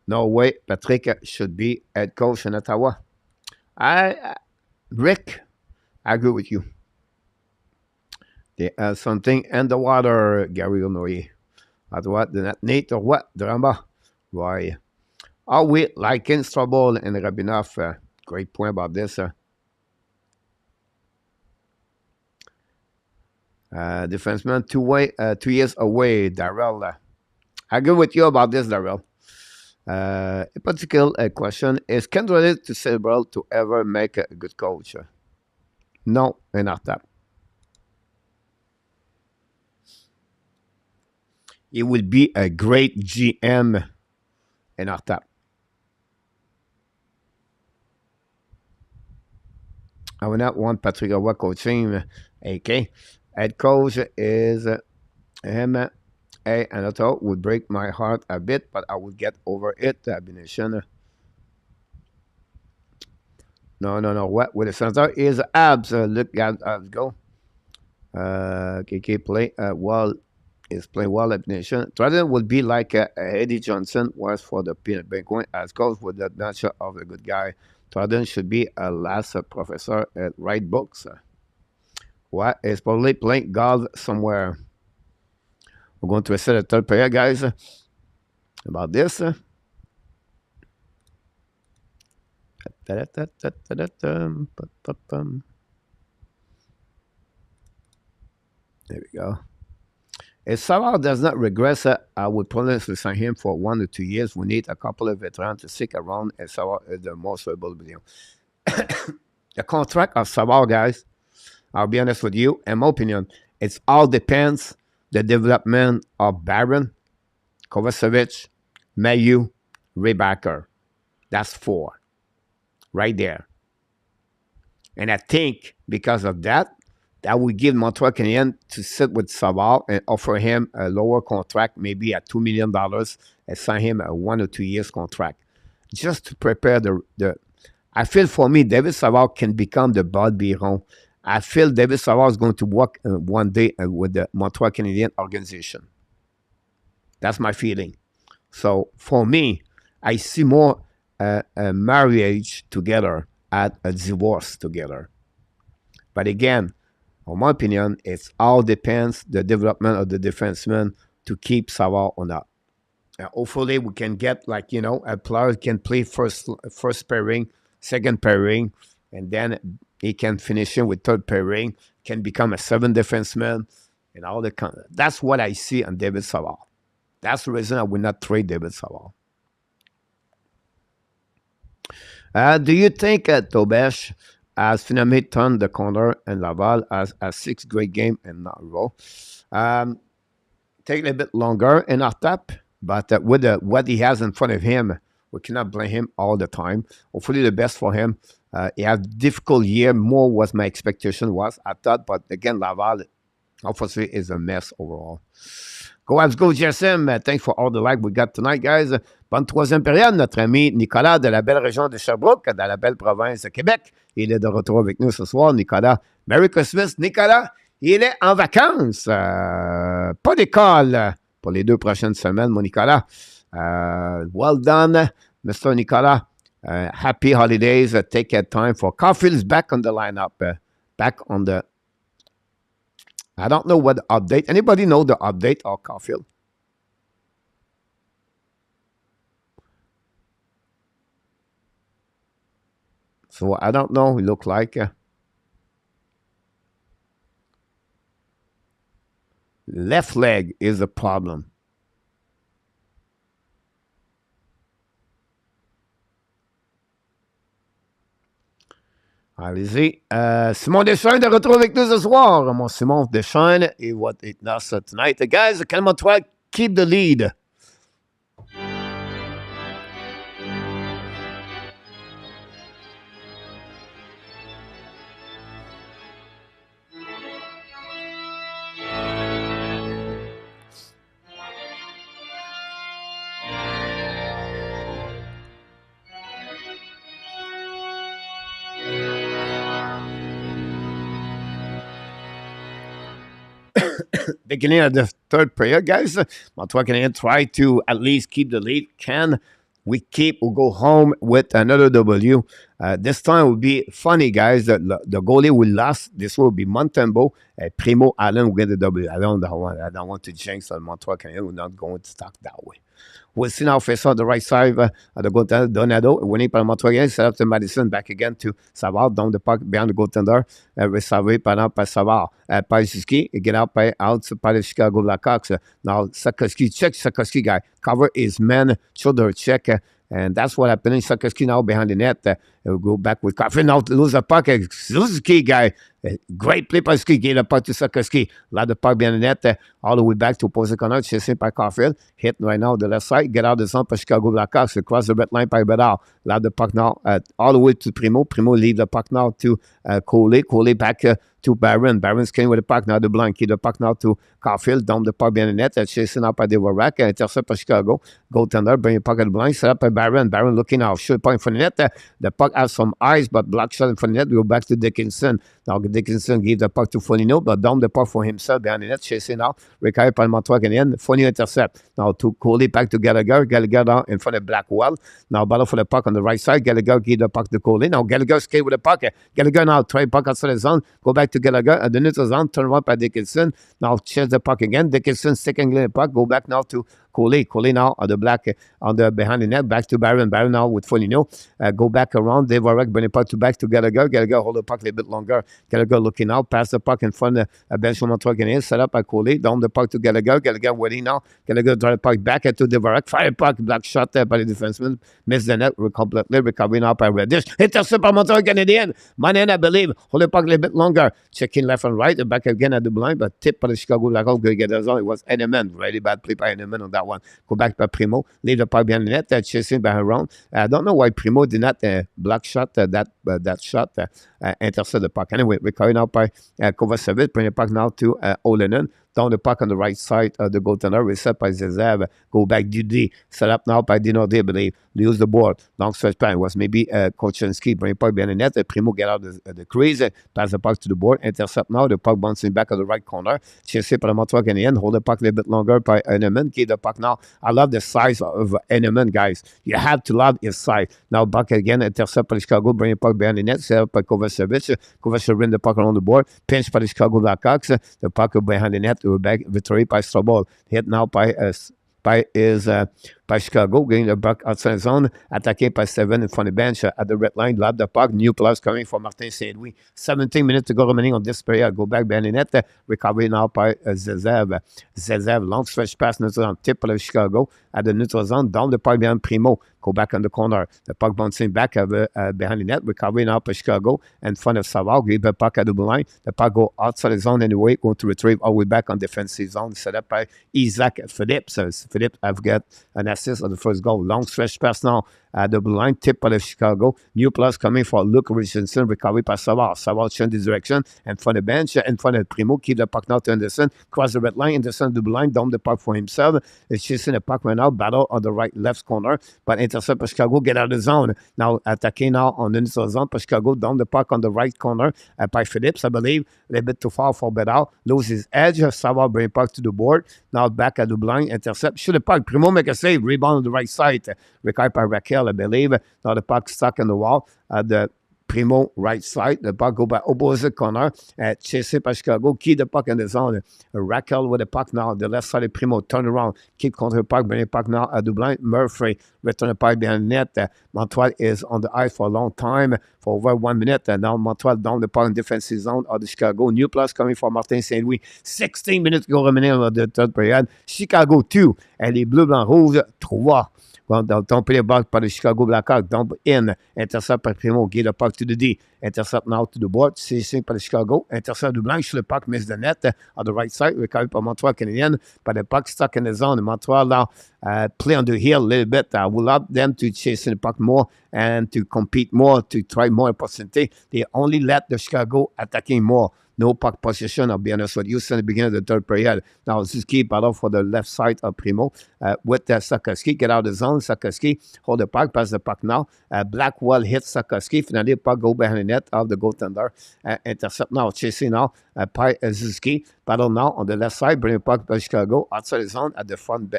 No way Patrick should be head coach in Ottawa. Rick, I agree with you. There's something in the water, Gary Honoyer. Ottawa do not need or what? Drama. Why? Are we liking trouble and Rabinoff? Great point about this. Defenseman, 2 years away, Darrell. I agree with you about this, Darrell. A particular question is: can relate to Cerebral to ever make a good coach? No, not that. He will be a great GM in our top. I will not want Patrick Roy coaching. AK. Head coach is him. Another would break my heart a bit, but I would get over it. Abination. No. What with the center is Habs. Look at Habs go. KK play well. Is playing well at Nation. Trident would be like Eddie Johnson was for the Peanut Banquet, as goes with the nature of a good guy. Trident should be a last professor at write books. What is probably playing golf somewhere. We're going to a set of third player, guys. About this. There we go. If Savard does not regress, I would probably sign him for 1 or 2 years. We need a couple of veterans to stick around, and Savard is the most valuable video. The contract of Savard, guys, I'll be honest with you, in my opinion, it all depends the development of Barron, Kovacevic, Mayu, Rebacker. That's 4 right there. And I think because of that, that would give Montreal Canadiens to sit with Savard and offer him a lower contract, maybe at $2 million, and sign him a 1 or 2 years contract. Just to prepare the I feel for me, David Savard can become the Bud Biron. I feel David Savard is going to work one day with the Montreal Canadiens organization. That's my feeling. So for me, I see more a marriage together at a divorce together. But again, in my opinion, it all depends the development of the defenseman to keep Savard or not. Hopefully, we can get a player can play first pairing, second pairing, and then he can finish in with third pairing, can become a 7 defenseman, and all the that's what I see on David Savard. That's the reason I will not trade David Savard. Do you think Tobesh has finally turned the corner and Laval has a 6 great game in a row? Take a little bit longer in our tap, but with what he has in front of him, we cannot blame him all the time. Hopefully the best for him. He had a difficult year. More was my expectation was, I thought. But again, Laval, obviously, is a mess overall. Go Habs, go GSM. Thanks for all the like we got tonight, guys. Bonne troisième période, notre ami Nicolas de la belle région de Sherbrooke, dans la belle province de Québec. Il est de retour avec nous ce soir, Nicolas. Merry Christmas, Nicolas. Il est en vacances. Pas d'école pour les 2 prochaines semaines, mon Nicolas. Well done, Mr. Nicolas. Happy holidays. Take time for Caulfield's back on the lineup. Back on the... I don't know what the update. Anybody know the update of Caulfield? So I don't know. It look like left leg is a problem. Allez-y. Simon Deschênes de retour avec nous ce soir. Mon Simon Deschênes et what it does tonight. Guys, can Montreal keep the lead? Beginning of the third period, guys. Montreal Canadiens try to at least keep the lead. Can we go home with another W? This time will be funny, guys. The goalie will last. This will be Montembeault. Primo Allen will get the W. I don't want to jinx on Montreal Canadiens. We're not going to talk that way. We'll see now face on the right side of the goaltender, Donado, winning par Montreal. Set up to Madison, back again to Savard, down the puck behind the goaltender. Reservé par Savard. Pajiski, get out par the Chicago Blackhawks. Now, Sakoski guy. Cover his man, shoulder check. And that's what happened. Sakoski now behind the net. We'll go back with Caulfield. Now to lose the puck. Suzuki guy. Great play by Ski. Get the puck to Sakoski. Lot the puck behind the net. All the way back to opposite corner. Chasing by Caulfield. Hit right now the left side. Get out the zone by Chicago Blackhawks. Across the red line by Bedard. Lot the puck now all the way to Primo. Primo leave the puck now to Coley. Coley back to Barron. Barron skating with the puck now to Blanky. The puck now to Caulfield. Down the puck behind the net. Chasing up by Devorak. Intercept by Chicago. Goaltender. Bring the puck at the blind. Set up by Barron. Barron looking out. Shoot point for the net. The puck has some eyes, but block shot in front of the net. We go back to Dickinson. Now Dickinson gave the puck to Foligno, but down the puck for himself behind the net. Chasing now. Recovered by Montreal Canadiens. Foligno intercept. Now to Coley back to Gallagher. Gallagher down in front of Blackwell. Now battle for the puck on the right side. Gallagher gave the puck to Coley. Now Gallagher skate with the puck. Gallagher now try puck outside the zone. Go back to Gallagher. At the neutral zone. Turn around by Dickinson. Now chase the puck again. Dickinson sticking the puck. Go back now to Coley. Coley now on the black, on the behind the net, back to Barron. Barron now with Foligno. Go back around. Devorek bring the puck to back to Gallagher. Gallagher hold the puck a little bit longer. Gallagher looking out, pass the puck in front of bench from Montreal Canadiens. Set up by Coley. Down the puck to Gallagher. Gallagher waiting now. Gallagher drive the puck back into Devorek. Fire puck. Black shot there by the defenseman. Miss the net. Completely recovering now by Reddish. Intercept by Montreal Canadiens. Manen, I believe. Hold the puck a little bit longer. Checking left and right. Back again at the blind. But tip by the Chicago Blackhawks. Go get us on. It was Eneman. Really bad play by Eneman on that one. Go back by Primo. Leave the puck behind the net. Chasing by around. I don't know why Primo did not block shot that shot. Intercept the puck. Anyway, recovering now by Kovacevic. Bring the puck now to Olenin. Down the puck on the right side of the goaltender. Reset by Zezev. Go back Dudy. Set up now by Dinardi, I believe. Use the board. Long stretch plan was maybe Kochinski. Bring the puck behind the net. Primo get out the crease. Pass the puck to the board. Intercept now. The puck bouncing back on the right corner. Chasé par le Montreal Canadien. Hold the puck a little bit longer by Eneman. Keep the puck now. I love the size of Eneman, guys. You have to love his size. Now back again. Intercept by Chicago. Bring the puck behind the net. Set up by Kovacevic. Kovacevic bring the puck around the board. Pinch by the Chicago Blackhawks. The puck behind the net. Back victory by Strobel. Hit now by Chicago, getting the puck outside the zone, attaqué by 7 in front of the bench at the red line, love the puck, new plus coming for Martin Saint-Louis. 17 minutes to go remaining on this period. Go back behind the net, recovery now by Zezev. Zezev, long stretch pass, neutral zone, tip of Chicago at the neutral zone, down the puck behind Primo. Go back on the corner. The puck bouncing back behind the net, recovery now by Chicago in front of Savard, give the puck at the blue line. The puck go outside the zone anyway, going to retrieve all the way back on defensive zone, set up by Isaac Phillips. Phillips have got an assist on the first goal. Long stretch pass now at the blue line, tip of Chicago. New plus coming for Luke Richardson, recovery by Savard. Savard change the direction in front of the bench, in front of Primo. Keep the puck now to Anderson. Cross the red line, Anderson the blue line, down the puck for himself. It's chasing the puck right now, battle on the right left corner, but intercept by Chicago, get out of the zone. Now attacking now on the neutral zone by Chicago, down the puck on the right corner by Phillips, I believe. A little bit too far for Bedard. Lose his edge. Savard bring puck to the board. Now back at the blind, intercept. Shoot the puck. Primo make a save. Rebound on the right side. Recovered by Raquel, I believe. Now the puck stuck in the wall. The Primo right side. The puck go by opposite corner. Chasé by Chicago. Keep the puck in the zone. Raquel with the puck now. The left side of Primo. Turn around. Keep control the puck. Bring the puck now at the blind. Murphy return the puck behind the net. Montreal is on the ice for a long time. For over 1 minute. Now Montreal down the puck in defensive zone of the Chicago. New plus coming from Martin Saint-Louis. 16 minutes to go remaining on the third period. Chicago 2. Et les Bleus Blancs Rouges 3. Don't play the puck by the Chicago Blackhawks. Dump in. Intercept by Primo. Give the puck to the D. Intercept now to the board. Chasing by the Chicago. Intercept du Blanc. Sur le puck. Miss the net on the right side. Recovered by Montreal Canadiens. But the puck stuck in the zone. Montreal now play on the hill a little bit. I would love them to chase the puck more and to compete more, to try more opportunity. They only let the Chicago attacking more. No puck possession, I'll be honest with you, since the beginning of the third period. Now, Zuski battle for the left side of Primo with Sakoski. Get out of the zone. Sakoski hold the puck, pass the puck now. Blackwell hits Sakoski. Finally, puck go behind the net of the goaltender. Intercept now, chasing now by Zuski. Battle now on the left side, bring the puck by Chicago. Outside the zone at the front,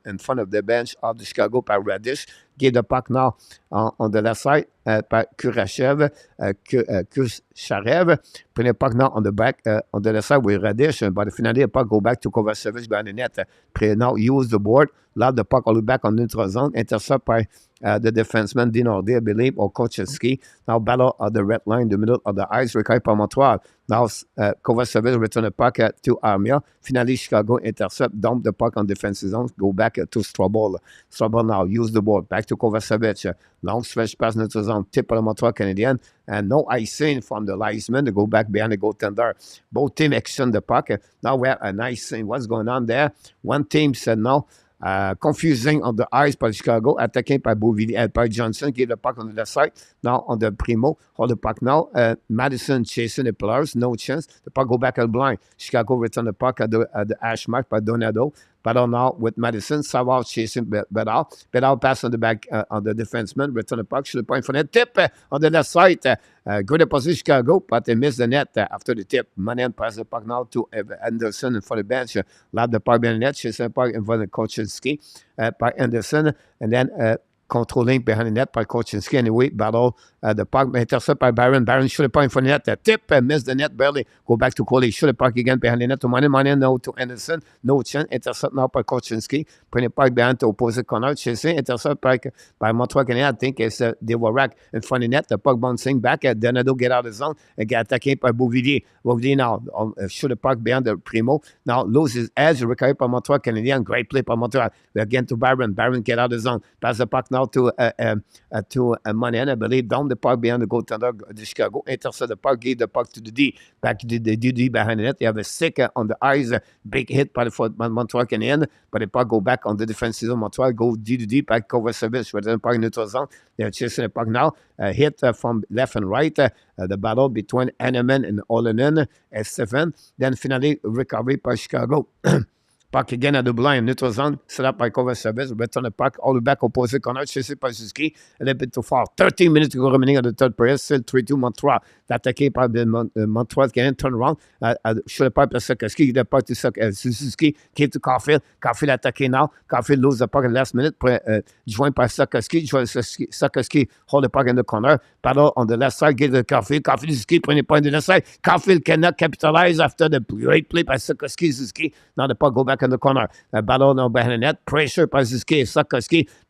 in front of the bench of the Chicago by Reddish. Give the puck now on the left side by Kurashev, Kusharev. Bring the puck now on the back, on the left side with Radish. But finally, the puck go back to Kovacevic behind the net. Now use the board. Lob the puck all the way back on the neutral zone. Intercept by the defenseman Dinardi, I believe, or Kochinski. Now battle at the red line, the middle of the ice. Recovered by Montreal. Now Kovacevic return the puck to Armia. Finally, Chicago intercept, dump the puck on defensive zone. Go back to Strobel. Strobel now use the board. Back to Kovacevic. Long stretch pass neutral zone. Tip of the Montreal Canadiens. And no icing from the linesman to go back behind the goaltender. Both teams exchange the puck. Now we have an icing. What's going on there? One team said no. Confusing on the ice by Chicago, attacking by Beauvillier, by Johnson, give the puck on the left side. Now on the Primo, hold the puck now. Madison chasing the players, no chance. The puck go back at blind. Chicago return the puck at the hash mark by Donado. Battle now with Madison. Savard chasing Bedard. Bedard pass on the back on the defenseman. Return the puck. Should the point for the tip on the left side. Good position Chicago, but they missed the net after the tip. Manen pass the puck now to Anderson in front of the bench. Lob the puck behind the net. Chasing the puck in front of Kochinski by Anderson. And then controlling behind the net by Kochinski. Anyway, battle the puck intercepted by Barron. Barron shoot the puck in front of the net. Tip and miss the net barely. Go back to Coley. Shoot the puck again behind the net to Money. Money now to Anderson. No chance. Intercept now by Korchinski. Putting the puck behind to opposite corner. Chasing. Intercept by Montreal Canadiens. I think it's Devorak in front of the net. The puck bouncing back. Donado get out of the zone and get attacked by Bouvier. Bouvier now shoot the puck behind the Primo. Now loses edge. Recovered by Montreal Canadiens. Great play by Montreal. Again to Barron. Barron get out of the zone. Pass the puck now to Monahan, I believe, down the puck behind the goaltender of Chicago. Intercept the puck, give the puck to the D. Back to the D behind the net. They have a sick on the eyes. Big hit by the Montreal Canadiens. But the puck go back on the defensive zone. Montreal go D, back cover service. Within the puck neutral zone. They're chasing the puck now. Hit from left and right. The battle between Hanneman and Olenin at 7. Then finally recovery by Chicago. Puck again at the blind, neutral zone, set up by cover service, return the puck all the back opposite corner, chased by Suzuki, a little bit too far. 13 minutes to go remaining of the third period, still 3-2 Montreal. Attaqué par the Montreal Canadiens, turn around, shoot the puck to Suzuki, the puck to Suzuki, came to Caulfield. Caulfield attaqué now. Caulfield lose the puck in the last minute, joined by Suzuki. Suzuki hold the puck in the corner, battle on the left side, give the Caulfield. Caulfield Suzuki, 20 points on the left side. Caulfield cannot capitalize after the great play by Suzuki. Now the puck go back in the corner. Battle now behind the net. Pressure by Suzuki.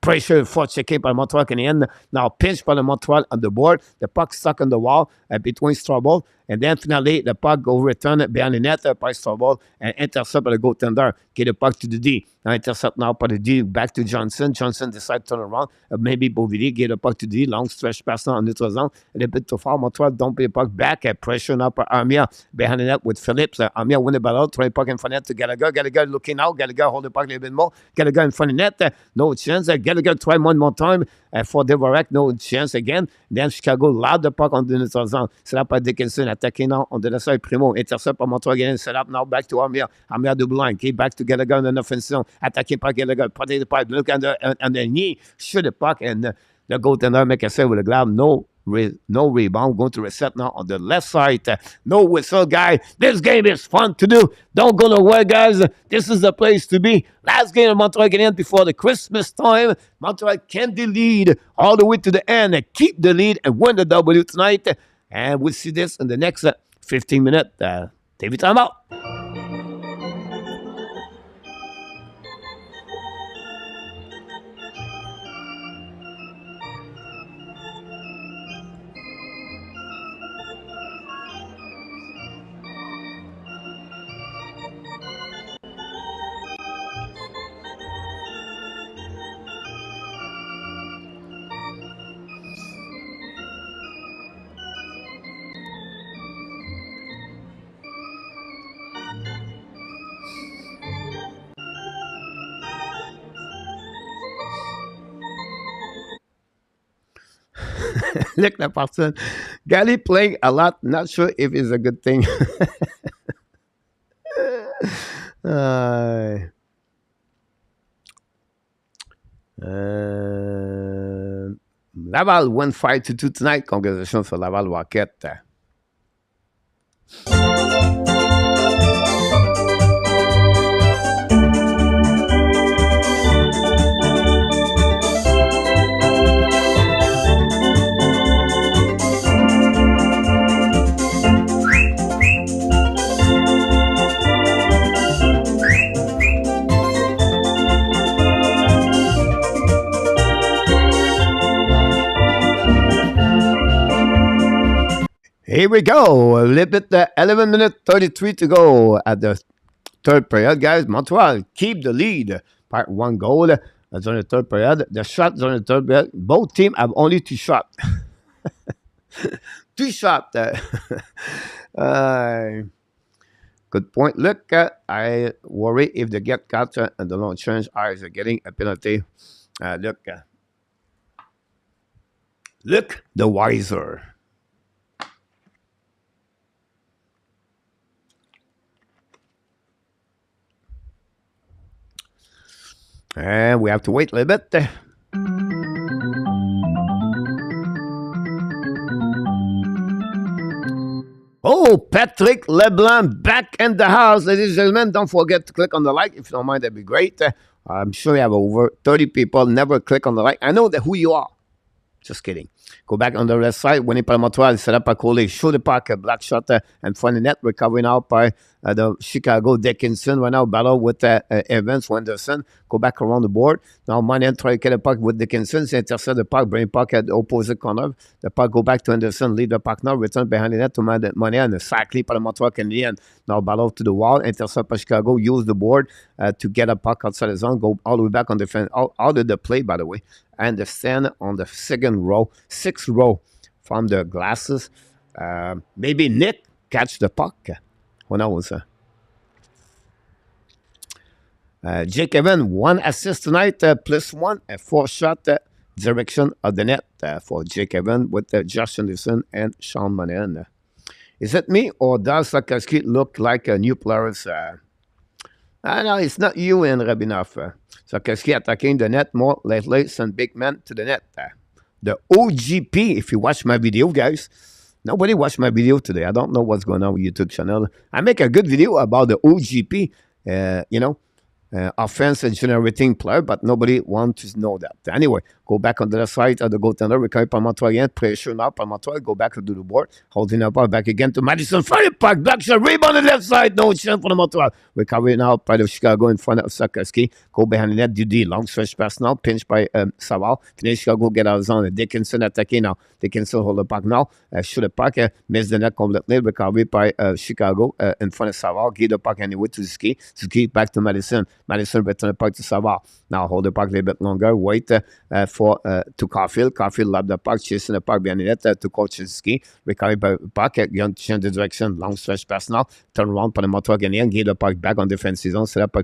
Pressure for checking by Montreal Canadiens. Now pinch by the Montreal on the board. The puck stuck on the wall between Strouble. And then finally, the puck go return behind the net by Strouble and intercept by the goaltender. Get the puck to the D. Now intercept now by the D back to Johnson. Johnson decide to turn around. Maybe Bouvier get the puck to the D. Long stretch pass now on neutral zone. A little bit too far. Montreal don't put the puck back. Pressure now by Armia behind the net with Phillips. Armia win the battle. Try the puck in front of the net to Gallagher. Gallagher looking out. Gallagher hold the puck a little bit more. Gallagher in front of the net. No chance. Gallagher try one more time for Devorak. No chance again. Then Chicago loud the puck on the neutral zone. Set up by Dickinson. Attacking now on the left side. Primo. Intercept by Montreal again. Set up now back to Armia. Armia double line. Okay, back to Gallagher in the offensive. Attaqué par Gallagher. Protect the puck. Look on the knee. Shoot the puck. And the goaltender make a save with the glove. No rebound. Going to reset now on the left side. No whistle, guy. This game is fun to do. Don't go nowhere, guys. This is the place to be. Last game of Montreal Canadiens before the Christmas time. Montreal can the lead all the way to the end. Keep the lead and win the W tonight. And we'll see this in the next 15 minutes. TV time out. Look, that person. Gally playing a lot. Not sure if it's a good thing. Laval won 5-2 tonight. Congratulations for Laval Rocket. Here we go. A little bit, 11 minutes 33 to go at the third period, guys. Montreal keep the lead by 1 goal. That's on the third period. The shots on the third period. Both teams have only 2 shots. 2 shots. Good point. Look, I worry if they get caught and the long change eyes are getting a penalty. Look, the wiser. And we have to wait a little bit. Oh, Patrick Leblanc back in the house. Ladies and gentlemen, don't forget to click on the like. If you don't mind, that'd be great. I'm sure you have over 30 people. Never click on the like. I know that who you are. Just kidding. Go back on the left side. Winning par Montreal. Set up by Coley. Show the puck. Black shot in front of the net. Recovering out by the Chicago Dickinson. Right now, battle with Evans, Wenderson. Go back around the board. Now, Monahan try to get the puck with Dickinson. Intercept the puck. Bring puck at the opposite corner. The puck go back to Henderson. Leave the puck now. Return behind the net to Monahan. Sackley par the Montreal Canadiens. Now, battle to the wall. Intercept by Chicago. Use the board to get a puck outside the zone. Go all the way back on defense. Out of the play, by the way. And the stand on the sixth row from the glasses. Maybe Nick catch the puck. Who knows? Jake Evans, 1 assist tonight, +1, a 4-shot direction of the net for Jake Evans with Josh Anderson and Sean Monahan. Is it me or does Sakaski look like a new player? No, it's not you and Rabinoff. Sakaski attacking the net more lately, some big man to the net. The OGP, if you watch my video, guys. Nobody watched my video today. I don't know what's going on with YouTube channel. I make a good video about the OGP, offense and generating player, but nobody wants to know that. Anyway, go back on the left side of the goaltender, recover par Montreal again, pressure now par Montreal, go back to the board, holding up back again to Madison, fire puck, black shot, rebound on the left side, no chance for the Montreal. Recovery now by the Chicago in front of Sakaski, go behind the net, Dudy, long stretch pass now, pinch by Savard, finish Chicago, get out of zone, Dickinson attacking now, Dickinson hold the puck now, shoot the puck, miss the net completely, recovery by Chicago in front of Savard, give the puck anyway to Ski back to Madison. Madison return the puck to Savard. Now hold the puck a little bit longer. Wait to Caulfield. Caulfield love the puck, chasing the puck behind the net to Kocinski. Recovery by puck. Change the direction. Long stretch pass now. Turn around for the Montreal Canadiens. Give the puck back on defensive zone. Set up by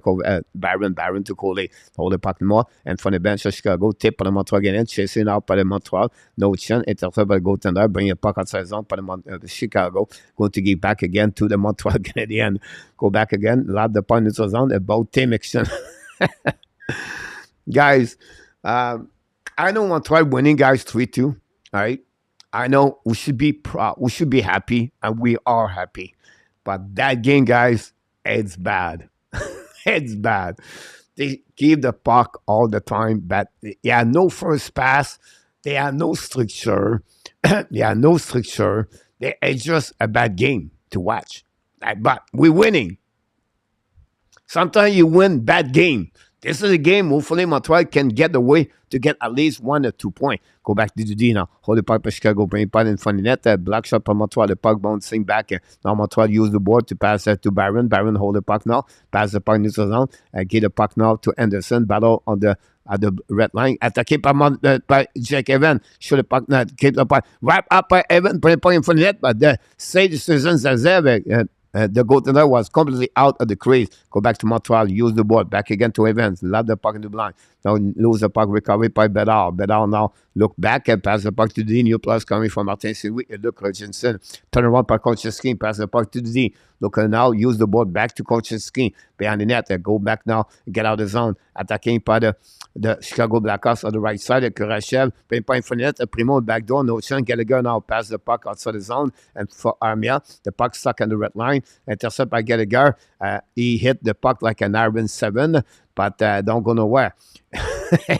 Barron to Coley. Hold the puck more. And from the bench of Chicago. Tip for the Montreal Canadiens. Chasing out by the Montreal. No chance. Intercept by the goaltender. Bring the puck outside zone for the Chicago. Going to give back again to the Montreal Canadiens. Go back again. Lob the puck into zone. About team action. Guys, I know Montreal winning, guys, 3-2. All right. I know we should be proud. We should be happy, and we are happy. But that game, guys, it's bad. It's bad. They give the puck all the time, but they have no first pass. They have no structure. It's just a bad game to watch. But we're winning. Sometimes you win bad game. This is a game, hopefully Montreal can get the way to get at least 1 or 2 points. Go back to Dudy now. Hold the puck for Chicago, bring it in front of the net. Black shot for Montreal, the puck bouncing back. Now Montreal use the board to pass to Barron. Barron hold the puck now. Pass the puck neutral zone. Get the puck now to Anderson. Battle on the at the red line. Attaqué by Jake Evans. Show the puck now. Keep the puck. Wrap up by Evans. Bring the puck in front of the net. But the save decisions as ever. The goaltender was completely out of the crease. Go back to Montreal, use the board, back again to Evans, lob the puck in the blind. Now lose the puck, recovery by Bedard. Bedard now look back and pass the puck to the new plus coming from Martin St-Louis and Luke Hutchinson. Turn around by Kocinski, pass the puck to the D. Look now, use the board back to Kocinski behind the net. Go back now, get out of the zone. Attacking by the Chicago Blackhawks on the right side. Kurachev, bring point for the net. Primo back door, no chance. Gallagher now pass the puck outside the zone. And for Armia, the puck stuck on the red line. Intercept by Gallagher. He hit the puck like an Iron 7, but don't go nowhere.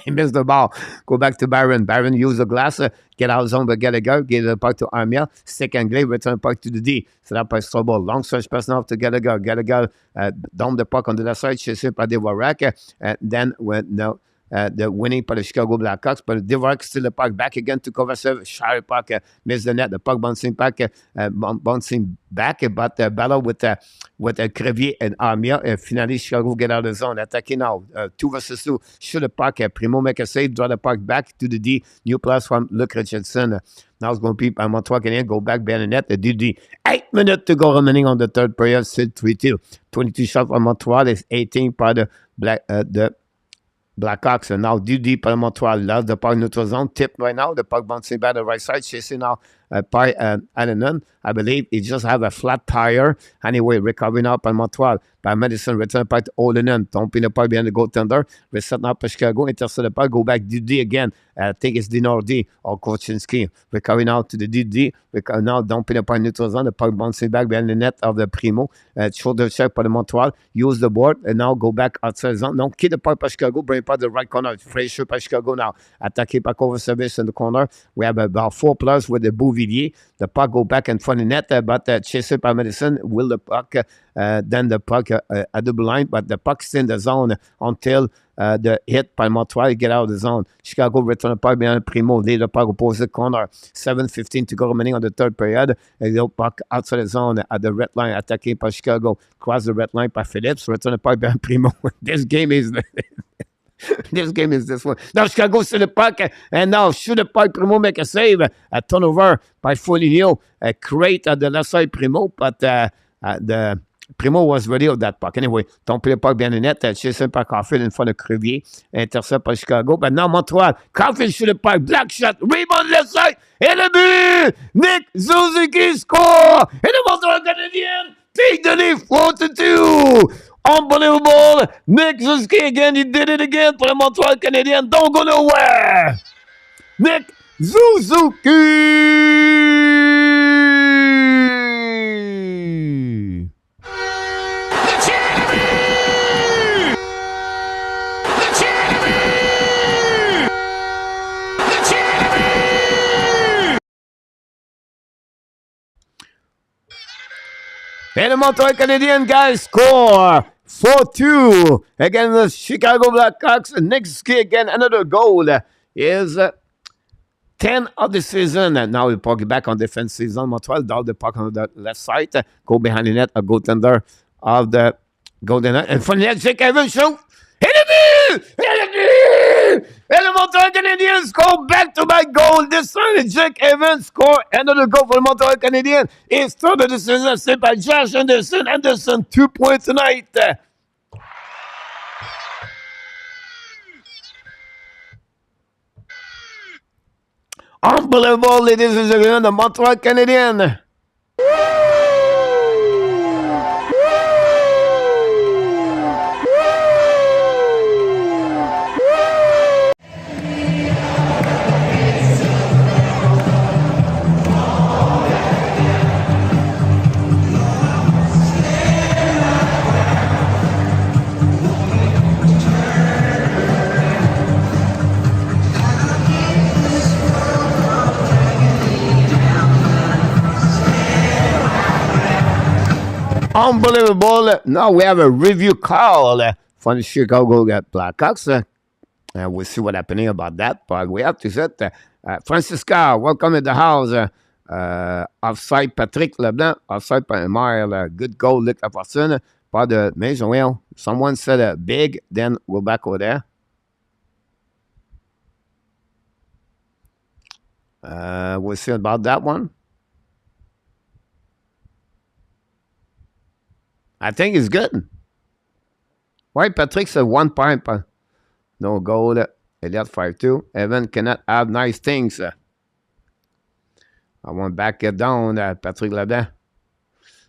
He missed the ball. Go back to Barron. Barron use the glass. Get out of zone by Gallagher. Give the puck to Armia. Stick and glaive. Return the puck to the D. Set up by Strobel. Long stretch pass now to Gallagher. Gallagher dump the puck on the left side. Chased by Dvorak. Then the winning by the Chicago Blackhawks, but Dvorak still the puck back again to Kovacev. Shy puck, miss the net. The puck bouncing back, but battle with Crevier and Armia. Finally, Chicago get out of the zone. Attacking now, 2 versus 2. Shoot the puck. Primo make a save. Draw the puck back to the D. New plus from Luke Richardson. Now it's going to be by Montreal Canadiens. Go back behind the net. DD. 8 minutes to go remaining on the third period. Still 3-2. 22 shots from Montreal. Is 18 by the Blackhawks. And now Dudy by Montreal loves the puck neutral zone. Tip right now. The puck bouncing by the right side. Chasing now by Allen. I believe he just have a flat tire. Anyway, recovering up by Montreal. par Madison. Return par Olenen. Tombé le puck behind the goaltender. Reset now par Chicago. Intercept the puck. Go back DD again. I think it's Dinardi or Korchinski. Recovery now to the DD. Recovery now dumping the puck neutral zone. The puck bouncing back behind the net of the Primo. Shoulder check par the Montreal. Use the board and now go back outside zone. Donc, quitte the puck par Chicago. Bring par the right corner. Fraser par Chicago now. Attaqué par cover service in the corner. We have about 4 plus with the Bouvillier. The puck go back in front of the net, but chased by Madison. Will the puck, then the puck at the line, but the puck's in the zone until the hit by Montreal get out of the zone. Chicago return the puck behind Primo. Lead the puck opposite corner. 7:15 to go remaining on the third period. And the puck outside the zone at the red line. Attaqué by Chicago. Cross the red line by Phillips. Return the puck behind Primo. This game is... This game is this one. Now Chicago see the puck, and now shoot the puck. Primo make a save. A turnover by Foligno. A crate at the left side, Primo, but the Primo was ready of that puck. Anyway, don't play the puck behind the net. Chasing by Caulfield in front of Crevier. Intercept by Chicago. But now Montreal. Caulfield shoot the puck. Black shot. Rebound left side. Et le but! Nick Suzuki score! And the Montreal Canadiens take the lead 4-2. Unbelievable! Nick Suzuki again, he did it again for the Montreal Canadiens. Don't go nowhere! Nick Suzuki! And the Montreal Canadiens guys score 4-2 against the Chicago Blackhawks. Next kick again, another goal is 10 of the season. And now we puck back on defensive zone. Montreal down the puck on the left side. Go behind the net, a goaltender of the golden net. And from the net, Jake Evans shoot. Hit it! Hit it! And the Montreal Canadiens score back-to-back goal. This time, Jake Evans score another goal for the Montreal Canadiens. It's third of the season, set by Josh Anderson. Anderson, 2 points tonight. Unbelievable, ladies and gentlemen, the Montreal Canadiens. Unbelievable. Now we have a review call from the Chicago Blackhawks. We'll see what's happening about that. But we have to set Francisca, welcome to the house. Offside Patrick Leblanc, offside by Mile. Good goal, Luc Lafortune. Pas de Maison. Well, someone said big, then we're back over there. We'll see about that one. I think it's good. Why Patrick said 1 point, no goal. Elliott 5-2. Evan cannot have nice things. I want to back it down, Patrick Leblanc.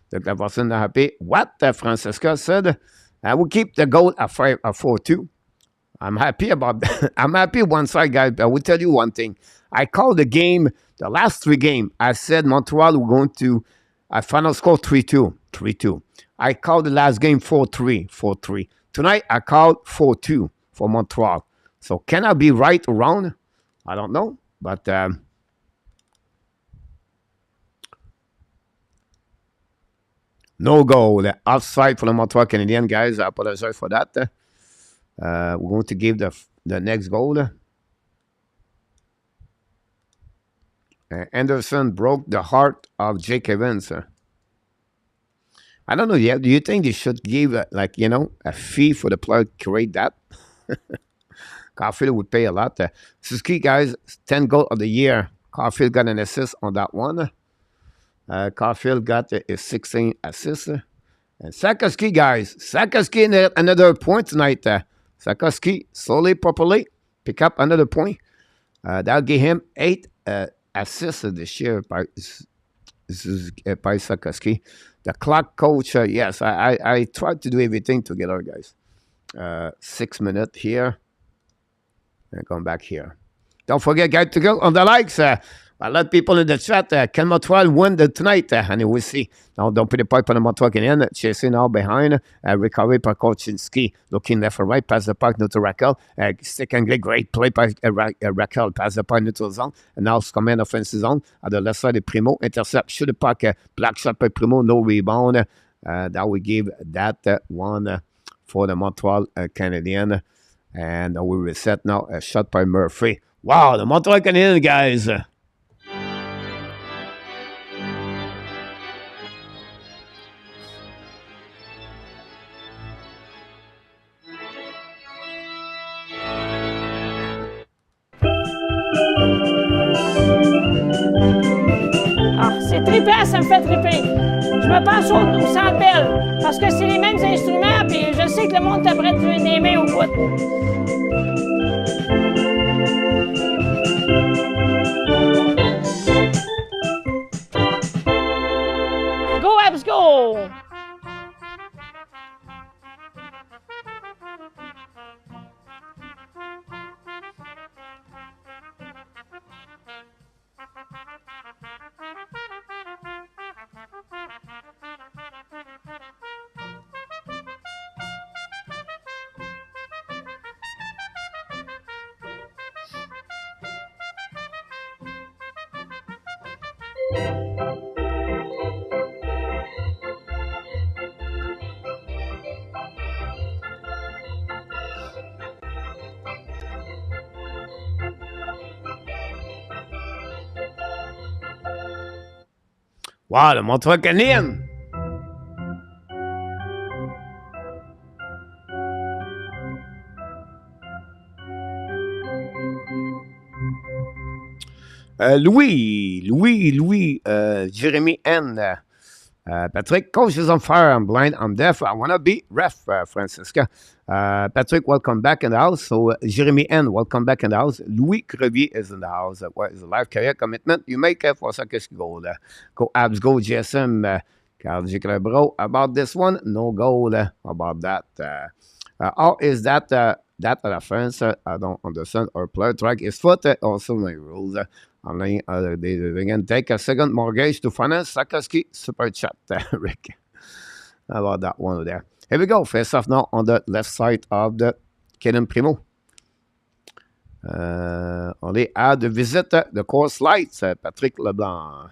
The person not happy. What Francesca said, I will keep the goal at 4-2. I'm happy about that. I'm happy one side, guys. I will tell you one thing. I called the game, the last 3 games. I said Montreal were going to, final score 3-2. 3-2. I called the last game 4-3. 4-3. Tonight, I called 4-2 for Montreal. So, can I be right or wrong? I don't know. But, no goal. The outside for the Montreal Canadiens, guys. I apologize for that. We're going to give the next goal. Anderson broke the heart of Jake Evans. I don't know yet. Do you think they should give, a fee for the player to create that? Caulfield would pay a lot. Suzuki, guys, 10 goal of the year. Caulfield got an assist on that one. Caulfield got a 16 assist. And Sakaski, guys. Sakaski, another point tonight. Sakaski, slowly, properly, pick up another point. That'll give him 8 assists this year. Paisakoski. The clock coach, yes, I tried to do everything together, guys. 6 minutes here. And come back here. Don't forget, guys, to go on the likes. A lot of people in the chat. Can Montreal win tonight? And we'll see. Now, don't put the pipe on the Montreal Canadiens. Chasing now behind. Recovery by Korchinski. Looking left or right. Pass the puck to Raquel. Stick and great play by Raquel. Pass the puck neutral zone. And now it's coming offensive zone. At the left side, Primo. Intercept. Shoot the puck. Black shot by Primo. No rebound. That we give that one for the Montreal Canadiens. And we reset now. A shot by Murphy. Wow, the Montreal Canadiens, guys. Ah, c'est trippant, ça me fait tripper. Je me pense au Centre Bell, parce que c'est les mêmes instruments, puis je sais que le monde est prêt de jouer des mains au bout. Go, Habs, go! Wow, le Montreal Canadiens. Louis, Jeremy N. Patrick, coach is on fire. I'm blind. I'm deaf. I want to be ref, Francisca. Patrick, welcome back in the house. So, Jeremy N., welcome back in the house. Louis Crevier is in the house. What is a life career commitment you make for Sakis goal? Go Habs, go GSM. Carl Gicrebro. About this one, no goal about that. How is that? That reference, I don't understand. Our player track his foot. Also, my rules. They can take a second mortgage to finance Sakaski. Super chat, Rick. How about that one there? Here we go. Face off now on the left side of the Kaden Primo. Only add the visit the course lights, Patrick Leblanc.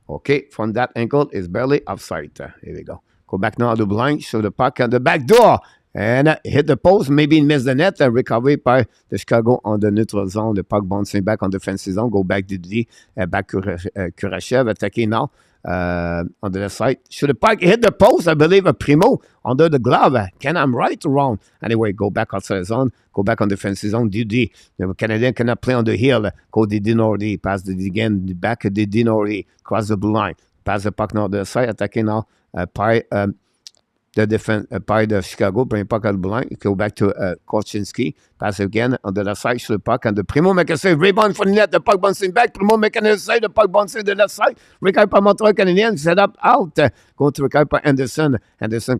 Okay, from that angle, it's barely offside. Here we go. Go back now to the blind, show the puck on the back door. And hit the post, maybe miss the net. Recovery by the Chicago on the neutral zone. The puck bouncing back on the defensive zone. Go back to the back Kurashev attacking now on the left side. Should the puck hit the post? I believe a Primo under the glove. Can I'm right or wrong? Anyway, go back outside the zone. Go back on the defensive zone. Didi. The Canadian cannot play on the hill. Go Didi Nordi. Pass the again. Back Didi Nordi. Cross the blue line. Pass the puck now on the side. Attacking now by the defense by the Chicago, bring puck at the line, go back to Korchinski, pass again on the left side, shoot the puck, and the Primo make a save, rebound from the net, the puck bouncing back, Primo making a save, the puck bouncing the left side, recovered by Montreal Canadiens, set up out, go to recover by Anderson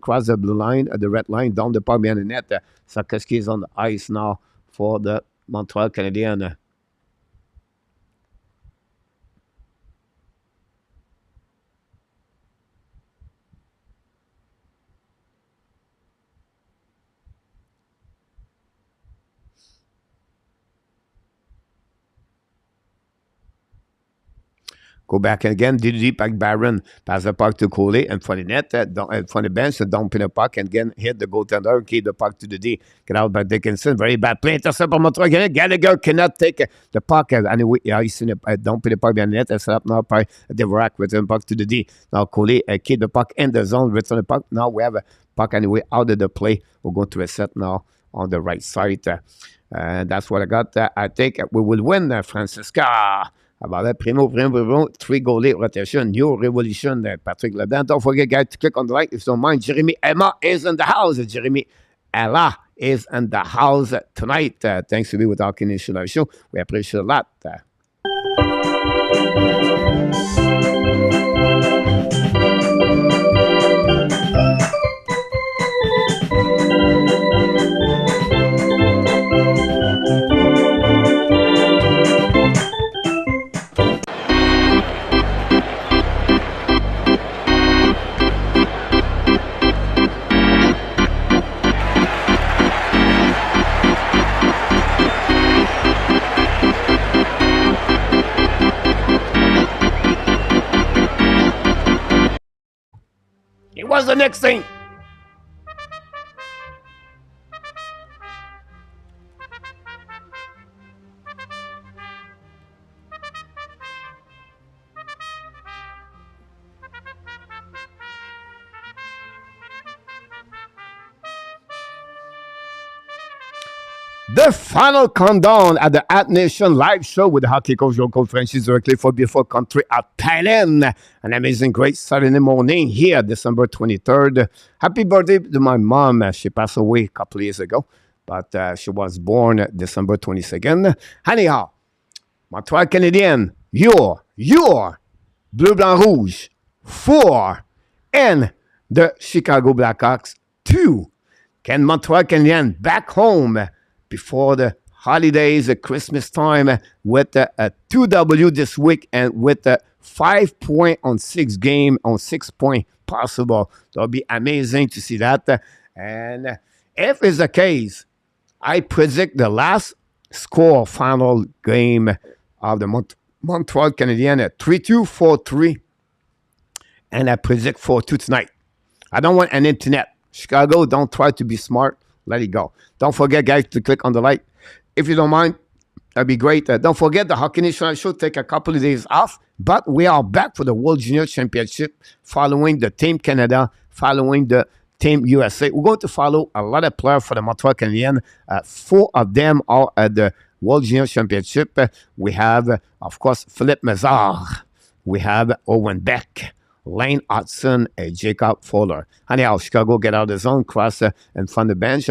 cross the blue line, the red line, down the puck behind the net, Sakaski is on the ice now for the Montreal Canadiens. Go back again, Didi back Barron, pass the puck to Coley in front of the net, in front of the bench, dump in the puck, and again hit the goaltender, keep the puck to the D. Get out by Dickinson, very bad play, intercept by Montreal. Gallagher cannot take the puck. Anyway, he's in the dump in the puck behind the net, and set up now by Devorak, return puck to the D. Now Coley keep the puck in the zone, return the puck. Now we have a puck anyway out of the play. We're going to reset now on the right side. And that's what I got. I think we will win, Francisca. About that, Primo, 3-goalie rotation, new revolution, Patrick Leblanc. Don't forget, guys, to click on the like if you don't mind. Jeremy Emma is in the house. Jeremy Ella is in the house tonight. Thanks to be with our Canadian show. We appreciate a lot. was the next thing? The final countdown at the At Nation live show with the hockey coach local Frenchies directly for beautiful country of Thailand. An amazing, great Saturday morning here, December 23rd. Happy birthday to my mom. She passed away a couple of years ago, but she was born December 22nd. Anyhow, Montreal Canadiens, your Bleu Blanc Rouge 4 and the Chicago Blackhawks 2. Can Montreal Canadiens back home before the holidays at Christmas time with a 2W this week and with a 5 point on 6 game on 6 point possible. That'll be amazing to see that. And if it's the case, I predict the last score final game of the Montreal Canadiens at 3-2, 4-3. And I predict 4-2 tonight. I don't want an internet. Chicago, don't try to be smart. Let it go. Don't forget, guys, to click on the like. If you don't mind, that'd be great. Don't forget, the Hockey Nation should take a couple of days off, but we are back for the World Junior Championship following the Team Canada, following the Team USA. We're going to follow a lot of players for the Montreal Canadiens. 4 of them are at the World Junior Championship. We have, of course, Philippe Mazard. We have Owen Beck, Lane Hudson, and Jacob Fowler. Anyhow, Chicago get out of the zone, cross in front of the bench.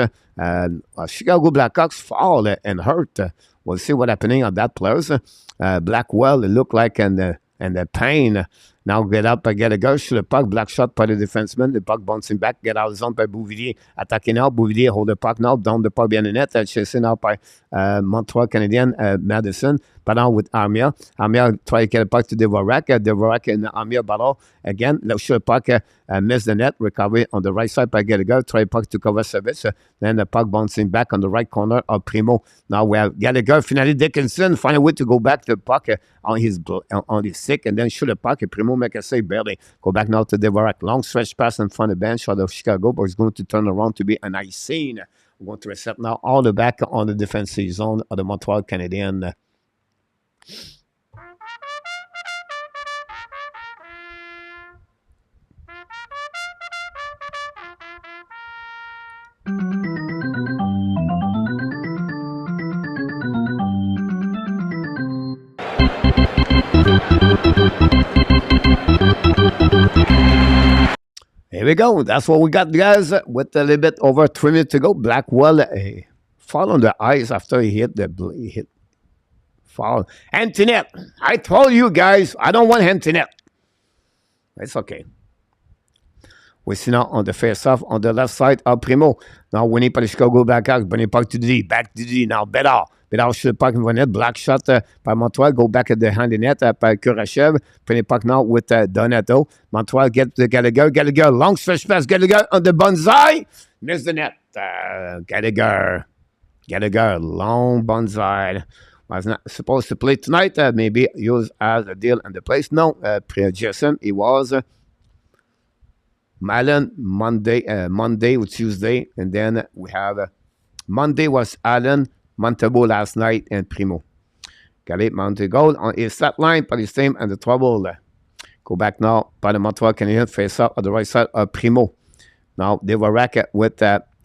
Chicago Blackhawks fall and hurt. We'll see what's happening on that players. Blackwell, it looked like in the pain. Now get up, get a go, shoot the puck, black shot by the defenseman, the puck bouncing back, get out of the zone by Bouvier, attacking now, Bouvier hold the puck now, down the puck behind the net, chasing out by Montreal Canadiens, Madison, but now with Armia. Armia try to get a puck to Dvorak, Dvorak and Armia battle again, shoot the puck, miss the net, recovery on the right side by Gallagher, try puck to cover service, then the puck bouncing back on the right corner of Primo. Now we have Gallagher, finally Dickinson, find a way to go back to the puck on his stick, and then shoot the puck, Primo make a save barely. Go back now to Dvorak. Long stretch pass in front of the bench of Chicago, but it's going to turn around to be a nice scene. We're going to reset now all the back on the defensive zone of the Montreal Canadiens. Here we go. That's what we got, guys. With a little bit over 3 minutes to go, Blackwell fall on the ice after he hit foul. Antoinette, I told you guys, I don't want Antoinette. It's okay. We see now on the face-off on the left side of Primo. Now winning by the Chicago Blackhawks, bringing puck to the D. Back to the D. Now Bedard. Bedard shoot the puck in the net. Black shot by Montreal. Go back at the hand in net by Kurachev. Bringing puck now with Donato. Montreal get the Gallagher. Gallagher, long stretch pass. Gallagher on the bonsai. Miss the net. Gallagher, long bonsai. Was not supposed to play tonight. Maybe used as a deal in the place. No, Jason, he was. Allen, Monday or Tuesday, and then we have Monday was Allen, Montebo last night, and Primo. Got it, Montego on his stat line, but his team and the trouble. Go back now by the Montreal Canadiens face up on the right side of Primo. Now they were racket with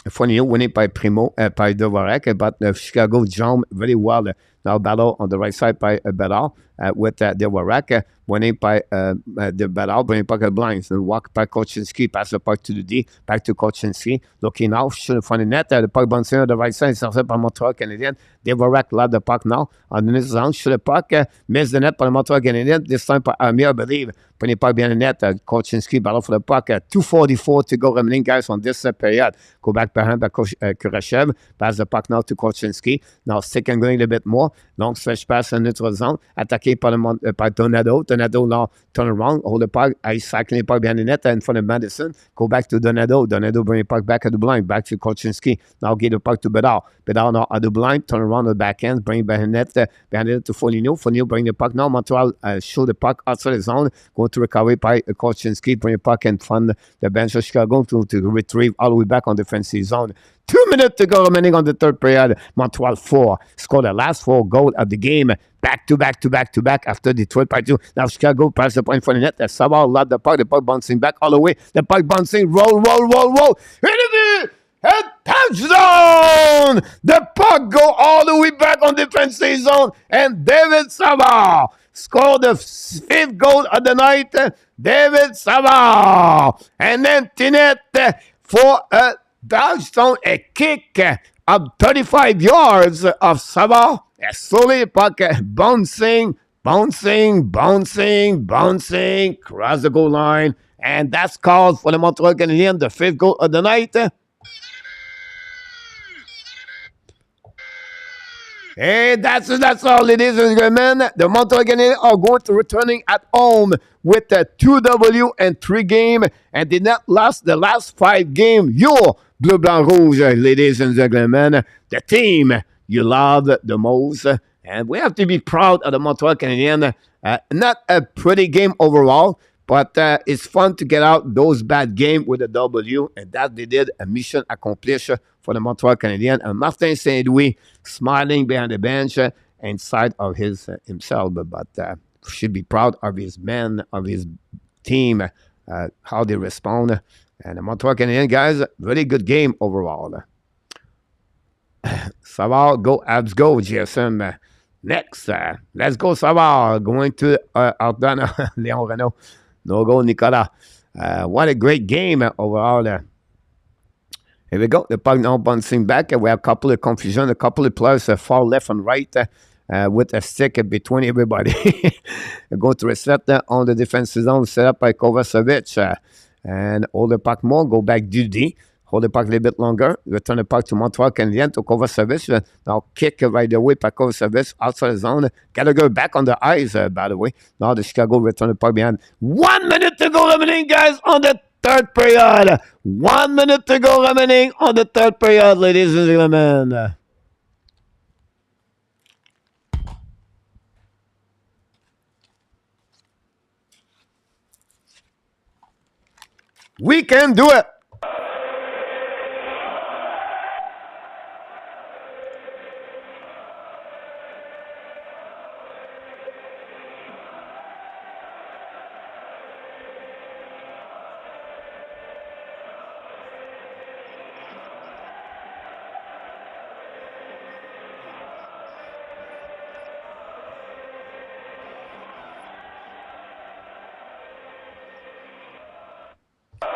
Fournier winning by Primo, by Dvorak, but Chicago jumped very well. Now battle on the right side by Bedard with Dvorak, winning by the Bedard, winning by the blinds. And walk by Kochinski, pass the puck to the D, back to Kochinski. Looking now, shoot in front of the net. The puck bouncing on the right side, started by Montreal Canadiens. Dvorak led the puck now. On the next round, shoot the puck, miss the net by the Montreal Canadiens. This time by Armia, I believe. Putting the puck behind the net. Kochinski battle for the puck. 2:44 to go remaining, guys, on this period. Go back behind by Kurachev. Pass the puck now to Kochinski. Now second going a little bit more. Long stretch pass en notre zone. Attaqué par Donato. Donato, now turn around. Hold the puck. Ice cycling the puck behind the net in front of Madison. Go back to Donato. Donato bring the puck back at the blind. Back to Korchinski. Now get the puck to Bedard. Bedard now at the blind. Turn around the back end. Bring it behind the net. Behind the net to Foligno. Foligno bring the puck. Now Montreal show the puck outside the zone. Going to recover by Korchinski. Bring the puck in front of the bench of Chicago to retrieve all the way back on the defensive zone. 2 minutes to go remaining on the third period. Montreal 4 scored the last 4 goals of the game. Back to back after Detroit by 2. Now Chicago passes the point for the net. Savard lost the puck bouncing back all the way. The puck bouncing, roll. Hit and touchdown! The puck go all the way back on defensive zone. And David Savard scored the 5th goal of the night. David Savard. And then Tinette for a touchdown, a kick of 35 yards of Savard. Slowly the puck bouncing, cross the goal line. And that's called for the Montreal Canadiens, the 5th goal of the night. Hey, that's all, ladies and gentlemen. The Montreal Canadiens are going to returning at home with a 2W and 3 game, and did not last the last 5 games. Your Bleu Blanc Rouge, ladies and gentlemen, the team you love the most, and we have to be proud of the Montreal Canadiens. Not a pretty game overall, but it's fun to get out those bad games with a W, and that they did a mission accomplished for the Montreal Canadiens. And Martin Saint-Louis smiling behind the bench inside of himself, but should be proud of his men, of his team, how they respond. And the Montreal Canadiens, guys, really good game overall. Savard, go, Habs, go, GSM. Next, let's go, Savard. Going to Ardana, Léon Renaud. No goal, Nicolas. What a great game overall. Here we go. The puck now bouncing back. We have a couple of confusion. A couple of players fall left and right with a stick between everybody. Go to reset on the defensive zone set up by Kovacevic. And hold the puck more. Go back Dudy. Hold the puck a little bit longer. Return the puck to Montreal Canadiens to Kovacevic. Now kick right away by Kovacevic outside the zone. Gallagher back on the ice, by the way. Now the Chicago return the puck behind. 1 minute to go remaining, guys, on the third period. 1 minute to go remaining on the third period, ladies and gentlemen. We can do it.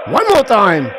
One more time.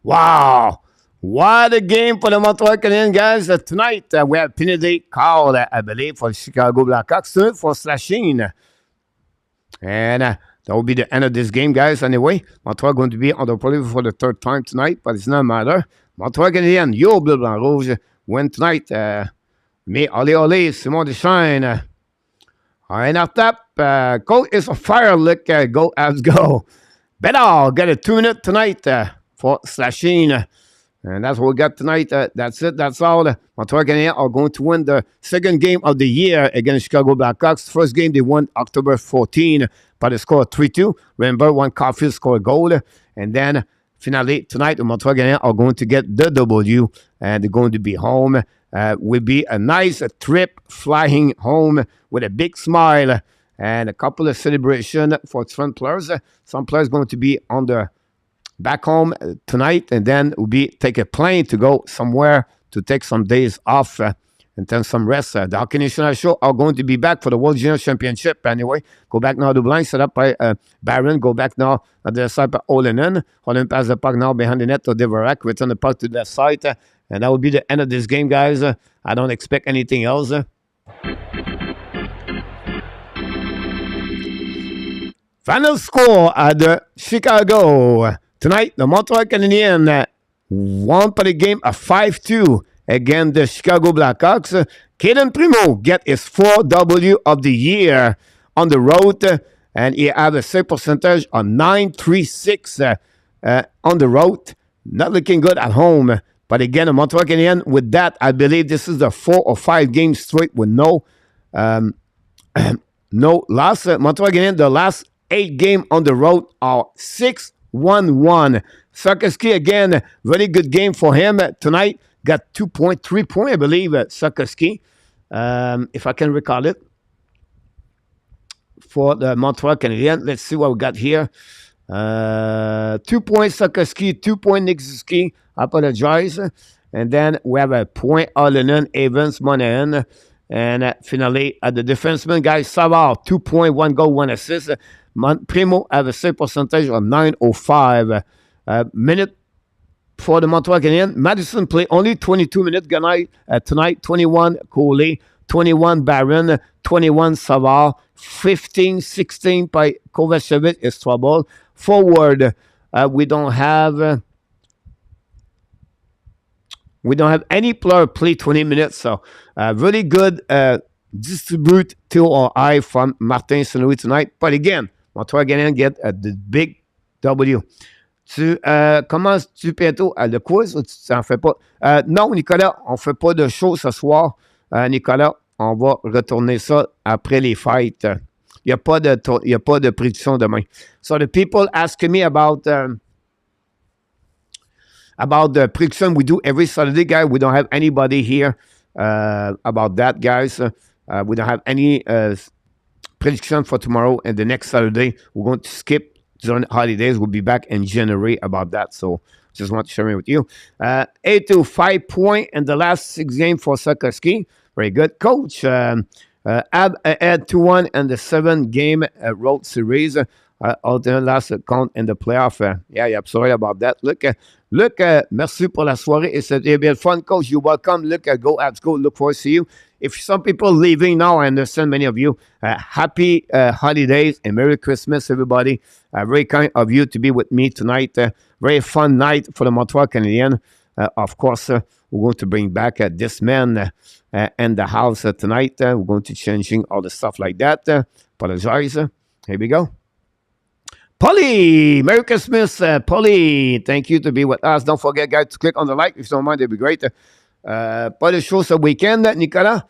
Wow. What a game for the Montreal Canadiens, guys. Tonight, we have penalty called, I believe, for the Chicago Blackhawks. Tonight for slashing. And that will be the end of this game, guys. Anyway, Montreal going to be on the podium for the 3rd time tonight, but it's not matter. Montreal Canadiens, yo, Bleu Blanc Rouge, win tonight. Mais ole, Simon Deschênes. And after that, Cole is on fire. Look, go, Habs, go. Bedard got a 2 minute tonight for slashing. And that's what we got tonight. That's it. That's all. Montreal Canadiens are going to win the 2nd game of the year against Chicago Blackhawks. First game, they won October 14 by the score of 3-2. Remember, one Caulfield scored a goal. And then, finally, tonight, the Montreal Canadiens are going to get the W. And they're going to be home. Will be a nice trip flying home with a big smile and a couple of celebrations for some players. Some players going to be on the back home tonight, and then we'll be take a plane to go somewhere to take some days off and then some rest. The Hockey National Show are going to be back for the World Junior Championship anyway. Go back now to blind, set up by Barron. Go back now on the side by Olenin. Olenin pass the puck now behind the net to Deverak. Return the puck to the side. And that will be the end of this game, guys. I don't expect anything else. Final score at the Chicago. Tonight, the Montreal Canadiens won for the game of 5-2 against the Chicago Blackhawks. Caden Primo get his 4W of the year on the road, and he have a save percentage of 9.36 on the road. Not looking good at home. But again, the Montreal Canadiens, with that, I believe this is the 4 or 5 games straight with no loss. Montreal Canadiens, the last 8 games on the road are 6-1-1. Sakoski, again, very good game for him tonight. Got 2.3 points, I believe, Sakoski, if I can recall it, for the Montreal Canadiens. Let's see what we got here. 2 points Sakoski, 2 points Nixiski. I apologize. And then we have a point Olenin, Evans, Monahan. And finally, the defenseman, guys, Savard, 2 points, 1 goal, 1 assist. Primo have a save percentage of 9.05. Minute for the Montreal Canadiens. Madison play only 22 minutes tonight. 21 Coley, 21 Barron, 21 Savard, 15-16 by Kovacevic is trouble. Forward, we don't have any player play 20 minutes. So really good distribute to our eye from Martin Saint-Louis tonight. But again, Montreal Canadiens get the big W. Tu commences bientôt le quiz ou tu n'en fais pas? Non, Nicolas, on ne fait pas de show ce soir. Nicolas, on va retourner ça après les fêtes. Il n'y a pas de prédiction demain. So the people asking me about the prediction we do every Saturday, guys. We don't have anybody here about that, guys. We don't have any prediction for tomorrow and the next Saturday. We're going to skip during the holidays. We'll be back in January about that. So just want to share it with you. 8 to 5 points in the last 6 games for Sakoski. Very good. Coach, Ab add 2-1 in the 7-game road series. Alternate last count in the playoff. Yeah, sorry about that. Look, merci pour la soirée et c'était bien fun. Coach, you're welcome. Look, go Abs, go. Look forward to see you. If some people leaving now, I understand many of you. Happy holidays and Merry Christmas, everybody. Very kind of you to be with me tonight. Very fun night for the Montreal Canadiens. Of course, we're going to bring back this man in the house tonight. We're going to changing all the stuff like that. Apologize. Here we go. Polly, Merry Christmas, Polly. Thank you to be with us. Don't forget, guys, to click on the like. If you don't mind, it'd be great. Pas de show ce weekend, Nicolas.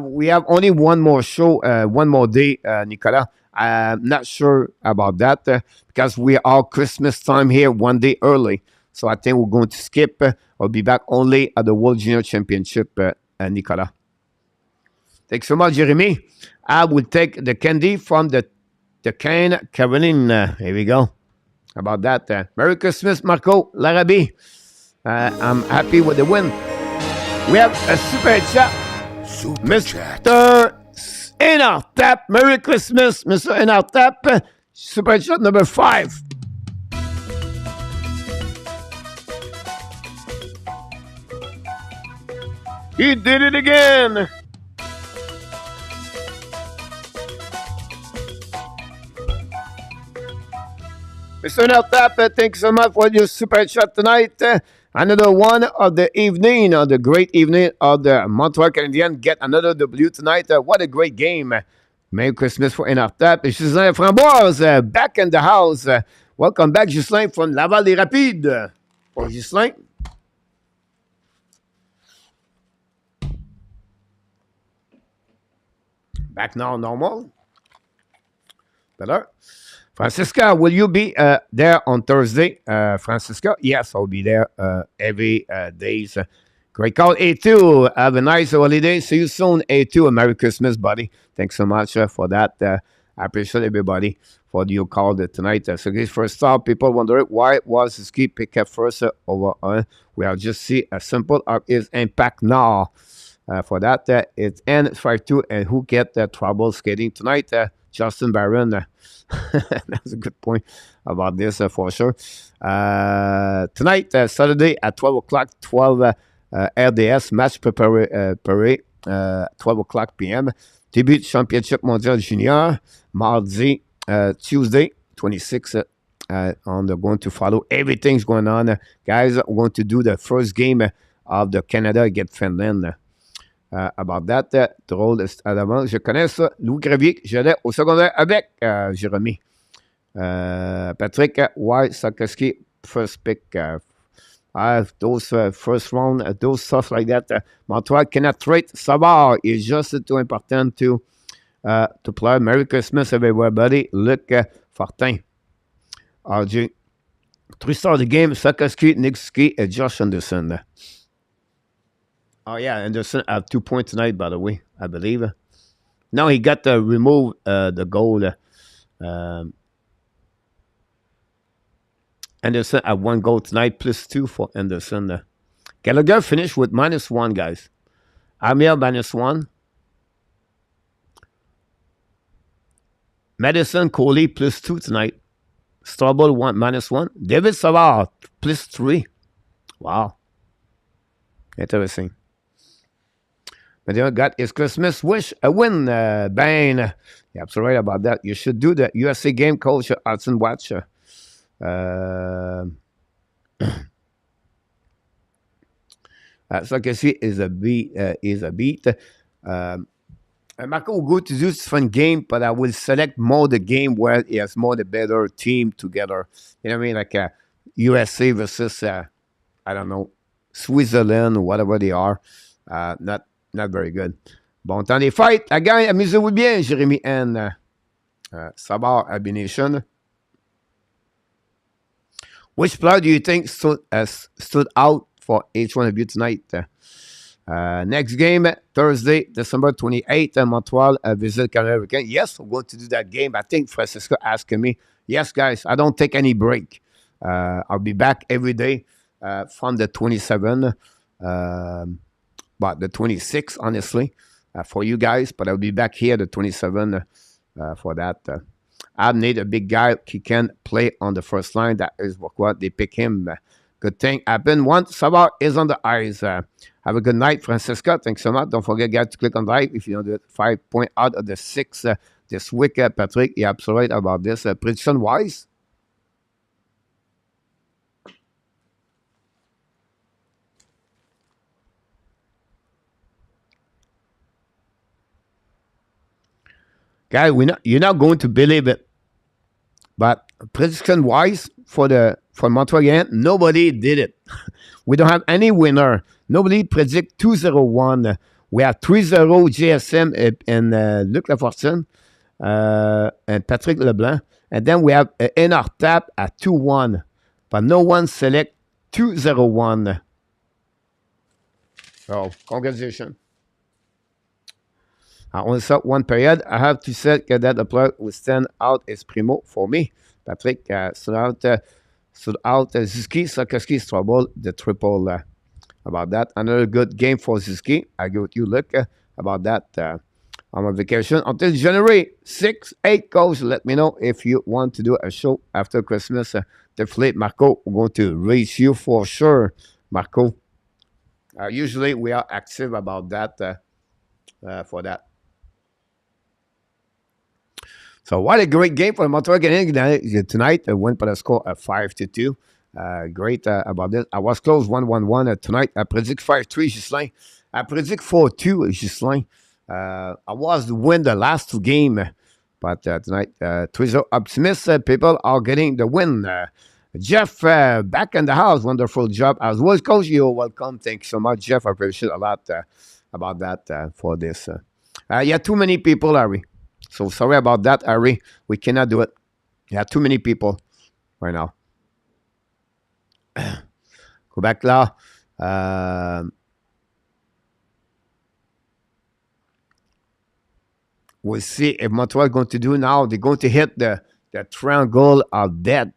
We have only one more show, one more day, Nicolas. I'm not sure about that because we are Christmas time here one day early. So I think we're going to skip. I'll be back only at the World Junior Championship, Nicolas. Thanks so much, Jeremy. I will take the candy from the cane, Caroline. Here we go. How about that? Merry Christmas, Marco Larabie. I'm happy with the win. We have a super chat. Mr. Inartap. Merry Christmas, Mr. Inartap. Super chat number 5. He did it again. Mr. Inartap, thanks so much for your super chat tonight. Another one of the evening, of the great evening of the Montreal Canadiens. Get another W tonight. What a great game. Merry Christmas for Inartap. Ghislain Framboise, back in the house. Welcome back, Ghislain, from Laval-des-Rapides. For Ghislain. Back now, normal. Better. Francisca, will you be there on Thursday? Francisca, yes, I'll be there every days. Great call, A2. Have a nice holiday. See you soon, A2. And Merry Christmas, buddy. Thanks so much for that. I appreciate everybody for your call tonight. So this first stop, people wonder why was his key pick up first over. We have just see a simple of his impact now. For that, it's N52, and who get trouble skating tonight? Justin Barron. That's a good point about this for sure. Tonight, Saturday at 12 o'clock, 12 RDS, match préparé, 12 o'clock p.m. Début de championship mondial junior, mardi, Tuesday, 26. On the going to follow everything's going on. Guys, we're going to do the first game of the Canada against Finland. About that, drôle à l'avance. Je connais ça. Louis Gravier, j'allais au secondaire avec Jérémy. Patrick, why Sakowski first pick? Those first round, those stuff like that. Montreal cannot trade Savard. It's just too important to play. Merry Christmas, everybody. Luc Fortin. RJ. 3 stars of the game, Sakowski, Nickski, and Josh Anderson. Oh, yeah, Anderson had 2 points tonight, by the way, I believe. Now he got to remove the goal. Anderson had 1 goal tonight, +2 for Anderson. Gallagher finished with -1, guys. Amir, -1. Madison, Coley, +2 tonight. Strouble, -1. David Savard, +3. Wow. Interesting. But got his Christmas wish, a win, Bain. You're absolutely right about that. You should do the USA game, coach Hudson Watcher. So I can see is a beat. Marco will go to do this fun game, but I will select more the game where he has more the better team together. You know what I mean? Like USA versus, I don't know, Switzerland or whatever they are. Not very good. Bon temps des fêtes. La gang, amusez-vous bien, Jérémy N. Sabar Abination. Which player do you think stood out for each one of you tonight? Next game, Thursday, December 28th, Montreal visit Canada. Yes, we're going to do that game. I think Francisco asked me. Yes, guys, I don't take any break. I'll be back every day from the 27th. But the 26th, honestly, for you guys. But I'll be back here the 27th for that. I need a big guy who can play on the first line. That is what they pick him. Good thing happened once. Savard is on the ice. Have a good night, Francisca. Thanks so much. Don't forget, guys, to click on like if you don't do it. 5 points out of the 6 this week. Patrick, you're absolutely right about this. Prediction-wise, guys, you're not going to believe it. But prediction-wise, for Montreal Canadiens, nobody did it. We don't have any winner. Nobody predict 2-0-1. We have 3-0 GSM and Luc Lafortune and Patrick Leblanc. And then we have NR Tap at 2-1. But no one select 2-0-1. So, congratulations. I only saw 1 period. I have to say that the player will stand out as primo for me. Patrick stood out Ziski, Sakowski, Strouble, the triple about that. Another good game for Ziski. I go with you, Luc, about that. On my vacation until January 6, 8 goes. Let me know if you want to do a show after Christmas. Definitely, Marco, we're going to raise you for sure, Marco. Usually, we are active about that for that. So, what a great game for the Montreal Canadiens tonight. Went by the score of 5-2. Great about this. I was close 1-1-1 tonight. I predict 5-3, Ghislain. I predict 4-2, Ghislain. I was to win the last 2 games. But tonight, Twizzle optimist people are getting the win. Jeff, back in the house. Wonderful job as well. Coach, you're welcome. Thanks so much, Jeff. I appreciate a lot about that for this. Yeah, too many people, Harry. So sorry about that, Harry. We cannot do it. Yeah, too many people right now. Go back là. We'll see if Montreal is going to do now. They're going to hit the triangle of death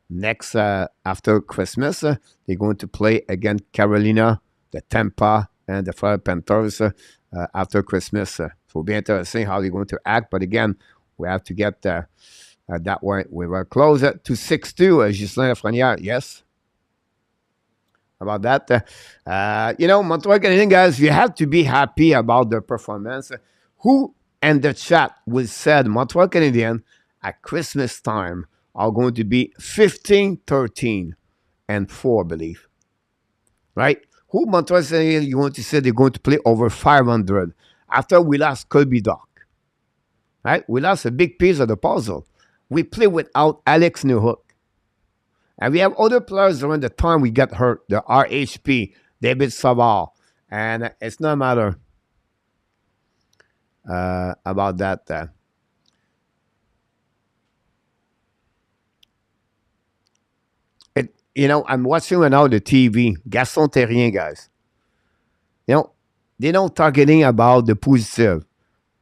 next after Christmas. They're going to play against Carolina, the Tampa, and the Florida Panthers after Christmas. So it'll be interesting how they're going to act. But again, we have to get that one. We were close to 6-2. Ghislain Lafrenière, yes. About that. Montreal Canadiens, guys, you have to be happy about their performance. Who in the chat will said Montreal Canadiens at Christmas time are going to be 15-13 and 4, I believe. Right? Who Montreal Canadiens you want to say they're going to play over 500 after we lost Kirby Dach? Right? We lost a big piece of the puzzle. We play without Alex Newhook. And we have other players during the time we got hurt, the RHP, David Savard. And it's no matter about that. I'm watching right now the TV, Gaston Terrien, guys. They're not targeting about the positive.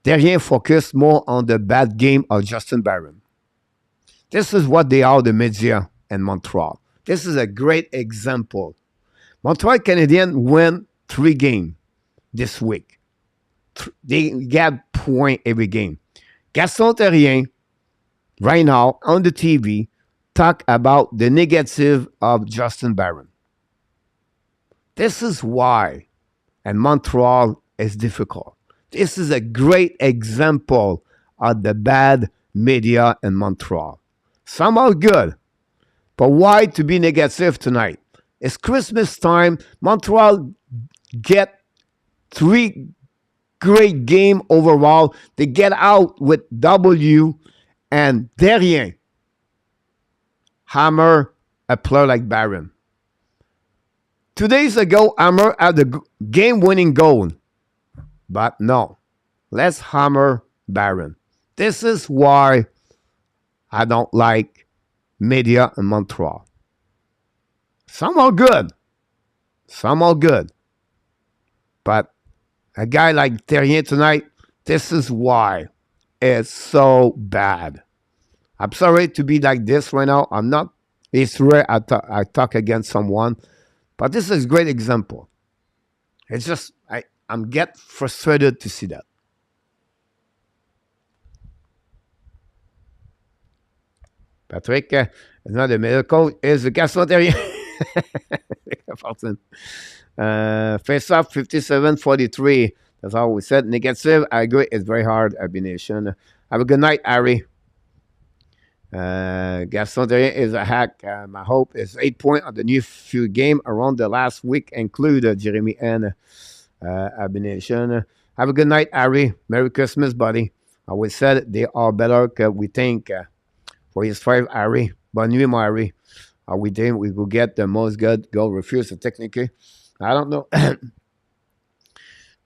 Terrien focused more on the bad game of Justin Barron. This is what they are, the media in Montreal. This is a great example. Montreal Canadiens win 3 games this week. They get point every game. Gaston Terrien, right now on the TV, talk about the negative of Justin Barron. This is why, and Montreal is difficult. This is a great example of the bad media in Montreal. Some are good, but why to be negative tonight? It's Christmas time. Montreal get 3 great game overall. They get out with W, and Terrien hammer a player like Barron. 2 days ago, Hammer had the game-winning goal. But no, let's hammer Barron. This is why I don't like media in Montreal. Some are good. Some are good. But a guy like Terrien tonight, this is why it's so bad. I'm sorry to be like this right now. I'm not. It's rare I talk against someone. But this is a great example. It's just, I'm get frustrated to see that. Patrick is not a miracle. Is the Gaston Terrien. Face off 57-43. That's all we said. Negative, I agree. It's very hard. Abination. Have a good night, Harry. Gaston Terrien is a hack. My hope is 8 points on the new few game around the last week, include Jeremy and Abination. Have a good night, Harry. Merry Christmas, buddy. I always said they are better than we think. For his 5, Harry. Bonne nuit, my Harry. We think we will get the most good goal refused technically. I don't know. I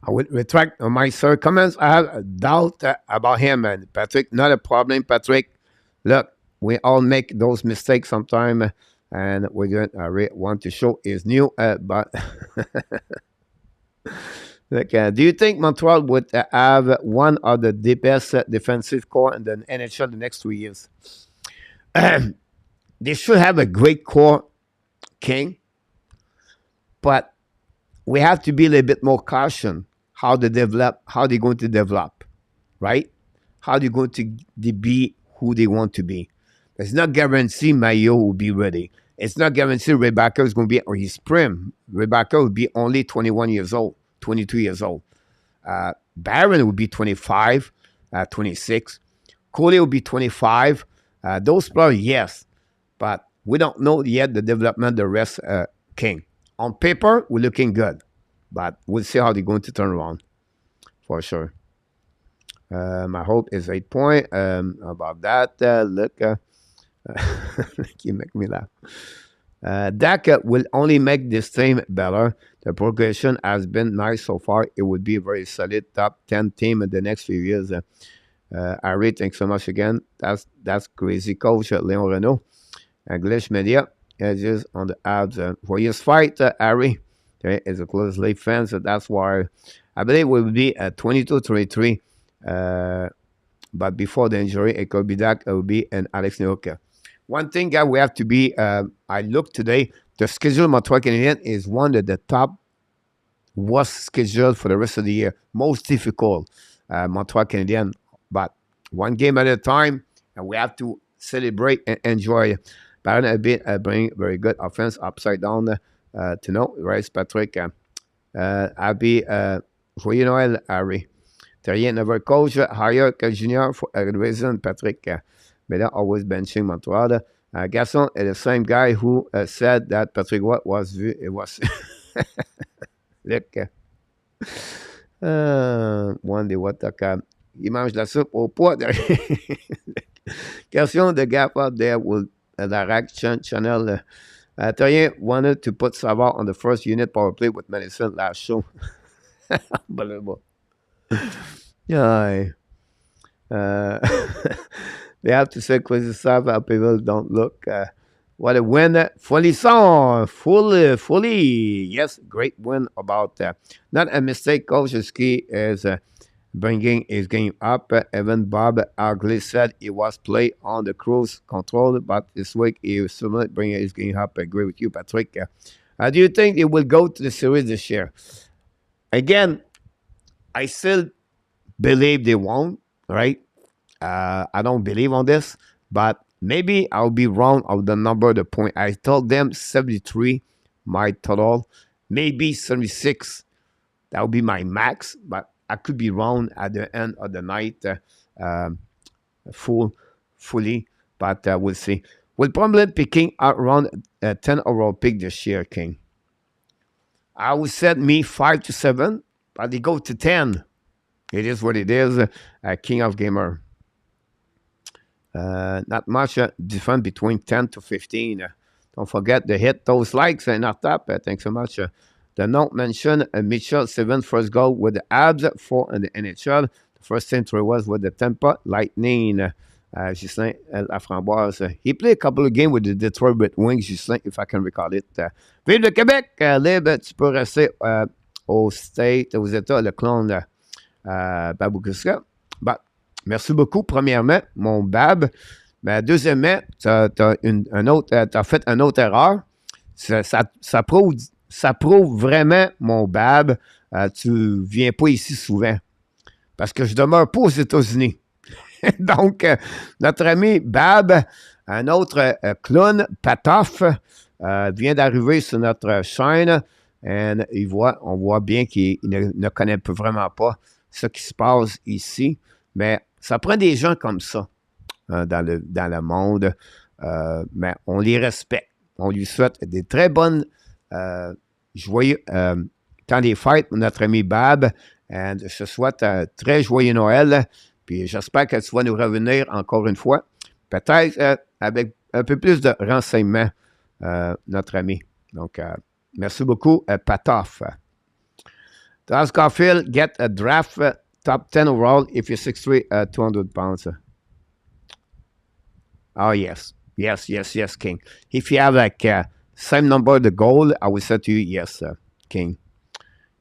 would retract my sir comments. I have a doubt about him, and Patrick. Not a problem, Patrick. Look, we all make those mistakes sometime, and we're going to want to show is new. But look, do you think Montreal would have one of the best defensive core in the NHL the next 2 years? They should have a great core, King, but we have to be a little bit more cautious how they're going to develop, right? How they're going to be who they want to be. It's not guaranteed Mayo will be ready. It's not guaranteed Rebecca is going to be, or his prim. Rebecca will be only 21 years old, 22 years old. Barron will be 25, 26. Coley will be 25. Those players, yes. But we don't know yet the development the rest King. On paper, we're looking good. But we'll see how they're going to turn around. For sure. My hope is 8 points. About that, look. You make me laugh. Dak will only make this team better. The progression has been nice so far. It would be a very solid top 10 team in the next few years. Harry, thanks so much again. That's crazy, Coach Leon Renault. English media edges on the Habs for his fight. Harry is a close league fan, so that's why I believe it will be at 22-23. But before the injury, it could be that it will be an Alex Newhook. One thing that we have to be, I looked today, the schedule of Montreal Canadiens is one of the top was scheduled for the rest of the year. Most difficult, Montreal Canadiens. But one game at a time, and we have to celebrate and enjoy. Baron a bit bring very good offense upside down to know, right, Patrick? Happy joyeux Noël, Harry. Terrien never coach higher que junior for a good reason, Patrick. But always benching Montreal. Gaston is the same guy who said that Patrick Watt was look. One day, what the il mange la soupe au poids. Question de gap up there with the rack channel. Terrien wanted to put Savard on the first unit power play with Madison last show. Unbelievable. Yeah. They have to say crazy stuff how people don't look. What a win. Folisson. Fully. Yes, great win about that. Not a mistake. Coach Ski is bringing his game up. Even Bob Ugly said he was play on the cruise control, but this week he was still bringing his game up. I agree with you, Patrick. Do you think it will go to the series this year? Again, I still believe they won't, right? I don't believe on this, but maybe I'll be wrong of the number, the point. I told them 73, my total. Maybe 76. That would be my max, but I could be wrong at the end of the night fully, but we'll see. We'll probably picking around 10 overall pick this year, King. I would set me 5 to 7, but they go to 10. It is what it is. King of Gamer. Not much difference between 10 to 15. Don't forget to hit those likes and not tap. Thanks so much. The note mentioned Mitchell 7 first goal with the Habs, 4 in the NHL. The first century was with the Tampa Lightning. Gislain Laframboise. He played a couple of games with the Detroit Red Wings, Gislain, if I can recall it. Vive le Québec! Libre, tu peux rester aux États, le clone Baboukuska. Bah, merci beaucoup, premièrement, mon Bab. Mais deuxièmement, tu as fait une autre erreur. Ça prouve vraiment, mon Bab, tu viens pas ici souvent. Parce que je demeure pas aux États-Unis. Donc, notre ami Bab, un autre clown, Patoff, vient d'arriver sur notre chaîne. Et on voit bien qu'il ne connaît vraiment pas ce qui se passe ici. Mais ça prend des gens comme ça dans le monde. Mais on les respecte. On lui souhaite des très bonnes, joyeux temps des fêtes pour notre ami Bab. Et je te souhaite un très joyeux Noël. Puis j'espère que tu vas nous revenir encore une fois. Peut-être avec un peu plus de renseignements, notre ami. Donc, merci beaucoup, Patoff. Does Garfield get a draft top 10 overall if you're 6'3", 200 pounds? Oh, yes. Yes, King. If you have like same number the goal, I will say to you, yes, King.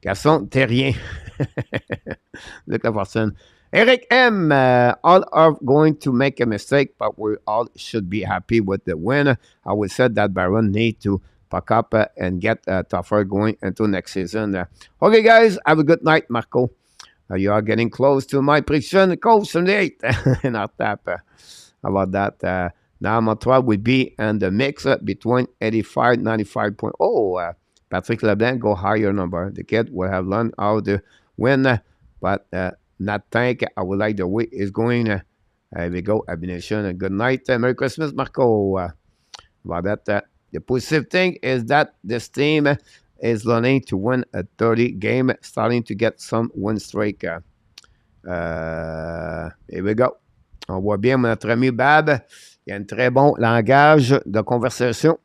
Garçon, t'es rien. Look at Watson. Eric M. All are going to make a mistake, but we all should be happy with the win. I would say that Baron need to pack up and get tougher going into next season. Okay, guys, have a good night, Marco. You are getting close to my prediction. Coach from the 8. Not that. How about that? Now Montreal would be in the mix between 85 95 point. Oh, Patrick Leblanc, go higher number. The kid will have learned how to win, but not think I would like the way it's going. There we go. Abination. Good night. Merry Christmas, Marco. About that. The positive thing is that this team is learning to win a 30 game, starting to get some win streak. Here we go. On voit bien notre ami Bab. Il a un très bon langage de conversation.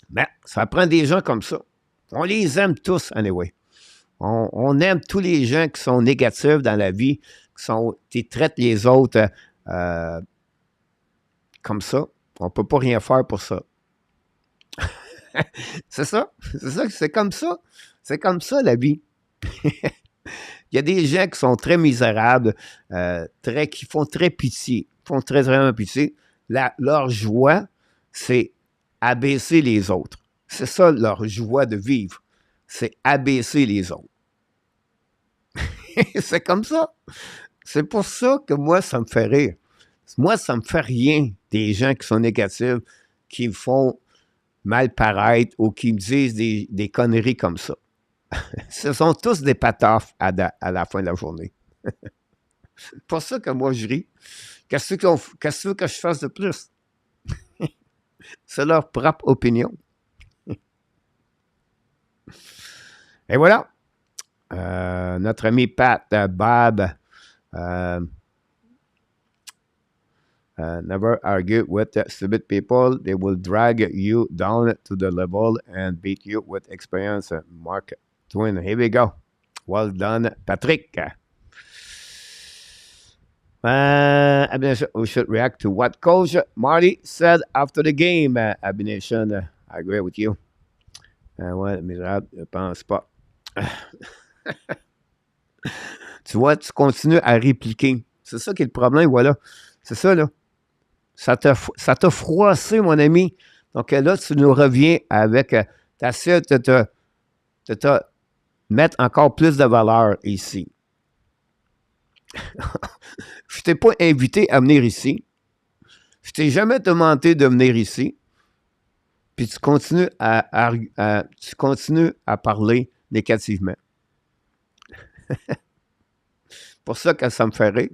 Mais ça prend des gens comme ça. On les aime tous, anyway. On aime tous les gens qui sont négatifs dans la vie, qui traitent les autres comme ça. On ne peut pas rien faire pour ça. C'est ça. C'est comme ça. C'est comme ça, la vie. Il y a des gens qui sont très misérables, qui font très pitié. Font très, vraiment pitié. Leur joie, c'est abaisser les autres. C'est ça leur joie de vivre. c'est abaisser les autres. C'est comme ça. C'est pour ça que moi, ça me fait rire. Moi, ça me fait rien des gens qui sont négatifs, qui me font mal paraître ou qui me disent des conneries comme ça. Ce sont tous des pataffes à la fin de la journée. C'est pour ça que moi, je ris. Qu'est-ce que je fasse de plus? C'est leur propre opinion. Et voilà. Notre ami Pat Bob, never argue with stupid people. They will drag you down to the level and beat you with experience. Mark Twain. Here we go. Well done, Patrick. We should react to what Coach Marty said after the game. Abination, I agree with you. Ouais, misérable, je pense pas. Tu vois, tu continues à répliquer. C'est ça qui est le problème, voilà. C'est ça, là. Ça t'a froissé, mon ami. Donc là, tu nous reviens avec... t'essaies de te mettre encore plus de valeur ici. Je t'ai pas invité à venir ici. Je t'ai jamais demandé de venir ici. Puis tu continues à parler négativement. Pour ça que ça me fait rire.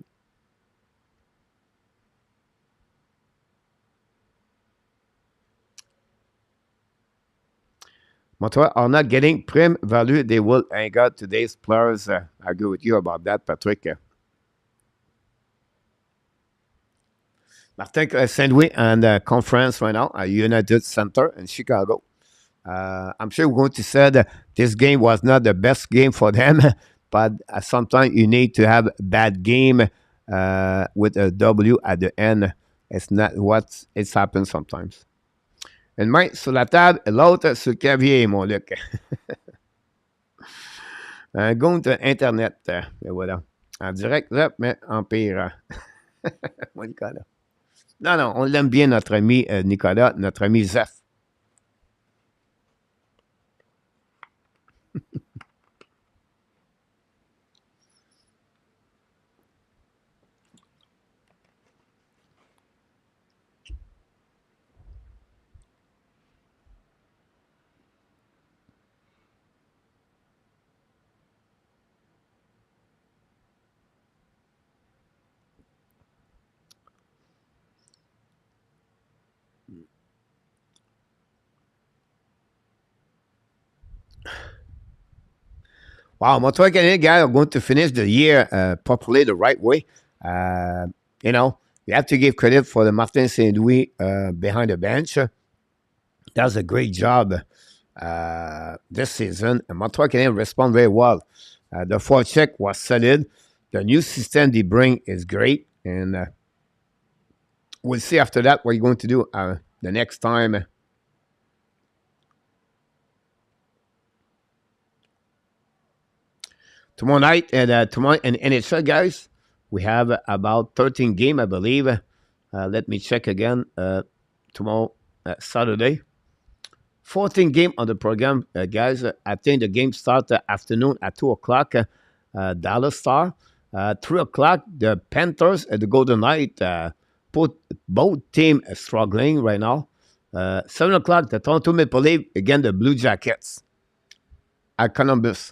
Montreal are not getting prime value. They will hang out today's players. I agree with you about that, Patrick. Martin Saint-Louis and conference right now at United Center in Chicago. I'm sure we're going to say that this game was not the best game for them, but sometimes you need to have a bad game with a W at the end. It's not what it's happened sometimes. Une main sur la table et l'autre sur le clavier, mon Luc. Un compte Internet. Et voilà. En direct, là, mais en pire. Moi, Nicolas. Non, on l'aime bien, notre ami Nicolas, notre ami Zef. Wow, Montreal Canadiens guys are going to finish the year properly the right way. You know, you have to give credit for the Martin Saint-Louis behind the bench. Does a great job this season. And Montreal Canadiens respond very well. The forecheck was solid. The new system they bring is great. And we'll see after that what you're going to do the next time. Tomorrow night and tomorrow in NHL, guys, we have about 13 games, I believe. Let me check again. Tomorrow, Saturday. 14 game on the program, guys. I think the game starts afternoon at 2 o'clock. Dallas Star. 3 o'clock, the Panthers and the Golden Knight. Both teams struggling right now. 7 o'clock, the Toronto Maple Leafs against the Blue Jackets at Columbus.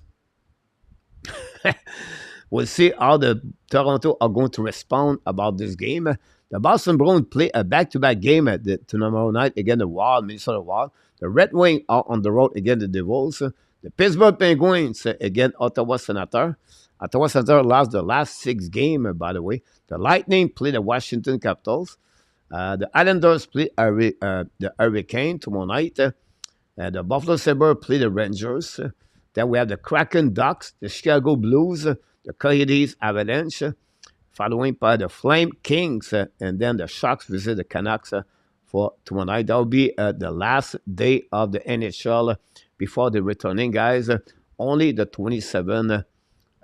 We'll see how the Toronto are going to respond about this game. The Boston Bruins play a back-to-back game tomorrow night against the Wild, Minnesota Wild. The Red Wings are on the road against the Devils. The Pittsburgh Penguins against Ottawa Senators. Ottawa Senators lost the last 6 games, by the way. The Lightning play the Washington Capitals. The Islanders play the Hurricane tomorrow night. The Buffalo Sabres play the Rangers. Then we have the Kraken Ducks, the Chicago Blues, the Coyotes Avalanche, following by the Flame Kings, and then the Sharks visit the Canucks for tomorrow night. That will be the last day of the NHL before the returning, guys. Only the 27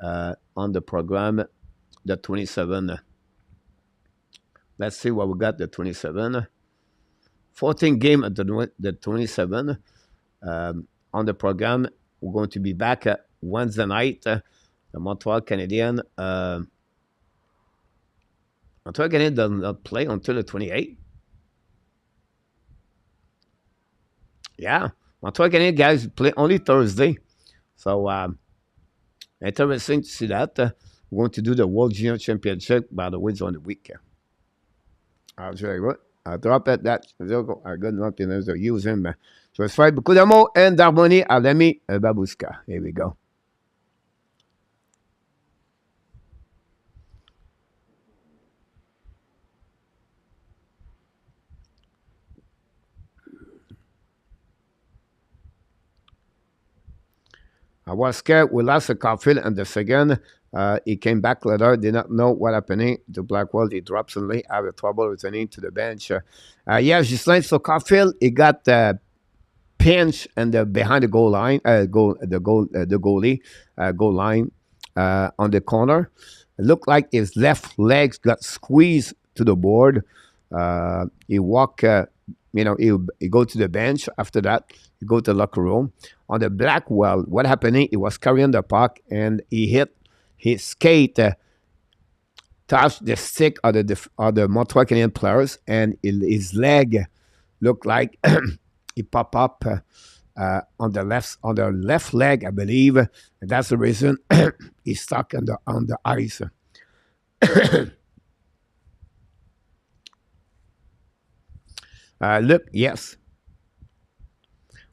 on the program. The 27. Let's see what we got, the 27. 14 game at the 27 on the program. we're going to be back Wednesday night. The Montreal Canadiens does not play until the 28th. Yeah, Montreal Canadiens guys play only Thursday. So interesting to see that. We're going to do the World Junior Championship, by the way, on the weekend. I'll tell you what. I drop it that. I got nothing else to use him. Je vais faire beaucoup d'amour et d'harmonie à l'ami Babuska. Here we go. I was scared. We lost the Caulfield in the second. He came back later, did not know what happening to Blackwell. He dropped suddenly, have trouble returning to the bench. Yeah, Gislain, so Caulfield, he got pinch and behind the goal line, the goalie goal line on the corner. It looked like his left legs got squeezed to the board. He walked, he go to the bench. After that, he go to the locker room. On the Blackwell, what happened? He was carrying the puck and he hit his skate, touched the stick of the Montreal Canadiens players, and his leg looked like he popped up on the left leg, I believe. And that's the reason he's stuck on the ice. Look, yes.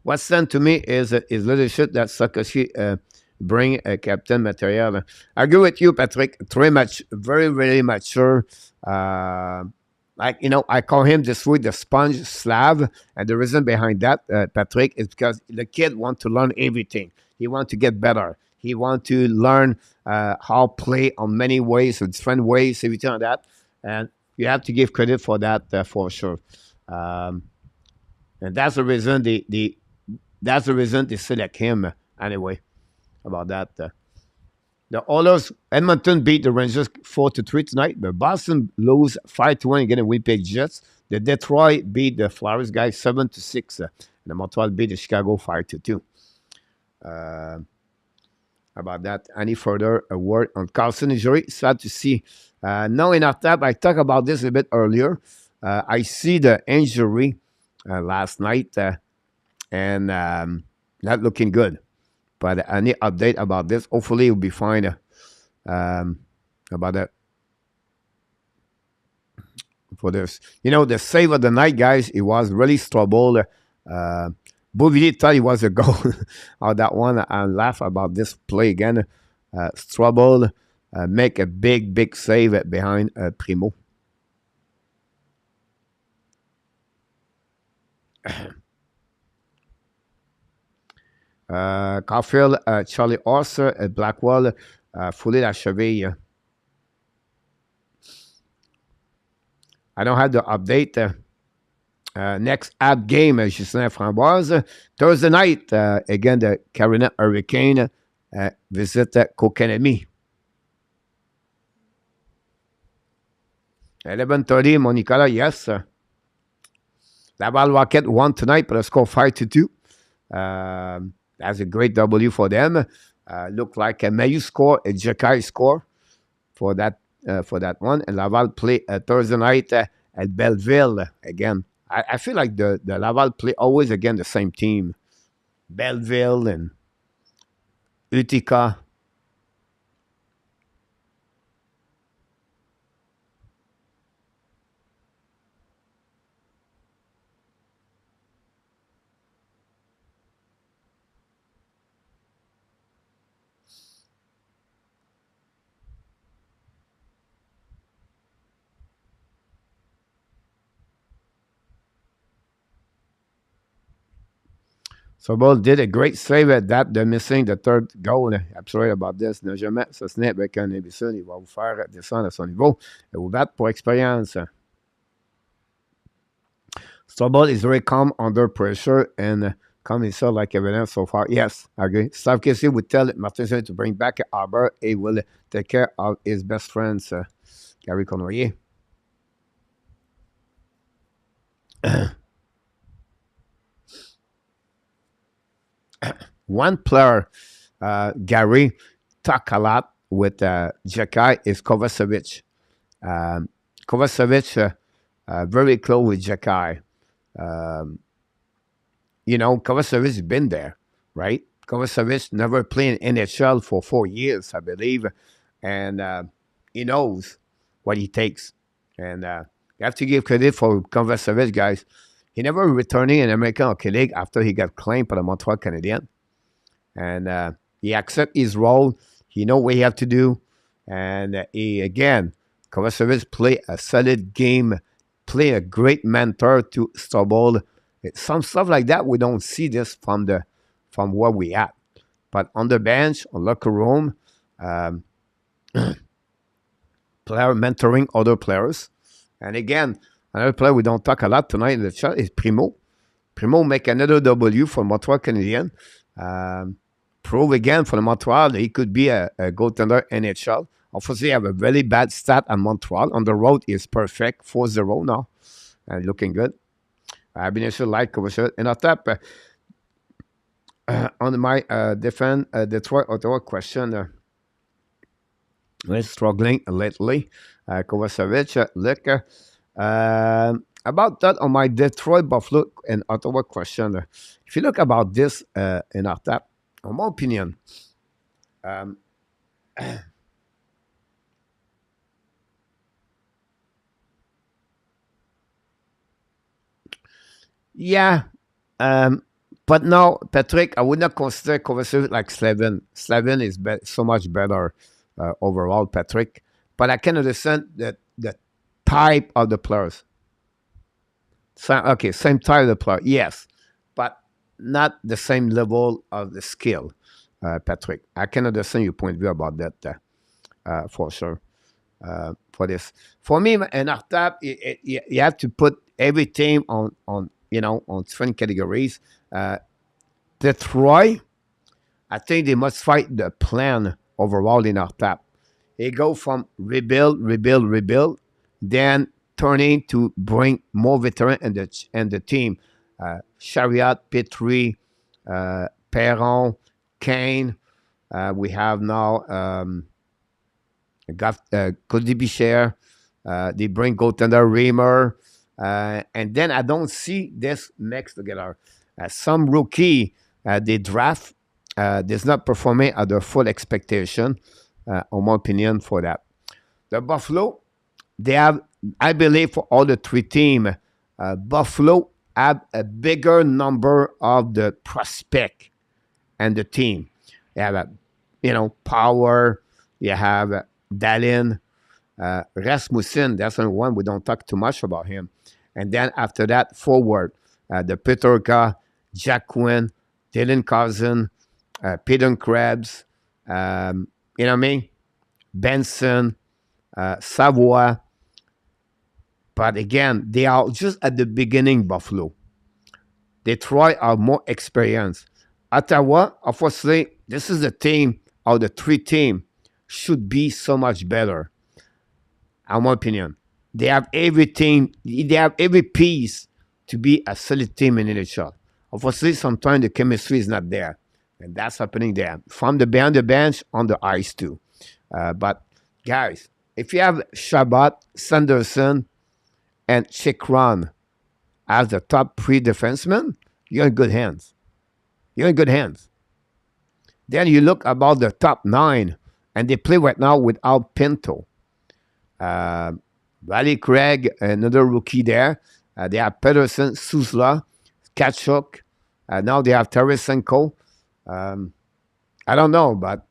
What's sent to me is leadership that Sakashi bring captain material. I agree with you, Patrick. Very, very mature. I call him this week the sponge Slav, and the reason behind that, Patrick, is because the kid wants to learn everything. He wants to get better. He wants to learn how play on many ways, or different ways, everything like that. And you have to give credit for that for sure. And that's the reason they select him anyway. About that, the Oilers, Edmonton beat the Rangers 4-3 tonight. But Boston lose 5-1 against the Winnipeg Jets. The Detroit beat the Flyers guys 7-6. And the Montreal beat the Chicago 5-2. About that, any further word on Carlson injury? Sad to see. No, enough that. I talked about this a bit earlier. I see the injury last night and not looking good. But any update about this? Hopefully, it'll be fine about that. For this, the save of the night, guys, it was really trouble. Bouvier thought it was a goal on that one. I laugh about this play again. Strubble make a big save behind Primo. Caulfield, Charlie Orser, Blackwell, foulé la cheville. I don't have the update. Next app game, Justin Framboise. Thursday night, again, the Carolina Hurricane visit Kokanemi. 11:30, Monica, yes. Laval Rocket won tonight, but a score 5-2. That's a great W for them. Look like a Mayu score, a Jakai score for that one. And Laval play Thursday night at Belleville again. I feel like the Laval play always again the same team. Belleville and Utica. So Ball did a great save at that. They're missing the third goal. Absolument about this. Ne jamais s'asseoir avec un imbécile. Il va vous faire descendre à son niveau et vous battre pour expérience. Stubble is very calm under pressure and calm himself like evidence so far. Yes, I agree. Steve Casey would tell Martin to bring back Arbor. He will take care of his best friends, Gary Conroyer. One player, Gary, talk a lot with Jakai is Kovacevic. Um, Kovacevic, very close with Jakai. Um, Kovacevic has been there, right? Kovacevic never played in NHL for 4 years, I believe, and he knows what he takes. And you have to give credit for Kovacevic, guys. He never returning in American Hockey League after he got claimed for the Montreal Canadiens, and he accept his role. He know what he have to do, and he again, Kovacevic play a solid game, play a great mentor to Stubble. Some stuff like that we don't see this from where we at, but on the bench, on locker room, um, player mentoring other players, and again, another player we don't talk a lot tonight in the chat is Primo. Primo make another W for Montreal Canadiens. Prove again for the Montreal that he could be a goaltender NHL. Obviously, have a very bad stat at Montreal. On the road, is perfect, 4-0 now, and looking good. I've been also like Kovacevic. And on top, on my Detroit Ottawa question, we're struggling lately. Kovacevic, look, about that on my Detroit, Buffalo, and Ottawa question. If you look about this in our tap, in my opinion, um, yeah, but no, Patrick, I would not consider Kovacevic like Slavin. Slavin is so much better overall, Patrick. But I can understand that the type of the players. Same type of the player, yes, but not the same level of the skill, Patrick. I can understand your point of view about that for sure. For this, for me, in our top, you have to put every team on different categories. Detroit, I think they must fight the plan overall in our top. They go from rebuild, then turning to bring more veteran in the team. Chariot, Petrie, Perron, Kane. We have now Cody Bichère. They bring goaltender Reimer. And then I don't see this mix together. Some rookie they draft is not performing at their full expectation, in my opinion, for that. The Buffalo, they have, I believe, for all the three teams, Buffalo have a bigger number of the prospect and the team. You have, Power. You have Dallin, Rasmussen. That's the one we don't talk too much about him. And then after that, forward, the Peterka, Jack Quinn, Dylan Cousin, Peter Krebs, you know what I mean? Benson, Savoie. But again, they are just at the beginning, Buffalo. Detroit are more experienced. Ottawa, obviously, this is the team, or the three team, should be so much better, in my opinion. They have everything, they have every piece to be a solid team in NHL. Obviously, sometimes the chemistry is not there. And that's happening there. From the behind the bench, on the ice too. But guys, if you have Shabbat, Sanderson, and Chikron as the top three defensemen, you're in good hands. You're in good hands. Then you look about the top nine, and they play right now without Pinto. Valley Craig, another rookie there. They have Pedersen, Susla, Kachuk. Now they have Tarasenko. I don't know, but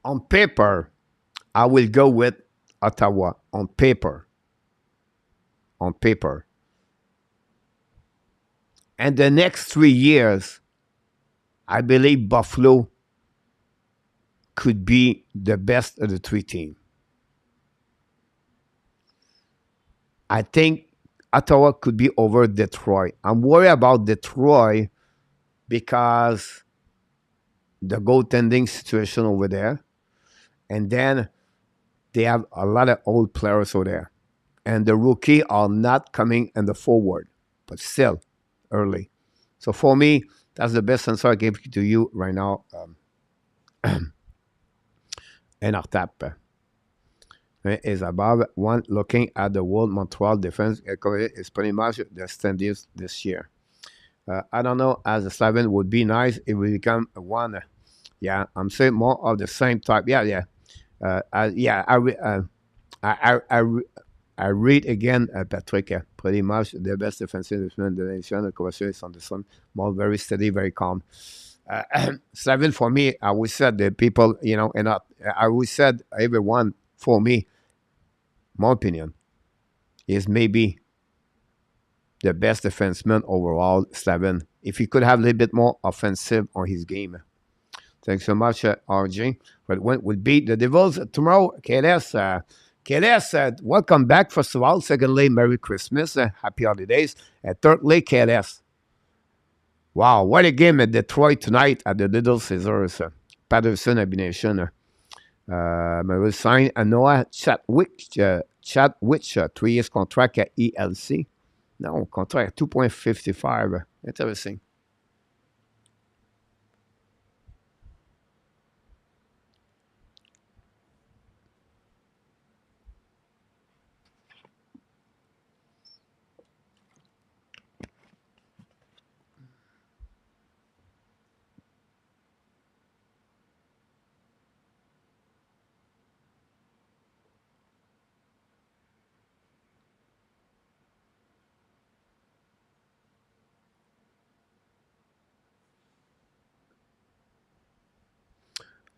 on paper, I will go with Ottawa. On paper. On paper. And the next 3 years, I believe Buffalo could be the best of the three teams. I think Ottawa could be over Detroit. I'm worried about Detroit because the goaltending situation over there. And then they have a lot of old players over there. And the rookie are not coming in the forward, but still early. So for me, that's the best answer I give to you right now. And our tap is above one. Looking at the world Montreal defense is pretty much the standards this year. I don't know, as a Slavin would be nice if we become one. Yeah, I'm saying more of the same type. Yeah. I read again, Patrick, pretty much the best defensive defenseman in the nation. The conversation is on the sun. More very steady, very calm. Slavin, for me, I always said the people, and I always said everyone, for me, my opinion, is maybe the best defenseman overall, Slavin. If he could have a little bit more offensive on his game. Thanks so much, RJ. But when we beat the Devils tomorrow, KLS, welcome back, first of all. Secondly, Merry Christmas, Happy Holidays. And thirdly, KLS. Wow, what a game at Detroit tonight at the Little Caesars. Patterson Abination. Will sign Noah Chadwick, 3 years contract at ELC. No, contract 2.55. Interesting.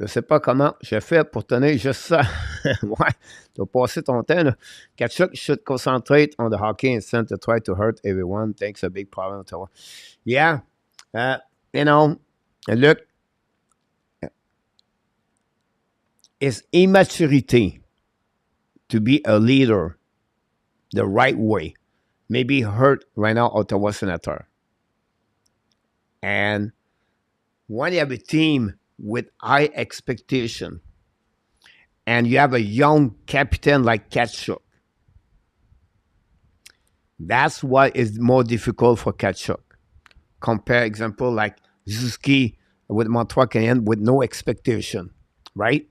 Je ne sais pas comment j'ai fait pour tenir juste ça. Ouais, tu as passé ton temps. Là. Kachuk should concentrate on the hockey instead to try to hurt everyone. Thanks, a big problem. Yeah, look, it's immaturity to be a leader the right way. Maybe hurt right now Ottawa Senator. And when you have a team with high expectation, and you have a young captain like Kachuk, that's what is more difficult for Kachuk. Compare example like Zuski with Montreal Canadiens with no expectation, right?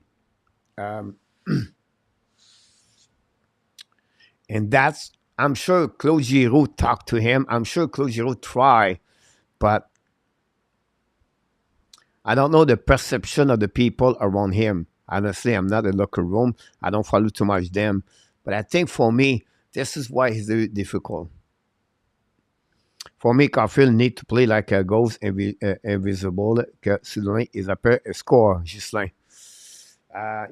And that's, I'm sure Claude Giroux talked to him. I'm sure Claude Giroux tried, but I don't know the perception of the people around him. Honestly, I'm not in the locker room. I don't follow too much them. But I think for me, this is why it's very difficult. For me, Caulfield need to play like a ghost invisible. Sylvain is a score, Ghislain.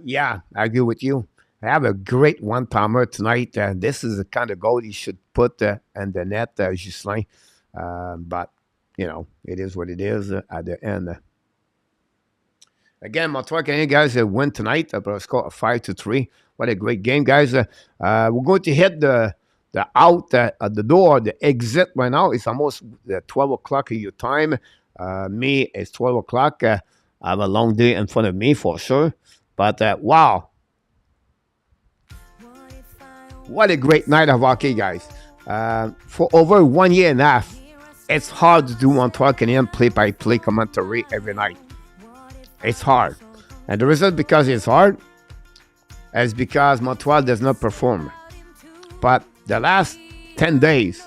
Yeah, I agree with you. I have a great one-timer tonight. This is the kind of goal he should put in the net, Ghislain. But, it is what it is at the end. Again, Montreal Canadiens guys win tonight. A score of 5-3. What a great game, guys. We're going to hit the out at the door, the exit right now. It's almost 12 o'clock of your time. Me, it's 12 o'clock. I have a long day in front of me for sure. But wow. What a great night of hockey, guys. For over 1 year and a half, it's hard to do Montreal Canadiens play-by-play commentary every night. It's hard. And the reason because it's hard is because Montreal does not perform. But the last 10 days,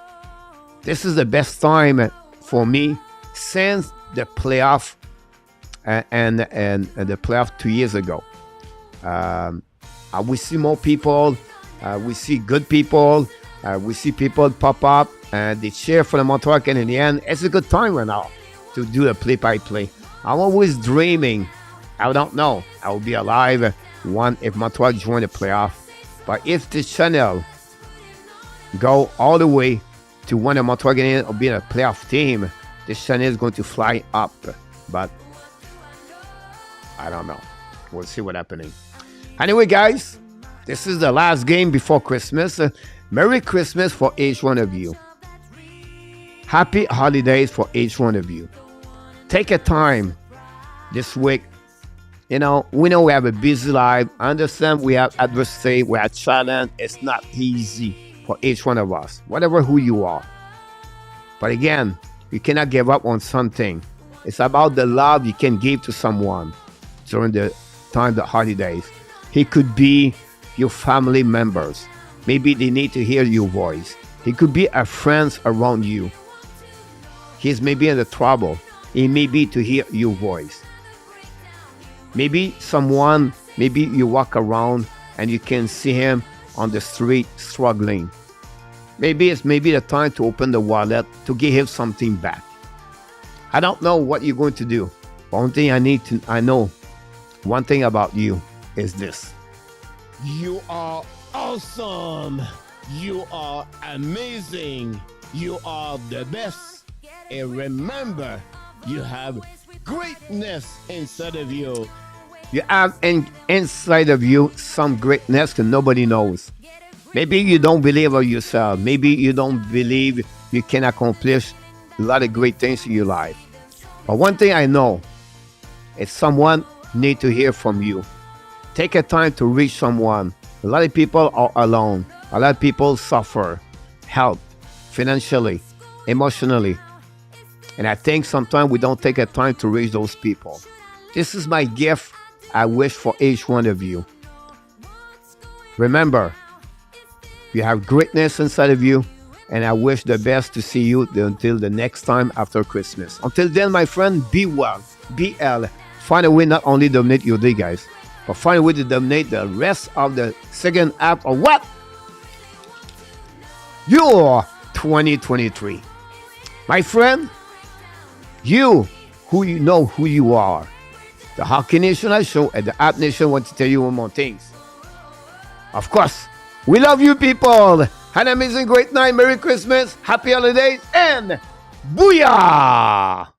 this is the best time for me since the playoff and the playoff 2 years ago. We see more people. We see good people. We see people pop up and they cheer for the Montreal Canadiens. It's a good time right now to do the play-by-play. I'm always dreaming. I don't know. I will be alive if Montreal join the playoff. But if the channel go all the way to when the Montreal Canadiens will be a playoff team, this channel is going to fly up. But I don't know. We'll see what's happening. Anyway, guys, this is the last game before Christmas. Merry Christmas for each one of you. Happy holidays for each one of you. Take a time this week. We know we have a busy life. I understand we have adversity, we have challenge. It's not easy for each one of us, whatever who you are. But again, You cannot give up on something. It's about the love you can give to someone during the time, the holidays. It could be your family members. Maybe they need to hear your voice. It could be a friends around you. He's maybe in the trouble. It may be to hear your voice. Maybe someone, maybe you walk around and you can see him on the street struggling. Maybe it's the time to open the wallet to give him something back. I don't know what you're going to do. One thing I know one thing about you is this. You are awesome. You are amazing. You are the best. And remember, you have greatness inside of you. You have inside of you some greatness that nobody knows. Maybe you don't believe of yourself. Maybe you don't believe you can accomplish a lot of great things in your life. But one thing I know is someone need to hear from you. Take a time to reach someone. A lot of people are alone. A lot of people suffer, help, financially, emotionally. And I think sometimes we don't take a time to reach those people. This is my gift I wish for each one of you. Remember, you have greatness inside of you, and I wish the best to see you until the next time after Christmas. Until then, my friend, be well, BL. Find a way not only to dominate your day, guys, but find a way to dominate the rest of the second half of what? Your 2023. My friend, you know who you are. The Hockey National Show and the App Nation want to tell you one more thing. Of course, we love you people. Have an amazing great night. Merry Christmas. Happy holidays. And booyah!